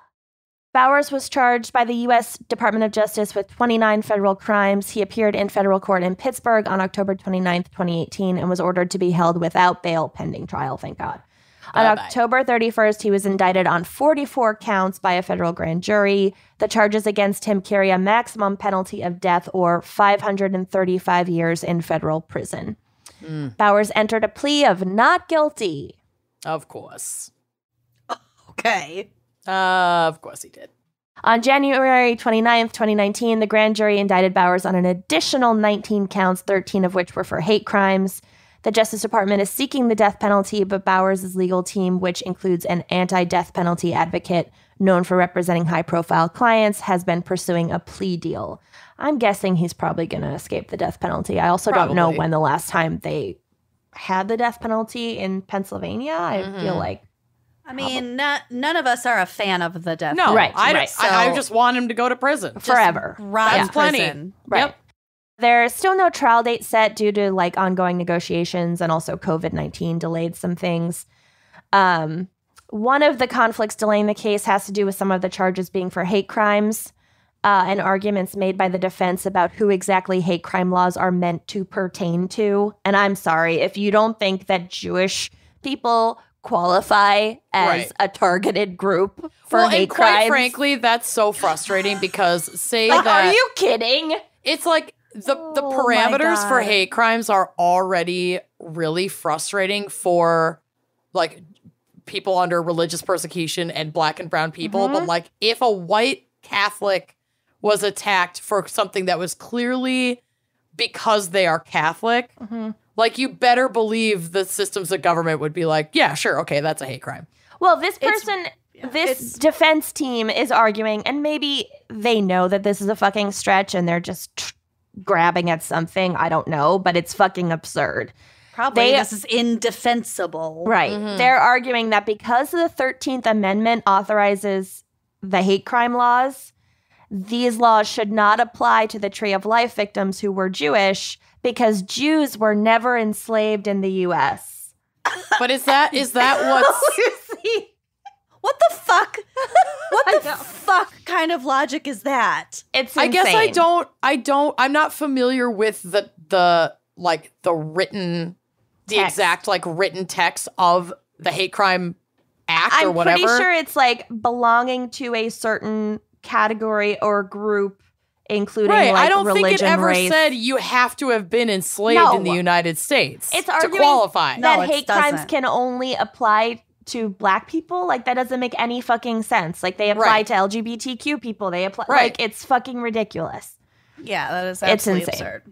Bowers was charged by the U.S. Department of Justice with 29 federal crimes. He appeared in federal court in Pittsburgh on October 29th, 2018, and was ordered to be held without bail pending trial, thank God. On October 31st, he was indicted on 44 counts by a federal grand jury. The charges against him carry a maximum penalty of death or 535 years in federal prison. Bowers entered a plea of not guilty. Of course. Okay. Of course he did. On January 29th, 2019, the grand jury indicted Bowers on an additional 19 counts, 13 of which were for hate crimes. The Justice Department is seeking the death penalty, but Bowers' legal team, which includes an anti-death penalty advocate known for representing high-profile clients, has been pursuing a plea deal. I'm guessing he's probably going to escape the death penalty. I also don't know when the last time they had the death penalty in Pennsylvania. I feel like I mean, none of us are a fan of the death. No, right. I just want him to go to prison forever. That's plenty. prison. Right. Yep. There's still no trial date set due to like ongoing negotiations, and also COVID-19 delayed some things. One of the conflicts delaying the case has to do with some of the charges being for hate crimes and arguments made by the defense about who exactly hate crime laws are meant to pertain to. And I'm sorry, if you don't think that Jewish people qualify as a targeted group for hate crimes. Quite frankly, that's so frustrating because that. Are you kidding? It's like the parameters for hate crimes are already really frustrating for like people under religious persecution and Black and brown people. But like if a white Catholic was attacked for something that was clearly because they are Catholic, like, you better believe the systems of government would be like, yeah, sure, okay, that's a hate crime. Well, this person, this defense team is arguing, and maybe they know that this is a fucking stretch and they're just grabbing at something. I don't know, but it's fucking absurd. Probably this is indefensible. Right. They're arguing that because the 13th Amendment authorizes the hate crime laws, these laws should not apply to the Tree of Life victims who were Jewish, because Jews were never enslaved in the U.S. But is that what's... What the fuck? What the fuck kind of logic is that? It's insane. I guess I'm not familiar with the written, the text. exact like written text of the hate crime act or whatever. I'm pretty sure it's like belonging to a certain category or group, including like I don't religion, think it ever race. said you have to have been enslaved in the United States it's to arguing qualify. that hate crimes can only apply to Black people. Like, that doesn't make any fucking sense. Like, they apply to LGBTQ people. They apply like, it's fucking ridiculous. Yeah, that is absolutely absurd.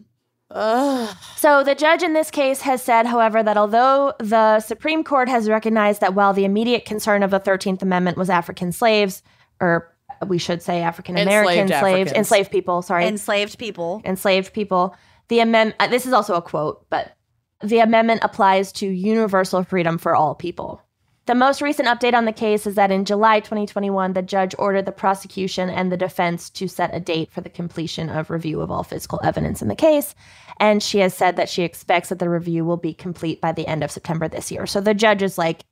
So the judge in this case has said, however, that although the Supreme Court has recognized that while the immediate concern of the 13th Amendment was African slaves, or we should say African-American slaves, enslaved people. The amendment, this is also a quote, but the amendment applies to universal freedom for all people. The most recent update on the case is that in July 2021, the judge ordered the prosecution and the defense to set a date for the completion of review of all physical evidence in the case. And she has said that she expects that the review will be complete by the end of September this year. So the judge is like,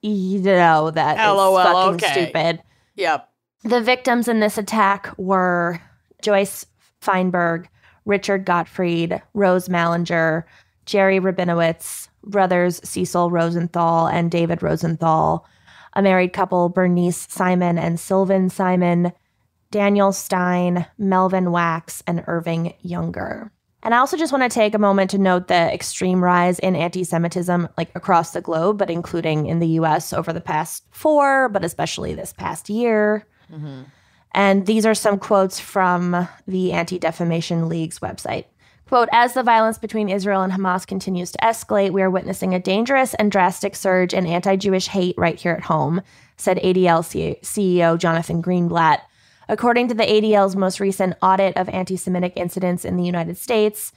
you know, that LOL, is fucking stupid. Yep. The victims in this attack were Joyce Feinberg, Richard Gottfried, Rose Mallinger, Jerry Rabinowitz, brothers Cecil Rosenthal and David Rosenthal, a married couple, Bernice Simon and Sylvan Simon, Daniel Stein, Melvin Wax, and Irving Younger. And I also just want to take a moment to note the extreme rise in anti-Semitism, like across the globe, but including in the U.S. over the past 4, but especially this past year. And these are some quotes from the Anti-Defamation League's website. Quote, as the violence between Israel and Hamas continues to escalate, we are witnessing a dangerous and drastic surge in anti-Jewish hate right here at home, said ADL CEO Jonathan Greenblatt. According to the ADL's most recent audit of anti-Semitic incidents in the United States,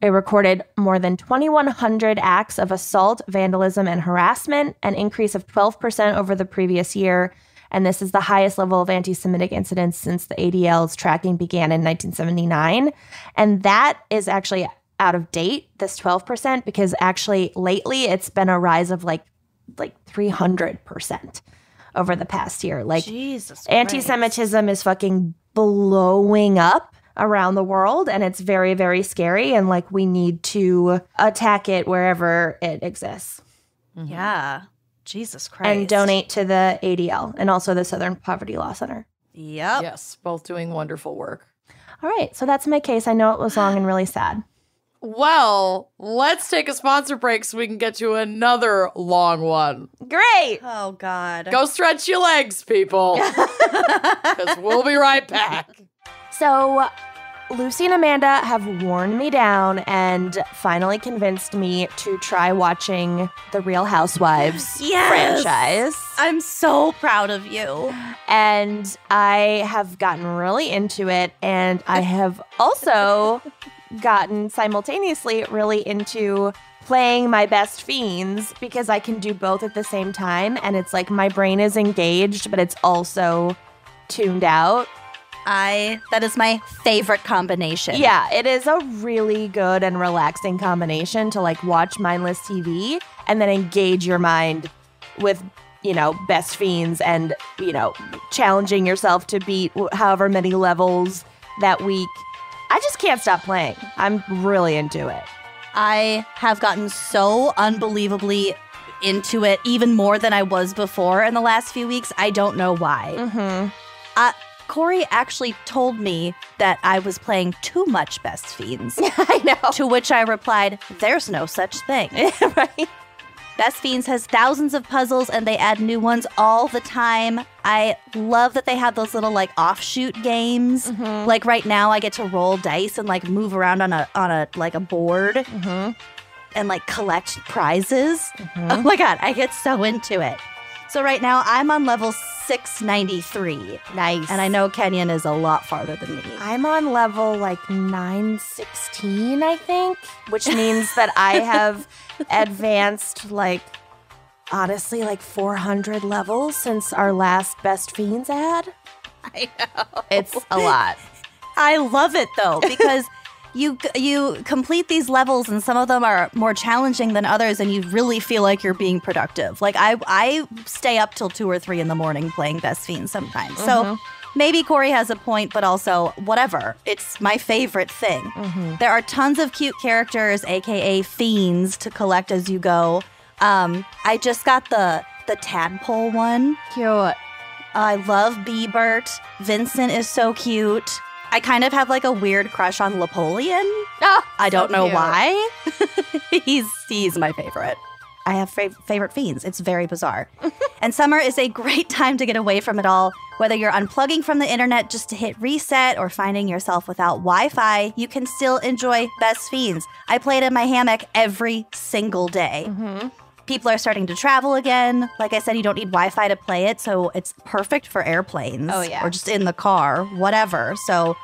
It recorded more than 2,100 acts of assault, vandalism, and harassment, an increase of 12% over the previous year. And this is the highest level of anti-Semitic incidents since the ADL's tracking began in 1979. And that is actually out of date, this 12%, because actually lately it's been a rise of like 300% over the past year. Like, Jesus Christ. Anti-Semitism is fucking blowing up around the world, and it's very, very scary, and like we need to attack it wherever it exists. Mm-hmm. Yeah. Jesus Christ. And donate to the ADL and also the Southern Poverty Law Center. Yep. Yes, both doing wonderful work. All right, so that's my case. I know it was long and really sad. Well, let's take a sponsor break so we can get to another long one. Great. Oh, God. Go stretch your legs, people. Because we'll be right back. So Lucy and Amanda have worn me down and finally convinced me to try watching the Real Housewives franchise. I'm so proud of you. And I have gotten really into it. And I have also gotten simultaneously really into playing my best fiends because I can do both at the same time. And it's like my brain is engaged, but it's also tuned out. That is my favorite combination. Yeah, it is a really good and relaxing combination to like watch mindless TV and then engage your mind with, best fiends and, challenging yourself to beat however many levels that week. I just can't stop playing. I'm really into it. I have gotten so unbelievably into it, even more than I was before in the last few weeks. I don't know why. Mm-hmm. Corey actually told me that I was playing too much Best Fiends. I know. To which I replied, there's no such thing. Right? Best Fiends has thousands of puzzles and they add new ones all the time. I love that they have those little like offshoot games. Mm-hmm. Like right now I get to roll dice and like move around on a board and like collect prizes. Mm-hmm. Oh my God, I get so into it. So right now I'm on level 693. Nice. And I know Kenyon is a lot farther than me. I'm on level like 916, I think, which means that I have advanced like, honestly, like 400 levels since our last Best Fiends ad. I know. It's a lot. I love it though, because you complete these levels and some of them are more challenging than others and you really feel like you're being productive. Like I stay up till 2 or 3 in the morning playing Best Fiends sometimes. Mm-hmm. So maybe Corey has a point, but also whatever. It's my favorite thing. Mm-hmm. There are tons of cute characters, aka fiends, to collect as you go. I just got the tadpole one. Cute. I love Bebert. Vincent is so cute. I kind of have like a weird crush on Napoleon. Oh, I don't know cute. why. He's my favorite. I have favorite fiends. It's very bizarre. And summer is a great time to get away from it all. Whether you're unplugging from the internet just to hit reset or finding yourself without Wi-Fi, you can still enjoy Best Fiends. I play it in my hammock every single day. Mm-hmm. People are starting to travel again. Like I said, you don't need Wi-Fi to play it, so it's perfect for airplanes. Oh, yeah. Or just in the car, whatever. So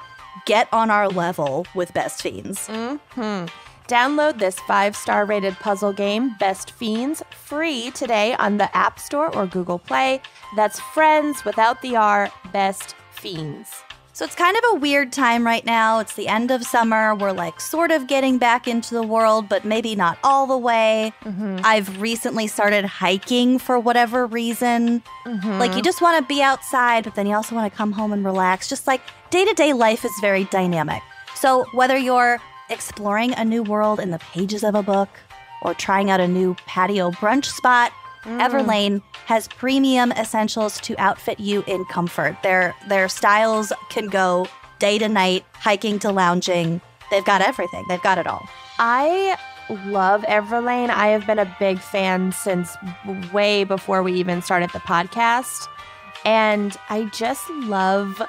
get on our level with Best Fiends. Mm-hmm. Download this 5-star rated puzzle game, Best Fiends, free today on the App Store or Google Play. That's Friends without the R, Best Fiends. So it's kind of a weird time right now. It's the end of summer. We're like sort of getting back into the world, but maybe not all the way. Mm-hmm. I've recently started hiking for whatever reason. Mm-hmm. Like you just want to be outside, but then you also want to come home and relax. Just like day-to-day life is very dynamic. So whether you're exploring a new world in the pages of a book or trying out a new patio brunch spot, Everlane has premium essentials to outfit you in comfort. Their styles can go day to night, hiking to lounging. They've got everything. They've got it all. I love Everlane. I have been a big fan since way before we even started the podcast. And I just love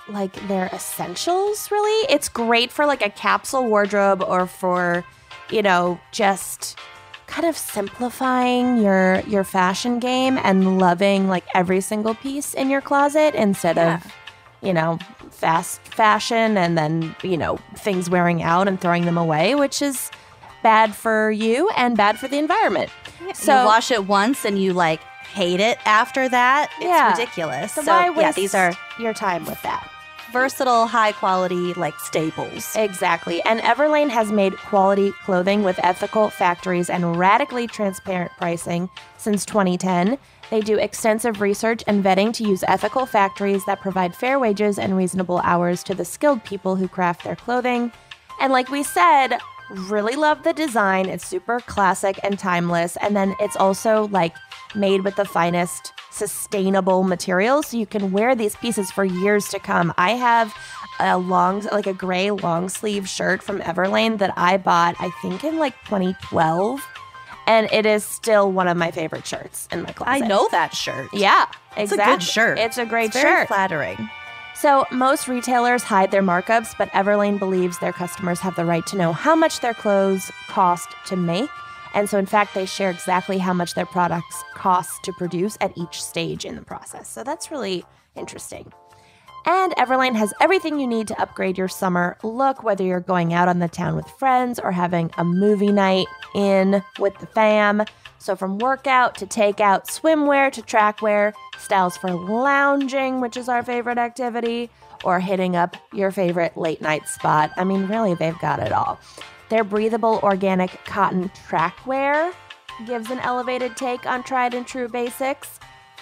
like their essentials, really. It's great for like a capsule wardrobe or for, just kind of simplifying your fashion game and loving like every single piece in your closet instead of, fast fashion and then, things wearing out and throwing them away, which is bad for you and bad for the environment. So you wash it once and you hate it after that. It's ridiculous. So why waste these are your time with that? Versatile, high quality, staples. Exactly. And Everlane has made quality clothing with ethical factories and radically transparent pricing since 2010. They do extensive research and vetting to use ethical factories that provide fair wages and reasonable hours to the skilled people who craft their clothing. And like we said, really love the design. It's super classic and timeless. And then it's also made with the finest sustainable materials, so you can wear these pieces for years to come. I have a gray long sleeve shirt from Everlane that I bought, I think in 2012, and it is still one of my favorite shirts in my closet. I know that shirt. Yeah, exactly. It's a good shirt. It's a great Very shirt. Flattering. So most retailers hide their markups, but Everlane believes their customers have the right to know how much their clothes cost to make. And so, in fact, they share exactly how much their products cost to produce at each stage in the process. So that's really interesting. And Everlane has everything you need to upgrade your summer look, whether you're going out on the town with friends or having a movie night in with the fam. So from workout to takeout, swimwear to trackwear, styles for lounging, which is our favorite activity, or hitting up your favorite late night spot. I mean, really, they've got it all. Their breathable organic cotton trackwear gives an elevated take on tried and true basics.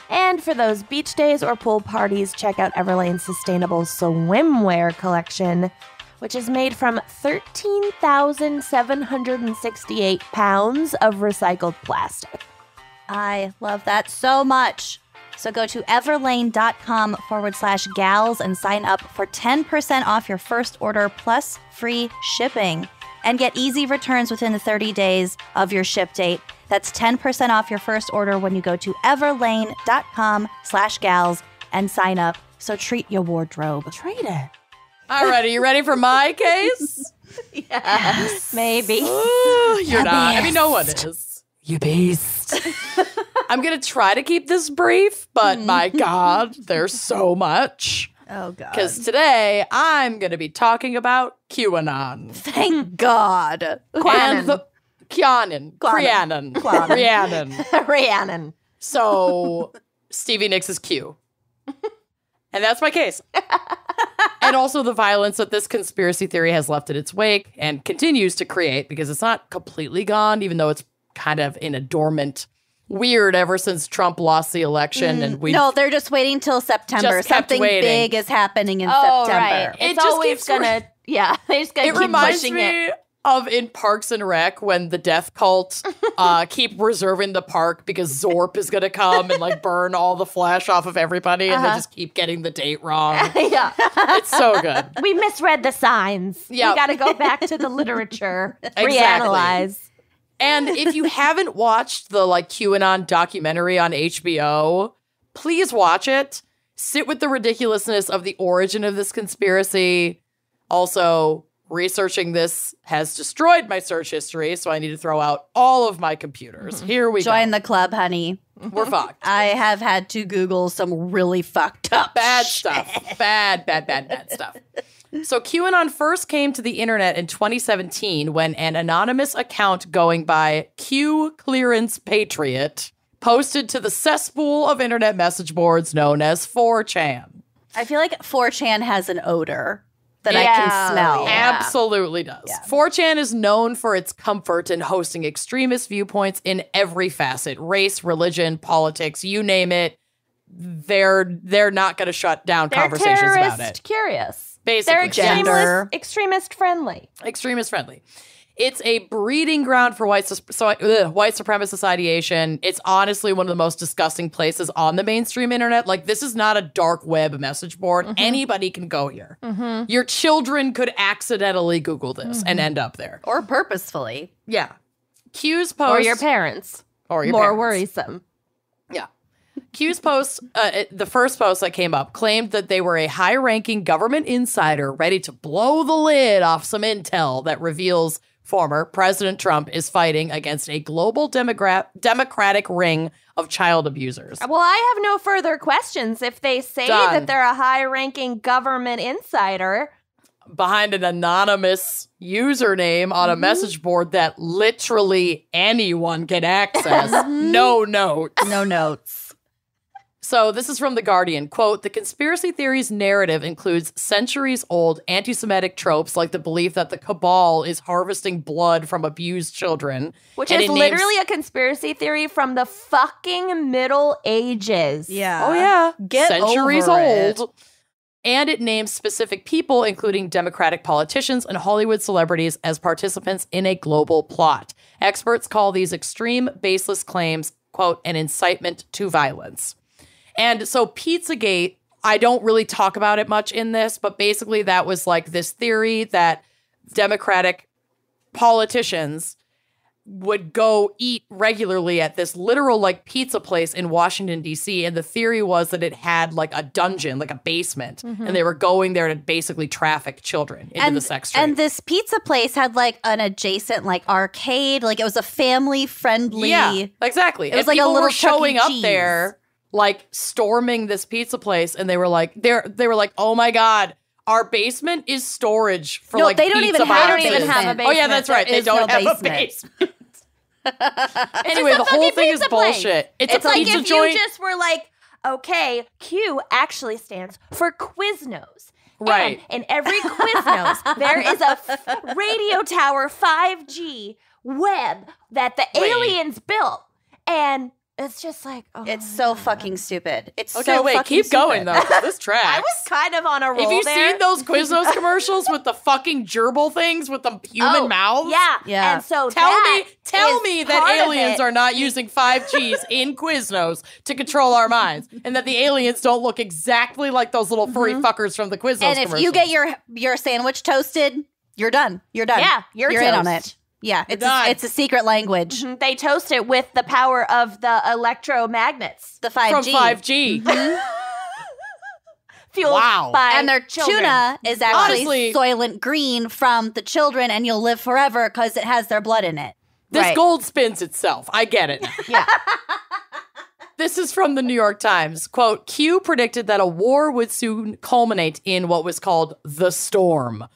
And for those beach days or pool parties, check out Everlane's sustainable swimwear collection, which is made from 13,768 pounds of recycled plastic. I love that so much. So go to everlane.com/gals and sign up for 10% off your first order plus free shipping. And get easy returns within the 30 days of your ship date. That's 10% off your first order when you go to everlane.com/gals and sign up. So treat your wardrobe. Treat it. All right, are you ready for my case? Yes. Maybe. You're not. I mean, no one is. You beast. I'm going to try to keep this brief, but my God, there's so much. Oh, God. Because today I'm going to be talking about QAnon. Thank God. Rhiannon. So, Stevie Nicks is Q. And that's my case. And also the violence that this conspiracy theory has left in its wake and continues to create, because it's not completely gone, even though it's kind of in a dormant weird ever since Trump lost the election. And we No, they're just waiting till September. Something big is happening in September. Right. It It's just always keeps gonna, they just gonna It keep reminds pushing me it. of in Parks and Rec when the death cult keep reserving the park because Zorp is going to come and burn all the flesh off of everybody, and they just keep getting the date wrong. Yeah. It's so good. We misread the signs. Yeah. We got to go back to the literature, Exactly. reanalyze. And if you haven't watched the QAnon documentary on HBO, please watch it. Sit with the ridiculousness of the origin of this conspiracy. Also, researching this has destroyed my search history, so I need to throw out all of my computers. Here we Join go. the club, honey. We're fucked. I have had to Google some really fucked up Bad stuff. Bad stuff. So QAnon first came to the internet in 2017 when an anonymous account going by Q Clearance Patriot posted to the cesspool of internet message boards known as 4chan. I feel like 4chan has an odor that I can smell. Yeah. Absolutely does. Yeah. 4chan is known for its comfort in hosting extremist viewpoints in every facet: race, religion, politics, you name it. They're not going to shut down conversations about it. Curious. Basically, They're extremist friendly. Extremist friendly. It's a breeding ground for white supremacist ideation. It's honestly one of the most disgusting places on the mainstream internet. This is not a dark web message board. Mm-hmm. Anybody can go here. Mm-hmm. Your children could accidentally Google this and end up there. Or purposefully. Yeah. Q's post. Or your parents. Or your More parents. worrisome. Yeah. Q's post, the first post that came up, claimed that they were a high-ranking government insider ready to blow the lid off some intel that reveals former President Trump is fighting against a global democratic ring of child abusers. Well, I have no further questions. If they say Done. that they're a high-ranking government insider, Behind an anonymous username on a message board that literally anyone can access. No notes. No notes. So this is from The Guardian. Quote, the conspiracy theories narrative includes centuries-old anti-Semitic tropes like the belief that the cabal is harvesting blood from abused children. which and is it names- literally a conspiracy theory from the fucking Middle Ages. Yeah. Oh, yeah. Get centuries over it. old. And it names specific people, including Democratic politicians and Hollywood celebrities, as participants in a global plot. Experts call these extreme, baseless claims, quote, an incitement to violence. And so Pizzagate, I don't really talk about it much in this, but basically that was like this theory that Democratic politicians would go eat regularly at this literal like pizza place in Washington, D.C. And the theory was that it had like a dungeon, like a basement. And they were going there to basically traffic children into the sex trade. And this pizza place had like an adjacent like arcade. Like it was a family friendly. Yeah, exactly. It was and like a people little were showing Chuck up E. Cheese. there, like storming this pizza place, and they were like, they were like, oh my God, our basement is storage for No, like they don't pizza even have a boxes. basement. have a Oh yeah, basement. that's right. There They is don't no have basement. a basement. Anyway, the whole fucking thing is pizza place. bullshit. It's a like pizza if joint. you just were like, okay, Q actually stands for Quiznos. Right. And in every Quiznos, there is a radio tower 5G web that the Wait. aliens built. And it's just like, oh. It's so fucking stupid. It's Okay, so wait, fucking keep stupid. going though, 'cause this tracks. I was kind of on a roll Have you there. seen those Quiznos commercials with the fucking gerbil things with the human mouths? Yeah. Yeah. And so Tell that me is that part of aliens it. are not using 5Gs in Quiznos to control our minds, and that the aliens don't look exactly like those little furry fuckers from the Quiznos And if commercials. you get your sandwich toasted, you're done. You're done. Yeah, you're in on toast. it. Yeah, it's done. it's a secret language. Mhm. They toast it with the power of the electromagnets. The 5G. from 5G. Fueled Wow. by And their children. tuna is actually Honestly- Soylent Green from the children, and you'll live forever because it has their blood in it. This Right. gold spins itself. I get it. Yeah. This is from the New York Times. Quote, Q predicted that a war would soon culminate in what was called the storm.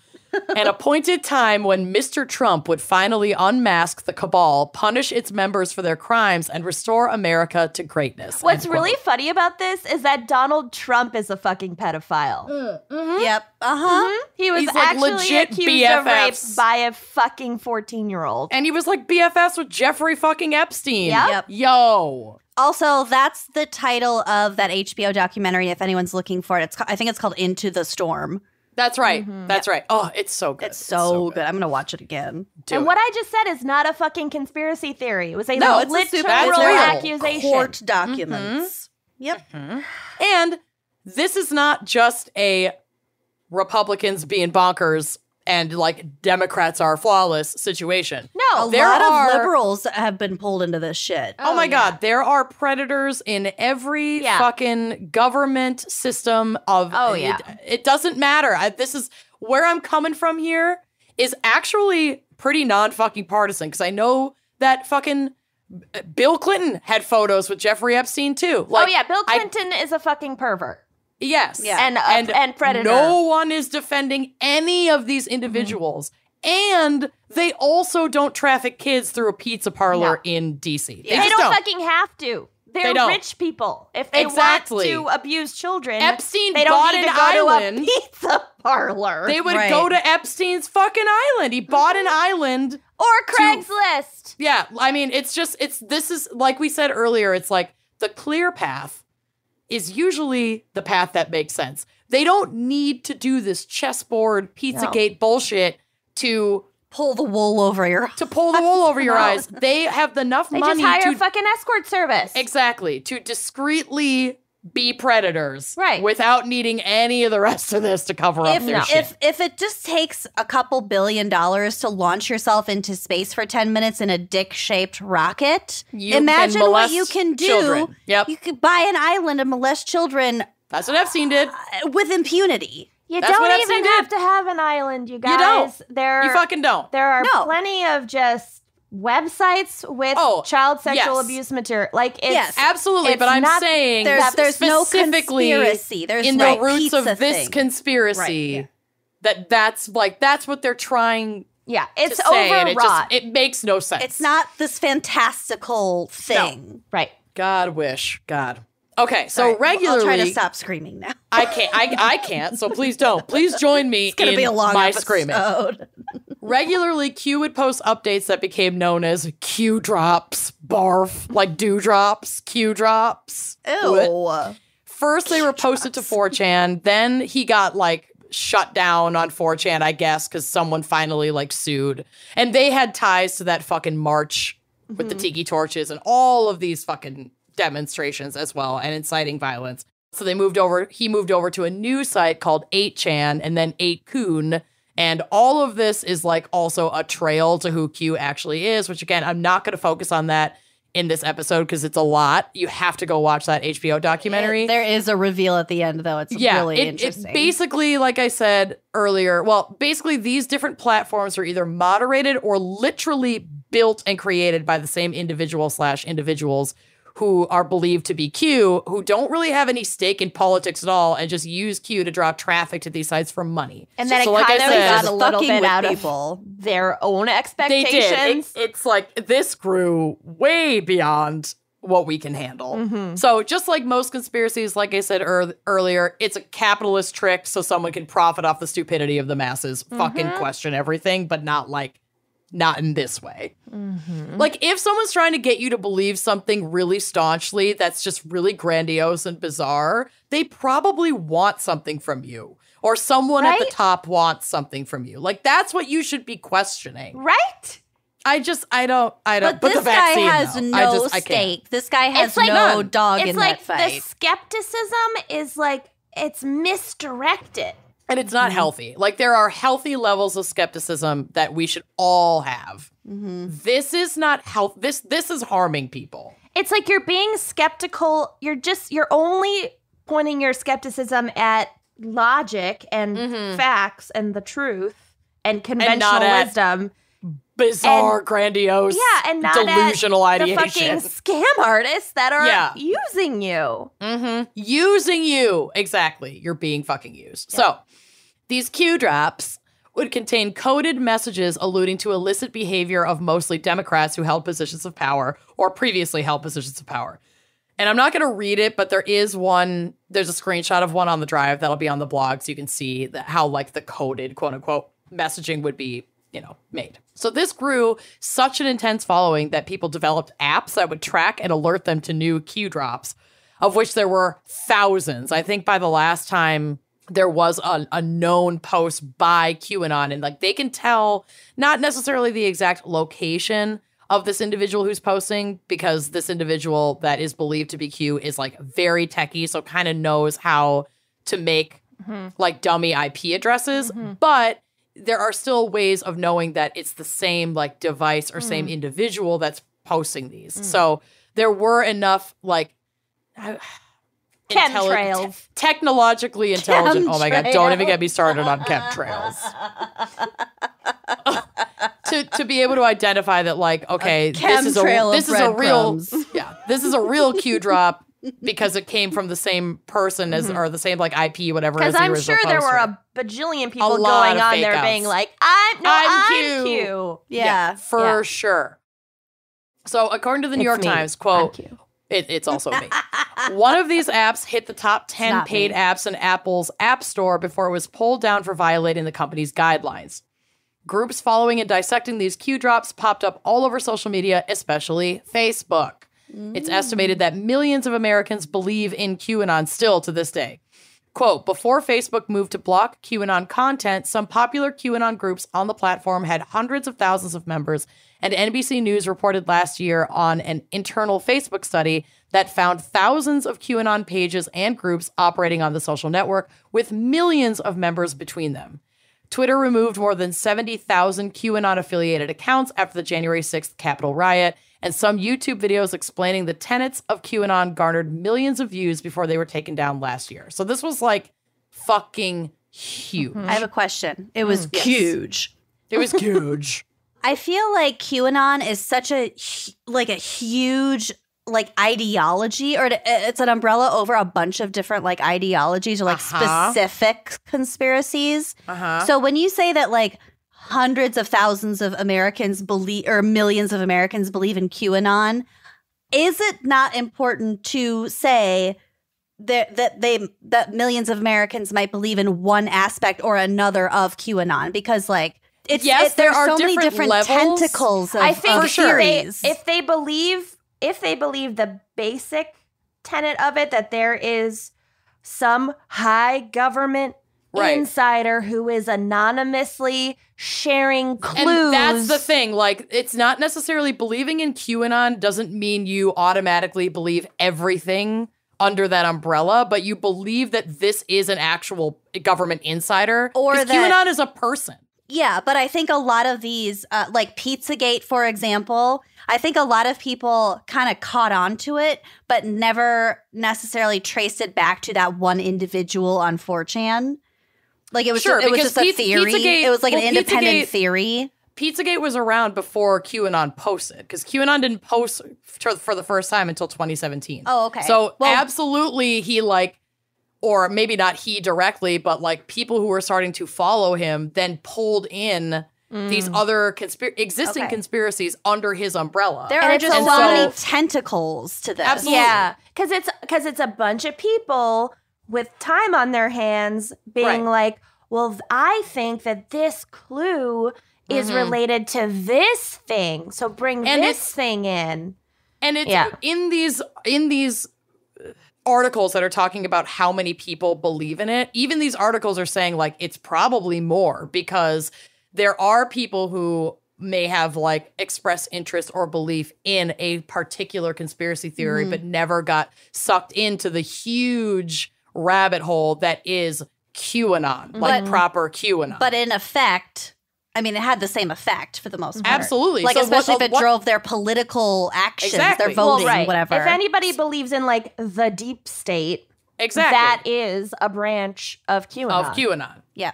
An appointed time when Mr. Trump would finally unmask the cabal, punish its members for their crimes, and restore America to greatness. What's End really quote. funny about this is that Donald Trump is a fucking pedophile. Yep. Uh-huh. He was He's like actually legit accused of rape BFFs. by a fucking 14-year-old. And he was like BFFs with Jeffrey fucking Epstein. Yep. Yo. Also, that's the title of that HBO documentary. If anyone's looking for it, I think it's called Into the Storm. That's right. That's right. Oh, it's so good. It's so good. I'm gonna watch it again. Do And it. what I just said is not a fucking conspiracy theory. It was a No, it's a literal super real. accusation. Court documents. Yep. And this is not just a Republicans being bonkers and like Democrats are flawless situation. No, A There lot are- of liberals have been pulled into this shit. Oh my yeah. God, there are predators in every Yeah. fucking government system of. Oh, yeah. It doesn't matter. This is where I'm coming from here is actually pretty non-fucking partisan because I know that fucking Bill Clinton had photos with Jeffrey Epstein too. Like, oh yeah, Bill I- Clinton is a fucking pervert. Yes. Yeah. And predator. No one is defending any of these individuals. And they also don't traffic kids through a pizza parlor No. in DC. Yeah. They just don't fucking have to. They They're don't. rich people. If they Exactly. want to abuse children, Epstein they don't bought need an to go island. to a pizza parlor They would Right. go to Epstein's fucking island. He bought an island. or Craigslist. Yeah, I mean, this is like we said earlier, it's like the clear path is usually the path that makes sense. They don't need to do this chessboard Pizzagate bullshit to Pull the wool over your. pull the wool over your eyes. They have enough They money just hire to a fucking escort service. exactly to discreetly be predators, Right. without needing any of the rest of this to cover up their shit. If it just takes a couple $1 billion to launch yourself into space for 10 minutes in a dick-shaped rocket, You imagine can what molest you can do. children. Yep. You could buy an island and molest children That's what Epstein did. with impunity. You That's what don't Epstein even have did. to have an island, you guys. You don't. There, You fucking don't. There are No. plenty of just websites with child sexual abuse material. Like, it's absolutely. it's But I'm not- saying there's no specifically conspiracy. There's in no the roots of pizza this thing. conspiracy. Right, That's what they're trying Yeah, it's to say, and overwrought. it makes no sense. It's not this fantastical thing. Right. God wish. God. Okay, so Sorry, regularly I'll try to stop screaming now. I can't. I can't. So please don't. Please join me It's gonna in be a long my episode. screaming. Regularly, Q would post updates that became known as Q drops, barf, like dewdrops, Q drops. Ew. First, they were posted to 4chan. Then he got like shut down on 4chan, I guess, because someone finally like sued. And they had ties to that fucking march with the tiki torches and all of these fucking demonstrations as well and inciting violence. So he moved over to a new site called 8chan and then 8kun. And all of this is like also a trail to who Q actually is, which again, I'm not going to focus on that in this episode because it's a lot. You have to go watch that HBO documentary. There is a reveal at the end, though. It's really interesting. It basically, like I said earlier, basically these different platforms are either moderated or literally built and created by the same individuals who are believed to be Q, who don't really have any stake in politics at all and just use Q to draw traffic to these sites for money. And then So it like kind I of said, got a little fucking bit with out people. of their own they expectations. did. It's like this grew way beyond what we can handle. So just like most conspiracies, like I said earlier, it's a capitalist trick so someone can profit off the stupidity of the masses, fucking question everything, but not in this way. Like, if someone's trying to get you to believe something really staunchly that's just really grandiose and bizarre, they probably want something from you. Or someone at the Right? top wants something from you. Like, that's what you should be questioning. Right? I don't. But the this guy vaccine, has though. no I can't. stake. This guy has It's like no none. dog It's in like that fight. the skepticism is like, it's misdirected. And it's not healthy. Like, there are healthy levels of skepticism that we should all have. This is not health. This is harming people. It's like you're being skeptical. You're only pointing your skepticism at logic and facts and the truth and conventional not at wisdom. Bizarre, grandiose, And not delusional at ideation. the fucking scam artists that are Yeah. using you. Using you. Exactly. You're being fucking used. So these Q drops would contain coded messages alluding to illicit behavior of mostly Democrats who held positions of power or previously held positions of power. And I'm not going to read it, but there's a screenshot of one on the drive that'll be on the blog so you can see how like the coded quote unquote messaging would be, made. So this grew such an intense following that people developed apps that would track and alert them to new Q drops, of which there were thousands. I think by the last time there was a known post by QAnon, and like they can tell not necessarily the exact location of this individual who's posting, because this individual that is believed to be Q is like very techie, so kind of knows how to make like dummy IP addresses, but there are still ways of knowing that it's the same like device or same individual that's posting these. So there were enough like Chemtrails. technologically intelligent. Oh my God, don't even get me started on chemtrails. to be able to identify that, like, okay, this is a real Q drop because it came from the same person as or the same like IP, whatever. Because as the I'm original sure there poster. were a bajillion people lot going of on fake there outs. being like, I'm Q. Yeah. for sure. So according to the New York me. Times, quote, I'm Q. it's also me. One of these apps hit the top 10 not paid me. apps in Apple's App Store before it was pulled down for violating the company's guidelines. Groups following and dissecting these Q drops popped up all over social media, especially Facebook. It's estimated that millions of Americans believe in QAnon still to this day. Quote, before Facebook moved to block QAnon content, some popular QAnon groups on the platform had hundreds of thousands of members, and NBC News reported last year on an internal Facebook study that found thousands of QAnon pages and groups operating on the social network with millions of members between them. Twitter removed more than 70,000 QAnon-affiliated accounts after the January 6th Capitol riot, and some YouTube videos explaining the tenets of QAnon garnered millions of views before they were taken down last year. So this was like fucking huge. I have a question. It was huge. It was huge. I feel like QAnon is such a huge ideology, or it's an umbrella over a bunch of different ideologies or specific conspiracies. So when you say that hundreds of thousands of Americans believe, or millions of Americans believe in QAnon, is it not important to say that millions of Americans might believe in one aspect or another of QAnon? Because there are so many different levels. tentacles of, I think of theories. if they believe the basic tenet of it, that there is some high government insider who is anonymously sharing clues. And that's the thing. It's not necessarily believing in QAnon doesn't mean you automatically believe everything under that umbrella, but you believe that this is an actual government insider. Or that QAnon is a person. Yeah, but I think a lot of these, like Pizzagate, for example, I think a lot of people kind of caught on to it, but never necessarily traced it back to that one individual on 4chan. It was just a theory. It was an independent theory. Pizzagate was around before QAnon posted, because QAnon didn't post for the first time until 2017. Oh, okay. So absolutely he or maybe not he directly, but people who were starting to follow him then pulled in these other existing conspiracies under his umbrella. There are just so many tentacles to this. Absolutely. Yeah, because it's a bunch of people with time on their hands being well, I think that this clue is related to this thing, so bring this thing in. And it's in these articles that are talking about how many people believe in it. Even these articles are saying it's probably more, because there are people who may have expressed interest or belief in a particular conspiracy theory, but never got sucked into the huge rabbit hole that is QAnon, proper QAnon. But in effect, I mean, it had the same effect for the most part. Absolutely. Especially if it drove their political actions, their voting, whatever. If anybody believes in the deep state, that is a branch of QAnon. Yeah.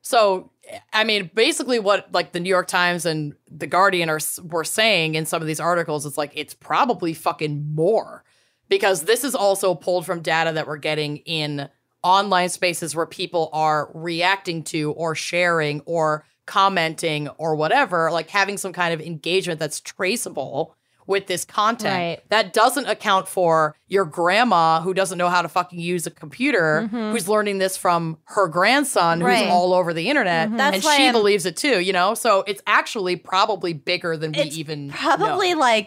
So, I mean, basically what the New York Times and The Guardian were saying in some of these articles, it's probably fucking more, because this is also pulled from data that we're getting in online spaces where people are reacting to or sharing or commenting or whatever, having some kind of engagement that's traceable with this content. Right. That doesn't account for your grandma who doesn't know how to fucking use a computer, who's learning this from her grandson who's all over the internet, and she believes it too, So it's actually probably bigger than we even probably know.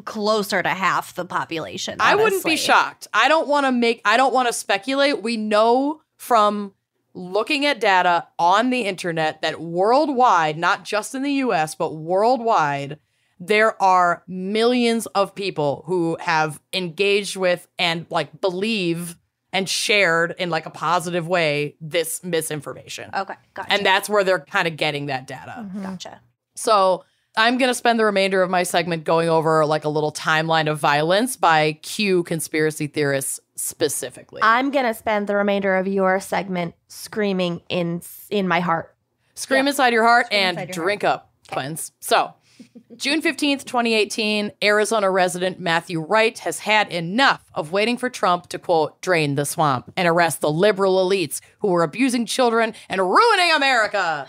Closer to half the population. I wouldn't be shocked. I don't want to speculate. We know from looking at data on the internet that worldwide, not just in the US, but worldwide, there are millions of people who have engaged with and believe and shared in a positive way this misinformation. Okay, gotcha. And that's where they're kind of getting that data. Gotcha. So I'm going to spend the remainder of my segment going over a little timeline of violence by Q conspiracy theorists specifically. I'm going to spend the remainder of your segment screaming in my heart. Scream inside your heart and drink up, twins. So, June 15th, 2018, Arizona resident Matthew Wright has had enough of waiting for Trump to, quote, drain the swamp and arrest the liberal elites who were abusing children and ruining America.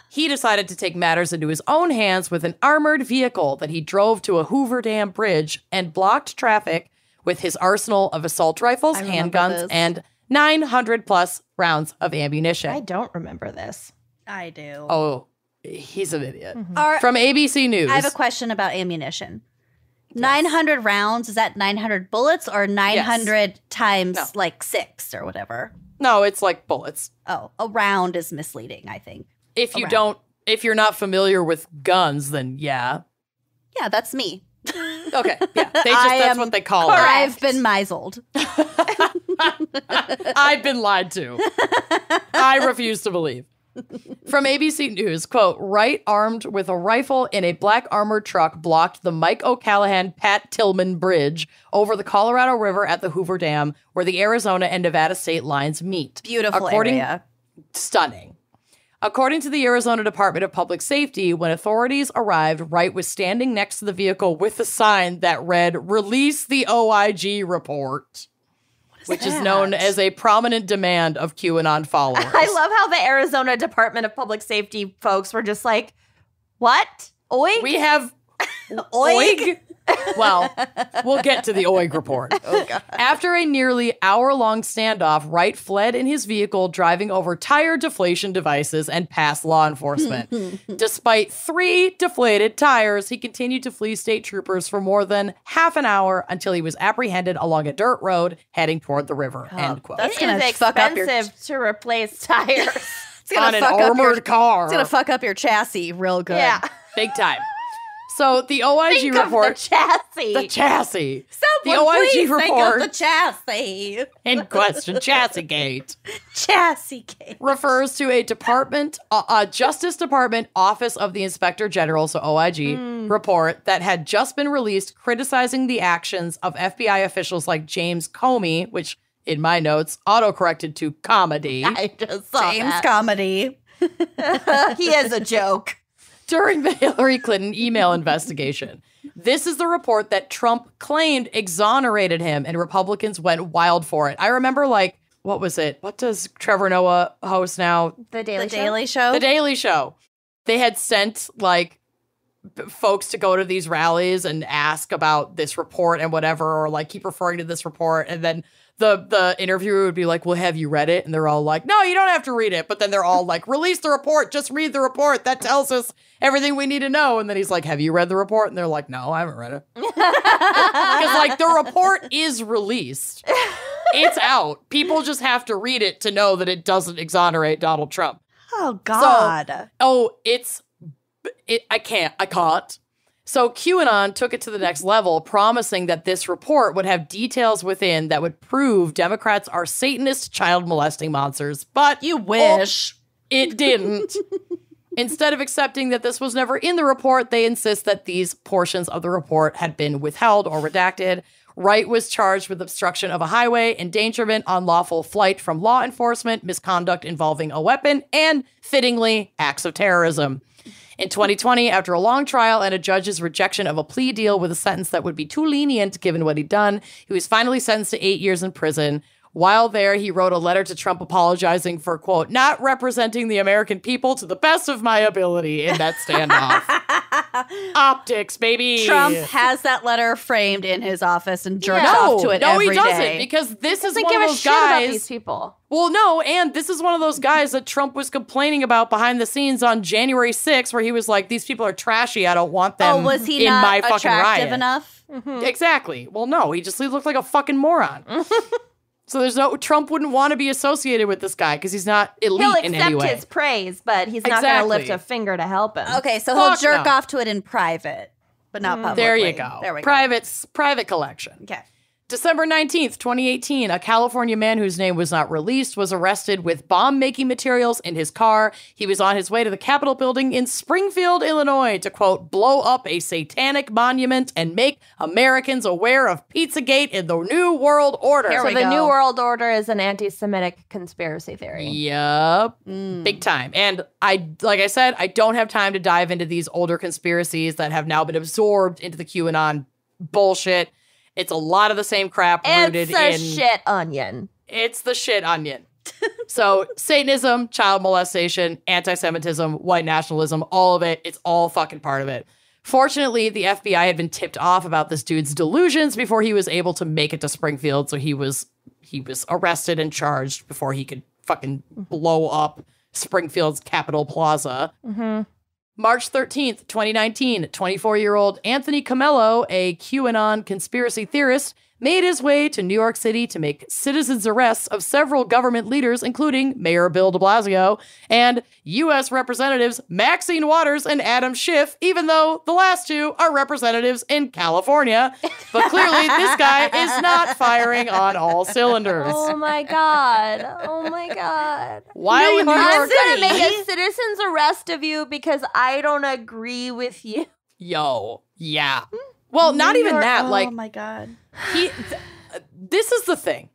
He decided to take matters into his own hands with an armored vehicle that he drove to a Hoover Dam bridge and blocked traffic with his arsenal of assault rifles, handguns, and 900 plus rounds of ammunition. I don't remember this. I do. Oh, he's an idiot. From ABC News. I have a question about ammunition. Yes. 900 rounds, is that 900 bullets or 900 times 6 or whatever? No, it's bullets. Oh, a round is misleading, I think. If you're not familiar with guns, then yeah. Yeah, that's me. Okay, yeah. That's what they call it. I've been misled. I've been lied to. I refuse to believe. From ABC News, quote, Wright, armed with a rifle in a black armored truck, blocked the Mike O'Callahan-Pat Tillman Bridge over the Colorado River at the Hoover Dam, where the Arizona and Nevada state lines meet. Beautiful area. stunning. According to the Arizona Department of Public Safety, when authorities arrived, Wright was standing next to the vehicle with a sign that read, "Release the OIG report," which is known as a prominent demand of QAnon followers. I love how the Arizona Department of Public Safety folks were just like, what? Oig? We have OIG? Well, we'll get to the OIG report. Oh, God. After a nearly hour-long standoff, Wright fled in his vehicle, driving over tire deflation devices and past law enforcement. Despite 3 deflated tires, he continued to flee state troopers for more than half an hour until he was apprehended along a dirt road heading toward the river. End quote. That's It gonna is fuck up your- expensive to replace tires. It's gonna On an fuck up your- armored car. It's gonna fuck up your chassis real good. Yeah. Big time. So the OIG Think of report... the chassis. The chassis. Someone the OIG please report think of the chassis. in question, Chassis Gate, Chassis case. refers to a Justice Department Office of the Inspector General, so OIG, report that had just been released criticizing the actions of FBI officials like James Comey, which in my notes autocorrected to comedy, I just saw James that. comedy. He is a joke. during the Hillary Clinton email investigation. This is the report that Trump claimed exonerated him, and Republicans went wild for it. I remember, like, what was it? What does Trevor Noah host now? The Daily The Show. Daily Show. The Daily Show. They had sent, like, folks to go to these rallies and ask about this report and whatever, or, like, keep referring to this report, and then the interviewer would be like, well, have you read it? And they're all like, no, you don't have to read it. But then they're all like, release the report. Just read the report. That tells us everything we need to know. And then he's like, have you read the report? And they're like, no, I haven't read it. Because, like, the report is released. It's out. People just have to read it to know that it doesn't exonerate Donald Trump. Oh, God. I can't. So QAnon took it to the next level, promising that this report would have details within that would prove Democrats are Satanist child molesting monsters. But You wish. it didn't. Instead of accepting that this was never in the report, they insist that these portions of the report had been withheld or redacted. Wright was charged with obstruction of a highway, endangerment, unlawful flight from law enforcement, misconduct involving a weapon, and, fittingly, acts of terrorism. In 2020, after a long trial and a judge's rejection of a plea deal with a sentence that would be too lenient given what he'd done, he was finally sentenced to 8 years in prison. While there, he wrote a letter to Trump apologizing for, quote, not representing the American people to the best of my ability in that standoff. Optics, baby. Trump has that letter framed in his office and jerks Yeah. off to it No, every he doesn't, day. because this is Doesn't one give of a those shit about guys. these people. Well, no, and this is one of those guys that Trump was complaining about behind the scenes on January 6th, where he was like, these people are trashy. I don't want them was he in not my fucking attractive riot. enough? Exactly. Well, no, he looked like a fucking moron. So Trump wouldn't want to be associated with this guy because he's not elite He'll in any accept way. his praise, but he's not going to Exactly. lift a finger to help him. Okay, so Fuck he'll jerk no. off to it in private, but not publicly. There you go. There we go. Private collection. Okay. December 19th, 2018, a California man whose name was not released was arrested with bomb-making materials in his car. He was on his way to the Capitol building in Springfield, Illinois to, quote, blow up a satanic monument and make Americans aware of Pizzagate in the New World Order. Here So we the go. New World Order is an anti-Semitic conspiracy theory. Yep. Big time. And like I said, I don't have time to dive into these older conspiracies that have now been absorbed into the QAnon bullshit. It's a lot of the same crap rooted It's a in... shit onion. It's the shit onion. So Satanism, child molestation, anti-Semitism, white nationalism, all of it, it's all fucking part of it. Fortunately, the FBI had been tipped off about this dude's delusions before he was able to make it to Springfield, so he was arrested and charged before he could fucking blow up Springfield's Capitol Plaza. March 13th, 2019, 24-year-old Anthony Comello, a QAnon conspiracy theorist, made his way to New York City to make citizens' arrests of several government leaders, including Mayor Bill de Blasio and U.S. Representatives Maxine Waters and Adam Schiff, even though the last two are representatives in California. But clearly, this guy is not firing on all cylinders. Oh my God. Oh my God. While in New I'm York going to City, make a citizen's arrest of you because I don't agree with you. yo, yeah. Well, not even that. Oh Like, my God. this is the thing.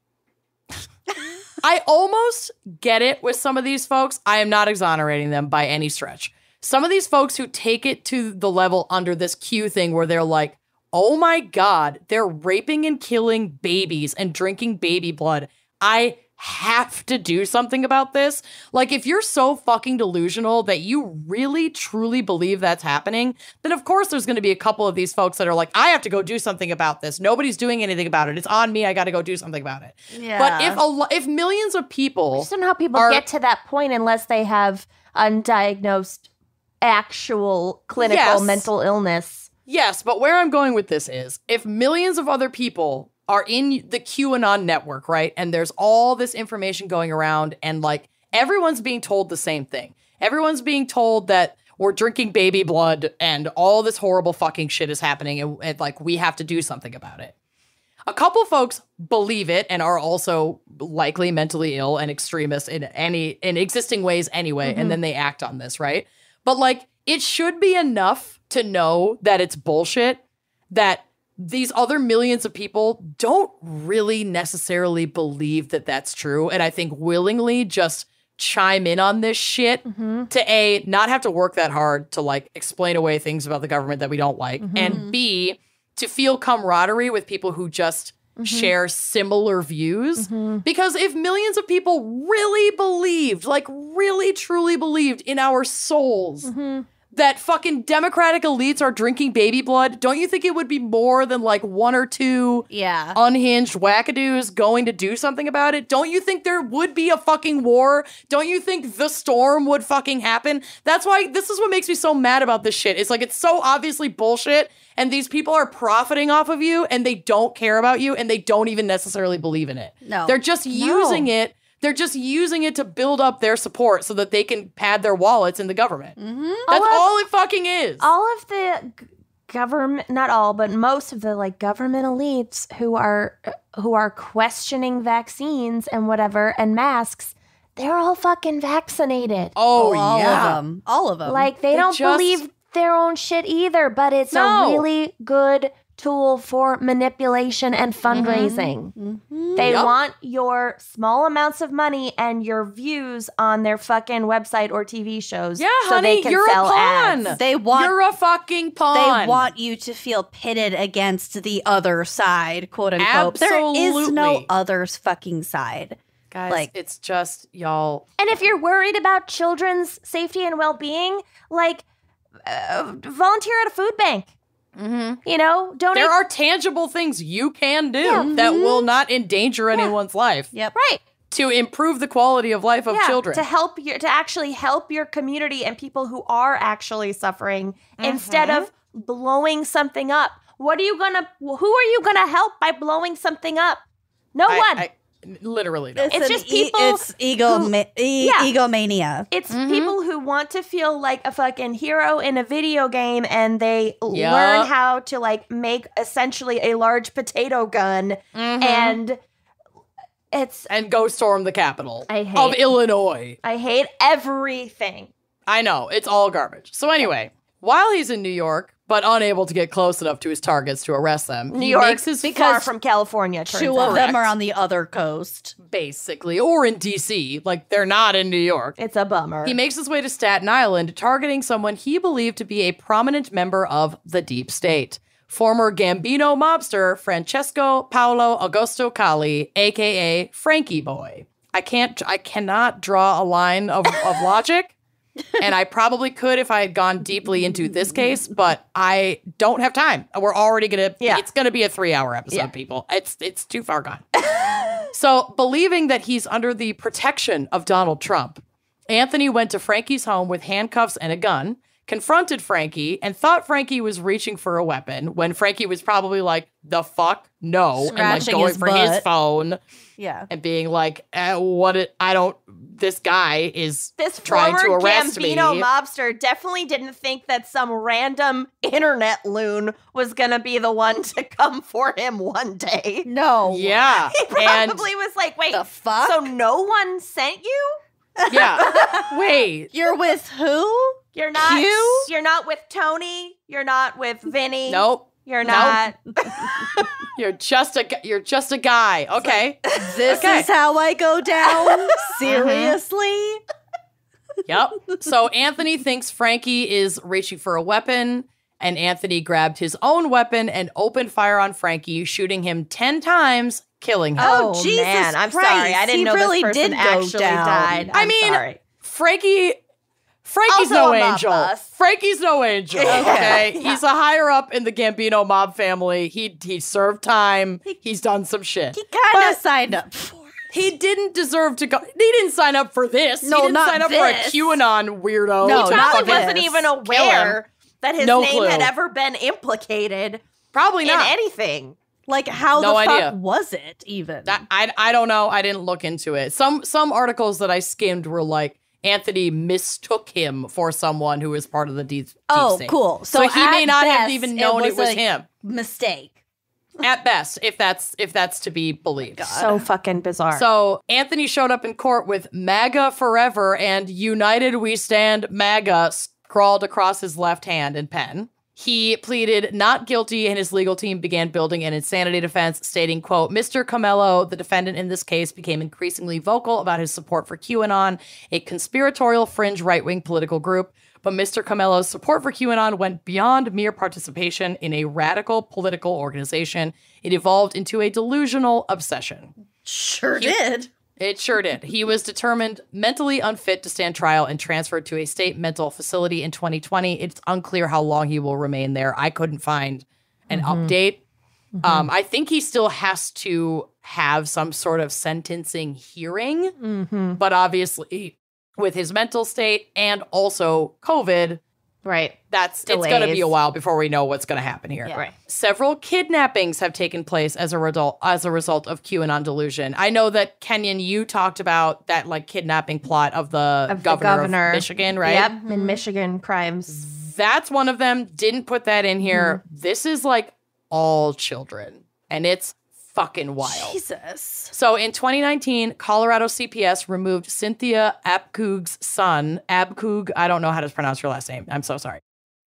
I almost get it with some of these folks. I am not exonerating them by any stretch. Some of these folks who take it to the level under this Q thing where they're like, oh my God, they're raping and killing babies and drinking baby blood. I have to do something about this. Like, if you're so fucking delusional that you really, truly believe that's happening, then of course there's going to be a couple of these folks that are like, I have to go do something about this. Nobody's doing anything about it. It's on me. I got to go do something about it. Yeah. But if millions of people... I just don't know how people get to that point unless they have undiagnosed actual clinical mental illness. Yes, but where I'm going with this is, if millions of other people are in the QAnon network, right? And there's all this information going around and like everyone's being told the same thing. Everyone's being told that we're drinking baby blood and all this horrible fucking shit is happening and like we have to do something about it. A couple folks believe it and are also likely mentally ill and extremists in existing ways anyway, and then they act on this, right? But like it should be enough to know that it's bullshit, that these other millions of people don't really necessarily believe that that's true. And I think willingly just chime in on this shit to A, not have to work that hard to like explain away things about the government that we don't like. And B, to feel camaraderie with people who just share similar views. Because if millions of people really believed, like really truly believed in our souls, that fucking Democratic elites are drinking baby blood, don't you think it would be more than like one or two unhinged wackadoos going to do something about it? Don't you think there would be a fucking war? Don't you think the storm would fucking happen? That's why this is what makes me so mad about this shit. It's like it's so obviously bullshit and these people are profiting off of you and they don't care about you and they don't even necessarily believe in it. No. They're just using it. They're just using it to build up their support so that they can pad their wallets in the government. That's all it fucking is. All of the government, not all, but most of the like government elites who are questioning vaccines and whatever and masks, they're all fucking vaccinated. Oh, all yeah. of them. All of them. Like they don't believe their own shit either, but it's a really good tool for manipulation and fundraising. They want your small amounts of money and your views on their fucking website or TV shows. Yeah, so honey, they can you're sell a pawn. ads. You're a fucking pawn. They want you to feel pitted against the other side, quote unquote. Absolutely. There is no other fucking side. Guys, like, it's just y'all. And if you're worried about children's safety and well-being, like volunteer at a food bank. You know, donate. There are tangible things you can do that will not endanger anyone's life. Right. To improve the quality of life of children. To actually help your community and people who are actually suffering instead of blowing something up. Who are you gonna help by blowing something up? No one. Literally no. It's just people. It's egomania. It's people who want to feel like a fucking hero in a video game and they learn how to like make essentially a large potato gun and go storm the Capitol of Illinois. I hate everything. I know. It's all garbage. So anyway, while he's in New York, but unable to get close enough to his targets to arrest them, New York makes his far from California. Two of them are on the other coast, basically, or in D.C. Like they're not in New York. It's a bummer. He makes his way to Staten Island, targeting someone he believed to be a prominent member of the deep state. Former Gambino mobster Francesco Paolo Augusto Cali, aka Frankie Boy. I cannot draw a line of logic. And I probably could if I had gone deeply into this case, but I don't have time. We're already it's gonna be a 3-hour episode, people. It's too far gone. So believing that he's under the protection of Donald Trump, Anthony went to Frankie's home with handcuffs and a gun, confronted Frankie, and thought Frankie was reaching for a weapon when Frankie was probably like, the fuck? No. Scratching and like going for his phone. Yeah. And being like, this guy is trying to arrest me. This former Gambino mobster definitely didn't think that some random internet loon was going to be the one to come for him one day. No. Yeah. He probably was like, wait, the fuck? So no one sent you? Yeah. Wait. You're with who? You're not. Q? You're not with Tony. You're not with Vinny. Nope. You're not. You're just a guy. Okay. This is how I go down? Seriously? Yep. So Anthony thinks Frankie is reaching for a weapon, and Anthony grabbed his own weapon and opened fire on Frankie, shooting him 10 times, killing him. Oh, Jesus man, I'm Christ. sorry. I didn't know really this person did actually died. I mean, sorry. Frankie's Also no a mob angel. boss. Frankie's no angel. Okay. He's a higher up in the Gambino mob family. He served time. He's done some shit. He kind of signed up for it. He didn't deserve to go. He didn't sign up for this. No, he didn't not sign up this. for a QAnon weirdo. No, He not probably this. wasn't even Kill aware that his No name clue. had ever been implicated Probably in not. anything. Like, how No the idea. fuck was it even? I don't know. I didn't look into it. Some articles that I skimmed were like Anthony mistook him for someone who was part of the deep state. Cool. So he may at not have best, even known it was a him. Mistake. At best, if that's to be believed. So fucking bizarre. So Anthony showed up in court with MAGA forever and United We Stand MAGA scrawled across his left hand in pen. He pleaded not guilty, and his legal team began building an insanity defense, stating, quote, Mr. Comello, the defendant in this case, became increasingly vocal about his support for QAnon, a conspiratorial fringe right-wing political group. But Mr. Comello's support for QAnon went beyond mere participation in a radical political organization. It evolved into a delusional obsession. Sure did. It sure did. He was determined mentally unfit to stand trial and transferred to a state mental facility in 2020. It's unclear how long he will remain there. I couldn't find an update. I think he still has to have some sort of sentencing hearing, but obviously with his mental state and also COVID, right. it's going to be a while before we know what's going to happen here. Yeah. Right. Several kidnappings have taken place as a result of QAnon delusion. I know that Kenyon, you talked about that like kidnapping plot of the governor of Michigan, right? Yep, in Michigan crimes. That's one of them. Didn't put that in here. This is like all children, and it's fucking wild. Jesus. So in 2019, Colorado CPS removed Cynthia Abkug's son, Abkug, I don't know how to pronounce her last name. I'm so sorry.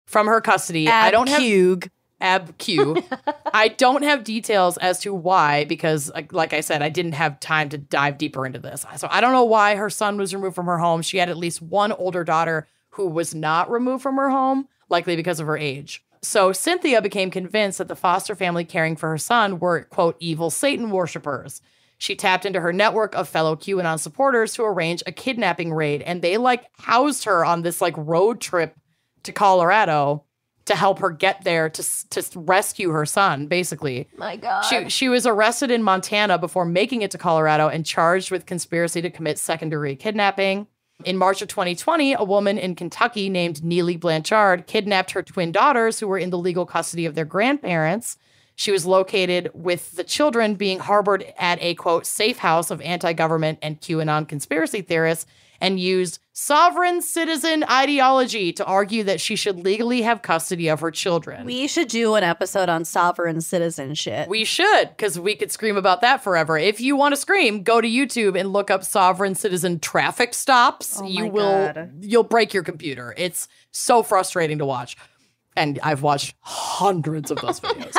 From her custody. I don't have Abkug. I don't have details as to why, because like I said, I didn't have time to dive deeper into this. So I don't know why her son was removed from her home. She had at least one older daughter who was not removed from her home, likely because of her age. So Cynthia became convinced that the foster family caring for her son were, quote, evil Satan worshipers. She tapped into her network of fellow QAnon supporters to arrange a kidnapping raid, and they like housed her on this like road trip to Colorado to help her get there to rescue her son, basically. My God. She was arrested in Montana before making it to Colorado and charged with conspiracy to commit second-degree kidnapping. In March of 2020, a woman in Kentucky named Neely Blanchard kidnapped her twin daughters who were in the legal custody of their grandparents. She was located with the children being harbored at a, quote, safe house of anti-government and QAnon conspiracy theorists, and used sovereign citizen ideology to argue that she should legally have custody of her children. We should do an episode on sovereign citizen shit. We should, because we could scream about that forever. If you want to scream, go to YouTube and look up sovereign citizen traffic stops. You'll break your computer. It's so frustrating to watch. And I've watched hundreds of those videos.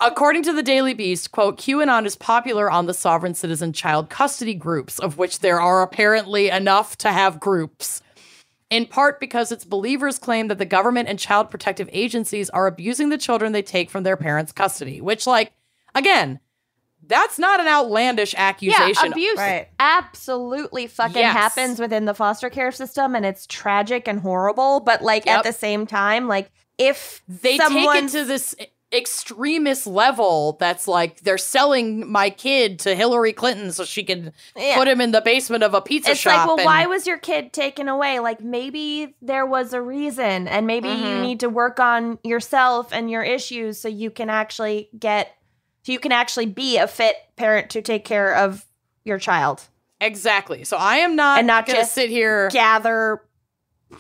According to the Daily Beast, quote, QAnon is popular on the sovereign citizen child custody groups, of which there are apparently enough to have groups. In part because its believers claim that the government and child protective agencies are abusing the children they take from their parents' custody, which, like, again, that's not an outlandish accusation. Yeah, abuse absolutely fucking happens within the foster care system, and it's tragic and horrible. But like at the same time, like if they take it to this extremist level, that's like they're selling my kid to Hillary Clinton so she can put him in the basement of a pizza shop. It's like, well, why was your kid taken away? Like maybe there was a reason, and maybe you need to work on yourself and your issues so you can actually be a fit parent to take care of your child. Exactly. So I am not going to sit here gather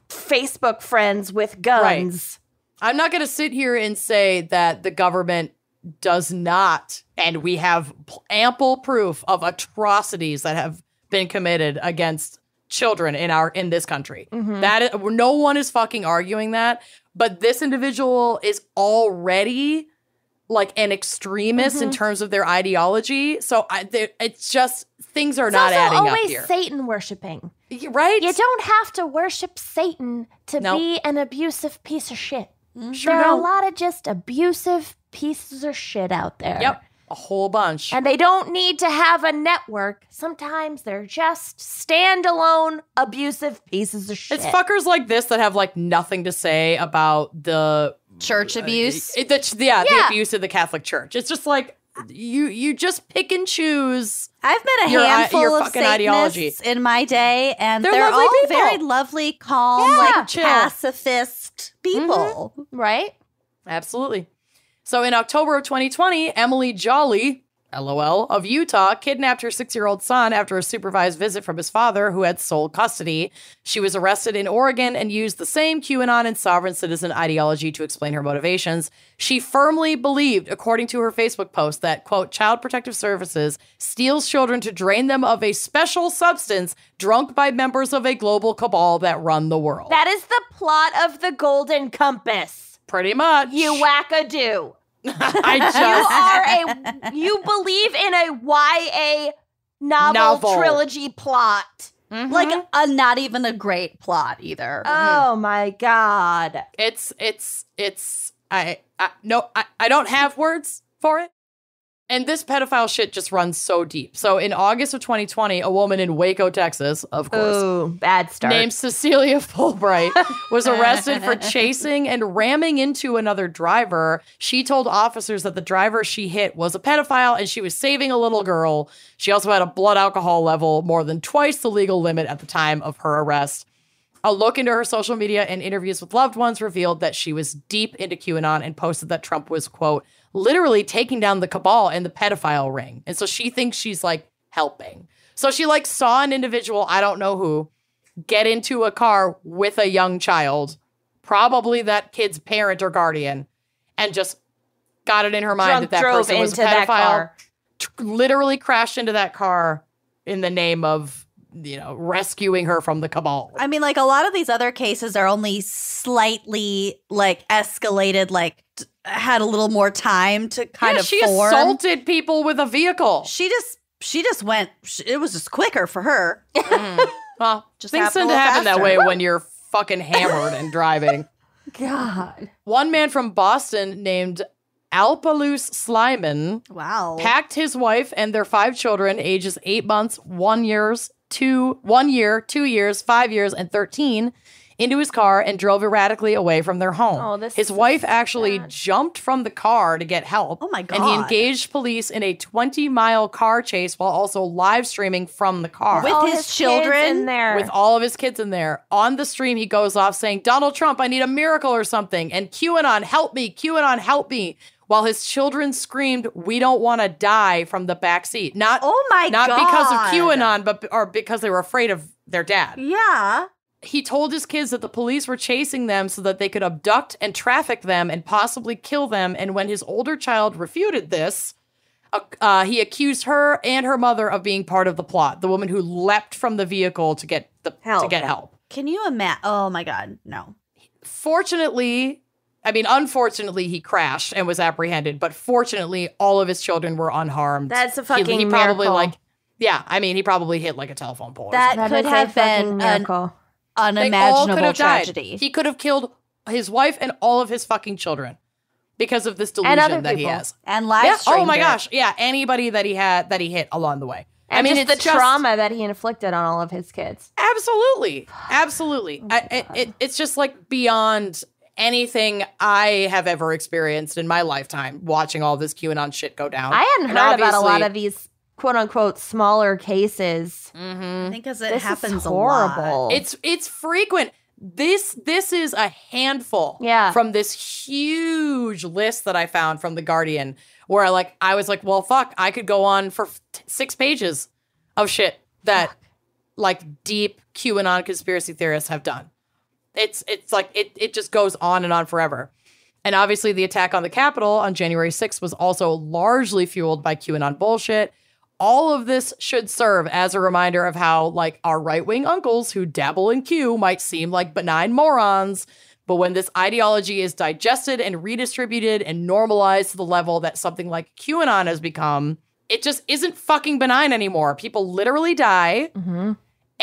Facebook friends with guns. Right. I'm not going to sit here and say that the government does not, and we have ample proof of atrocities that have been committed against children in this country. That no one is fucking arguing that, but this individual is already like an extremist in terms of their ideology. So it's just things are not adding up here. Always Satan worshiping, right? You don't have to worship Satan to be an abusive piece of shit. Sure there are don't. a lot of just abusive pieces of shit out there. Yep, a whole bunch. And they don't need to have a network. Sometimes they're just standalone abusive pieces of shit. It's fuckers like this that have like nothing to say about the church abuse. The abuse of the Catholic Church. It's just like you just pick and choose. I've met a handful of Satanists in my day, and they're all people. very lovely, calm, chill. pacifist people. Right? Absolutely. So in October of 2020, Emily Jolly, LOL, of Utah, kidnapped her 6-year-old son after a supervised visit from his father, who had sole custody. She was arrested in Oregon and used the same QAnon and sovereign citizen ideology to explain her motivations. She firmly believed, according to her Facebook post, that, quote, Child Protective Services steals children to drain them of a special substance drunk by members of a global cabal that run the world. That is the plot of The Golden Compass. Pretty much. You wackadoo. You believe in a YA novel trilogy plot. Like not even a great plot either. Oh my God. I don't have words for it. And this pedophile shit just runs so deep. So in August of 2020, a woman in Waco, Texas, of course, ooh, bad start, named Cecilia Fulbright was arrested for chasing and ramming into another driver. She told officers that the driver she hit was a pedophile and she was saving a little girl. She also had a blood alcohol level more than twice the legal limit at the time of her arrest. A look into her social media and interviews with loved ones revealed that she was deep into QAnon and posted that Trump was, quote, literally taking down the cabal and the pedophile ring. And so she thinks she's like helping. So she like saw an individual, I don't know who, get into a car with a young child, probably that kid's parent or guardian, and just got it in her mind that person was a pedophile, literally crashed into that car in the name of, you know, rescuing her from the cabal. I mean, like, a lot of these other cases are only slightly, like, escalated, like, had a little more time to kind of she form. Assaulted people with a vehicle. She just went, it was just quicker for her. Well, just things tend to happen that way when you're fucking hammered and driving. God. One man from Boston named Alpalus Slyman packed his wife and their 5 children, ages 8 months, 1 year, 2 years, 5 years, and 13, into his car and drove erratically away from their home. His wife actually jumped from the car to get help. Oh my God. And he engaged police in a 20-mile car chase while also live streaming from the car. With his children in there. With all of his kids in there. On the stream, he goes off saying, Donald Trump, I need a miracle or something. And QAnon, help me. QAnon, help me. While his children screamed, we don't want to die from the back seat. Not because of QAnon, but because they were afraid of their dad. Yeah. He told his kids that the police were chasing them so that they could abduct and traffic them and possibly kill them. And when his older child refuted this, he accused her and her mother of being part of the plot. The woman who leapt from the vehicle to get help. Can you imagine? Oh my God, no. Unfortunately, he crashed and was apprehended. But fortunately, all of his children were unharmed. That's a fucking he probably miracle. he probably hit like a telephone pole. That could have been an unimaginable tragedy. He could have killed his wife and all of his fucking children because of this delusion that he has. And live oh my gosh. Yeah. Anybody that he hit along the way. And it's the trauma that he inflicted on all of his kids. Absolutely. Absolutely. It's just like beyond anything I have ever experienced in my lifetime watching all this QAnon shit go down. I hadn't heard about a lot of these quote unquote smaller cases. I think because it happens horrible. a lot. It's frequent. This is a handful from this huge list that I found from The Guardian where I was like, well, fuck, I could go on for 6 pages of shit that like deep QAnon conspiracy theorists have done. It's like it just goes on and on forever. And obviously the attack on the Capitol on January 6th was also largely fueled by QAnon bullshit. All of this should serve as a reminder of how, like, our right-wing uncles who dabble in Q might seem like benign morons, But when this ideology is digested and redistributed and normalized to the level that something like QAnon has become, it just isn't fucking benign anymore. People literally die. Mm-hmm.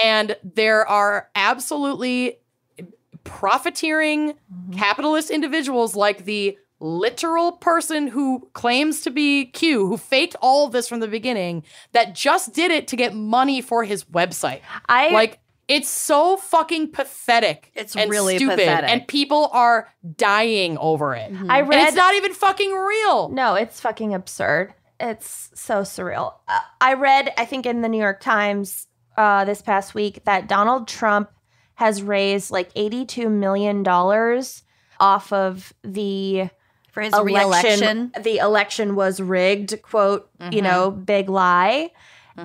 And there are absolutely profiteering capitalist individuals like the literal person who claims to be Q, who faked all of this from the beginning, that just did it to get money for his website. It's so fucking pathetic. It's and really stupid, pathetic. and people are dying over it. Mm-hmm. And it's not even fucking real. No, it's fucking absurd. It's so surreal. I read, I think in the New York Times this past week, that Donald Trump has raised like $82 million off of for his re-election. The election was rigged, quote, big lie.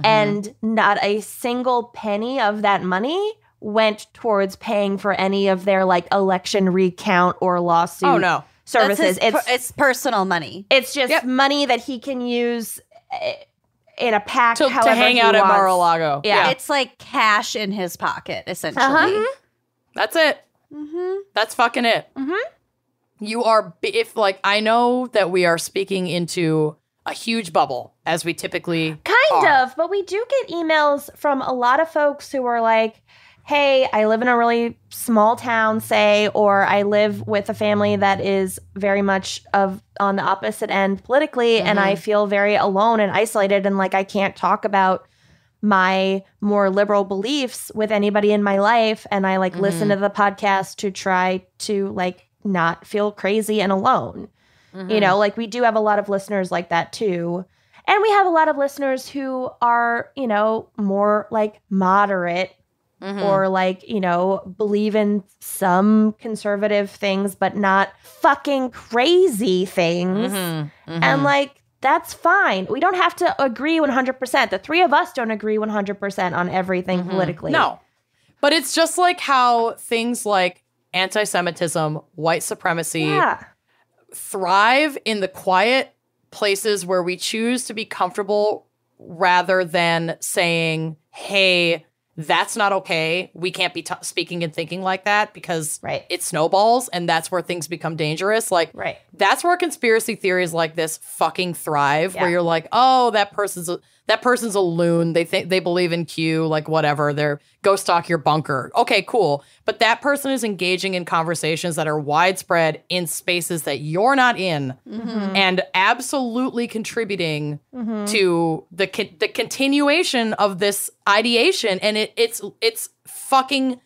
And not a single penny of that money went towards paying for any of their like election recount or lawsuit services. It's personal money. It's just money that he can use in a pack to hang out at Mar-a-Lago. Yeah. It's like cash in his pocket, essentially. Uh-huh. That's it. Mm-hmm. That's fucking it. Mm-hmm. You are, I know that we are speaking into a huge bubble, as we typically Kind are. of, but we do get emails from a lot of folks who are like, hey, I live in a really small town, say, or I live with a family that is very much on the opposite end politically, and I feel very alone and isolated, and like I can't talk about my more liberal beliefs with anybody in my life, and I like listen to the podcast to try to like not feel crazy and alone. You know, like we do have a lot of listeners like that too. And we have a lot of listeners who are, more like moderate or like, believe in some conservative things, but not fucking crazy things. And like, that's fine. We don't have to agree 100%. The three of us don't agree 100% on everything politically. No. But it's just like how things like anti-Semitism, white supremacy thrive in the quiet places where we choose to be comfortable rather than saying, hey, that's not okay. We can't be speaking and thinking like that because it snowballs, and that's where things become dangerous. Like, that's where conspiracy theories like this fucking thrive, where you're like, oh, that person's a loon. They think they believe in Q, like whatever. They're go stalk your bunker. Okay, cool. But that person is engaging in conversations that are widespread in spaces that you're not in, and absolutely contributing to the continuation of this ideation. And it's fucking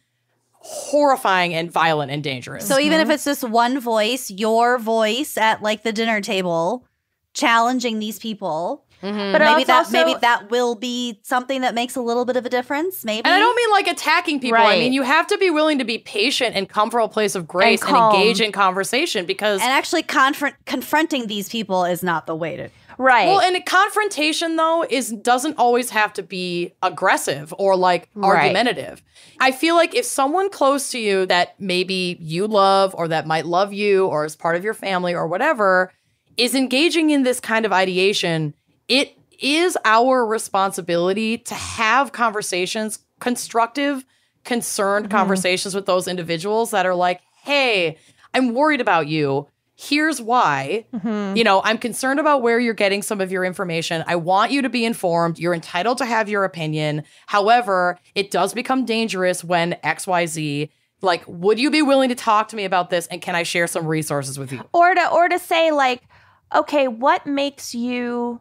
horrifying and violent and dangerous. So even if it's just one voice, your voice at like the dinner table, challenging these people. But maybe that will be something that makes a little bit of a difference. Maybe, and I don't mean like attacking people. I mean you have to be willing to be patient and come from a place of grace and engage in conversation, because and actually confronting these people is not the way to. Well, and confrontation though doesn't always have to be aggressive or like argumentative. I feel like if someone close to you that maybe you love or that might love you or is part of your family or whatever is engaging in this kind of ideation, it is our responsibility to have conversations, constructive, concerned conversations with those individuals that are like, hey, I'm worried about you. Here's why. I'm concerned about where you're getting some of your information. I want you to be informed. You're entitled to have your opinion. However, it does become dangerous when XYZ. Like, would you be willing to talk to me about this? And can I share some resources with you? Or to say like, okay, what makes you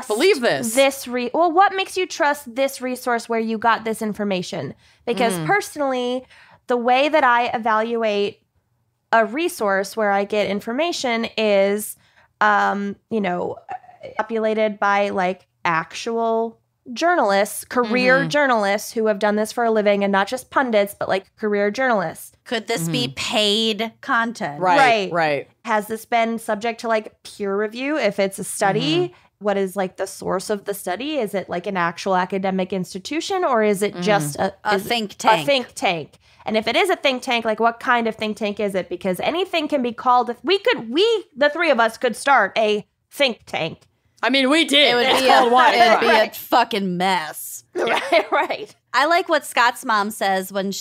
believe this? What makes you trust this resource where you got this information? Because personally, the way that I evaluate a resource where I get information is, populated by like actual journalists, career journalists who have done this for a living, and not just pundits, but like career journalists. Could this be paid content? Right. Has this been subject to like peer review? If it's a study, what is like the source of the study? Is it like an actual academic institution, or is it just a think tank? A think tank. And if it is a think tank, like what kind of think tank is it? Because anything can be called. The three of us could start a think tank. I mean, we did. It would be a fucking mess. Right. I like what Scott's mom says when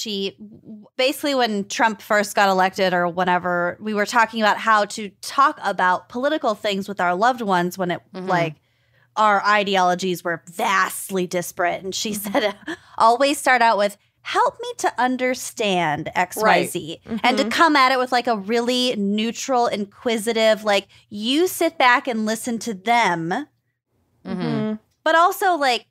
when Trump first got elected or whenever, we were talking about how to talk about political things with our loved ones when it like our ideologies were vastly disparate. And she said, always start out with, help me to understand XYZ and to come at it with like a really neutral, inquisitive, like you sit back and listen to them. But also like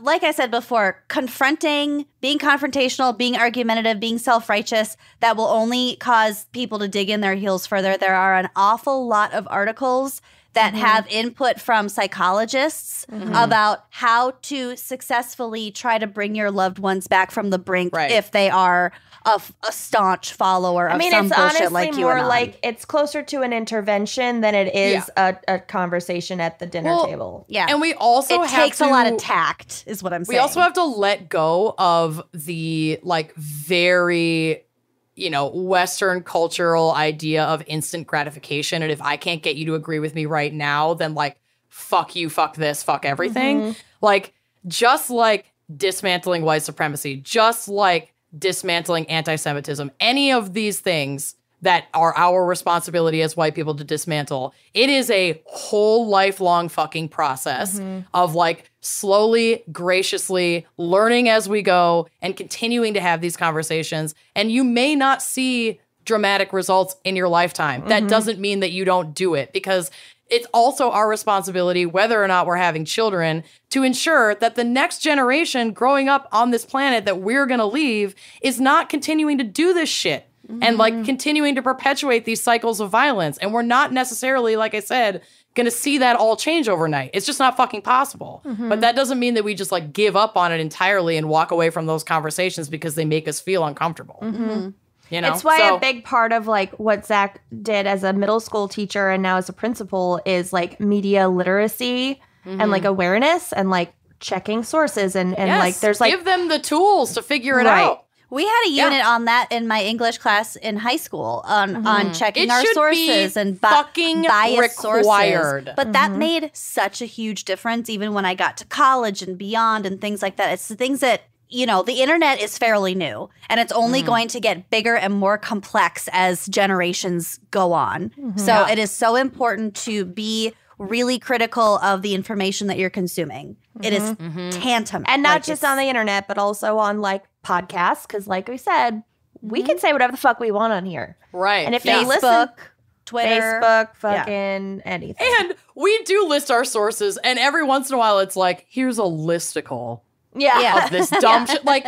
I said before, being confrontational, being argumentative, being self-righteous, that will only cause people to dig in their heels further. There are an awful lot of articles that have input from psychologists about how to successfully try to bring your loved ones back from the brink if they are a staunch follower of some bullshit like you and I. Like it's closer to an intervention than it is a conversation at the dinner table. Yeah. And we also it takes a lot of tact is what I'm saying. We also have to let go of the like very, Western cultural idea of instant gratification. And if I can't get you to agree with me right now, then like, fuck you, fuck this, fuck everything. Like, just like dismantling white supremacy, just like dismantling anti-Semitism, any of these things that are our responsibility as white people to dismantle, it is a whole lifelong fucking process of like slowly, graciously learning as we go and continuing to have these conversations. And you may not see dramatic results in your lifetime. That doesn't mean that you don't do it, because it's also our responsibility, whether or not we're having children, to ensure that the next generation growing up on this planet that we're going to leave is not continuing to do this shit and like continuing to perpetuate these cycles of violence. And we're not necessarily, like I said, going to see that all change overnight. It's just not fucking possible. But that doesn't mean that we just like give up on it entirely and walk away from those conversations because they make us feel uncomfortable. It's why a big part of like what Zach did as a middle school teacher and now as a principal is like media literacy and like awareness and like checking sources and like there's like give them the tools to figure it out. We had a unit on that in my English class in high school on checking our sources and biased sources. But that made such a huge difference even when I got to college and beyond and things like that. It's the things that, the internet is fairly new and it's only going to get bigger and more complex as generations go on. So it is so important to be really critical of the information that you're consuming. It is tantamount. And not just on the internet, but also on like podcasts. Because like we said, we can say whatever the fuck we want on here. Right. And if Facebook, you listen, Twitter. Facebook, fucking anything. And we do list our sources. And every once in a while, it's like, here's a listicle of this dumb shit. Like,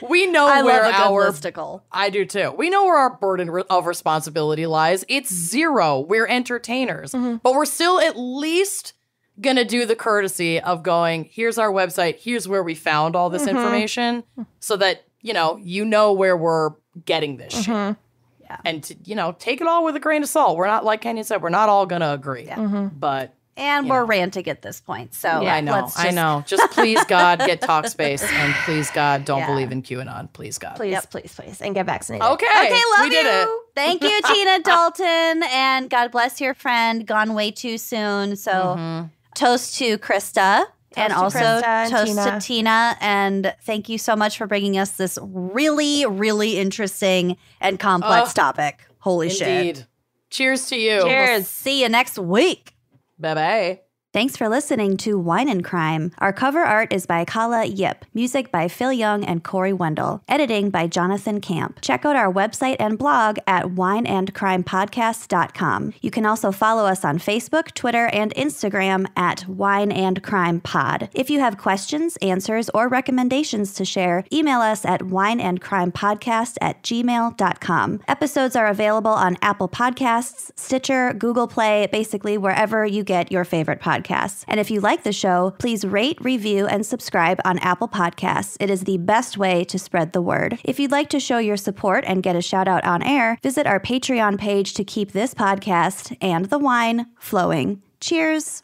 we know where our listicle. I do too. We know where our burden of responsibility lies. It's zero. We're entertainers. But we're still at least gonna do the courtesy of going, here's our website, here's where we found all this information, so that you know where we're getting this shit. Yeah. And take it all with a grain of salt. We're not, like Kenyon said, we're not all gonna agree. But we're ranting at this point. So I know. Just please God, get Talkspace, and please God, don't believe in QAnon. Please God. Please. And get vaccinated. Okay, love we did it. Thank you, Tina Dalton, and God bless your friend, gone way too soon. So toast to Krista. And also toast to Tina. And thank you so much for bringing us this really, really interesting and complex topic. Holy shit. Cheers to you. Cheers. We'll see you next week. Bye-bye. Thanks for listening to Wine and Crime. Our cover art is by Kala Yip. Music by Phil Young and Corey Wendell. Editing by Jonathan Camp. Check out our website and blog at wineandcrimepodcast.com. You can also follow us on Facebook, Twitter, and Instagram at Wine and Crime Pod. If you have questions, answers, or recommendations to share, email us at wineandcrimepodcast@gmail.com. Episodes are available on Apple Podcasts, Stitcher, Google Play, basically wherever you get your favorite podcasts. And if you like the show, please rate, review, and subscribe on Apple Podcasts. It is the best way to spread the word. If you'd like to show your support and get a shout out on air, visit our Patreon page to keep this podcast and the wine flowing. Cheers.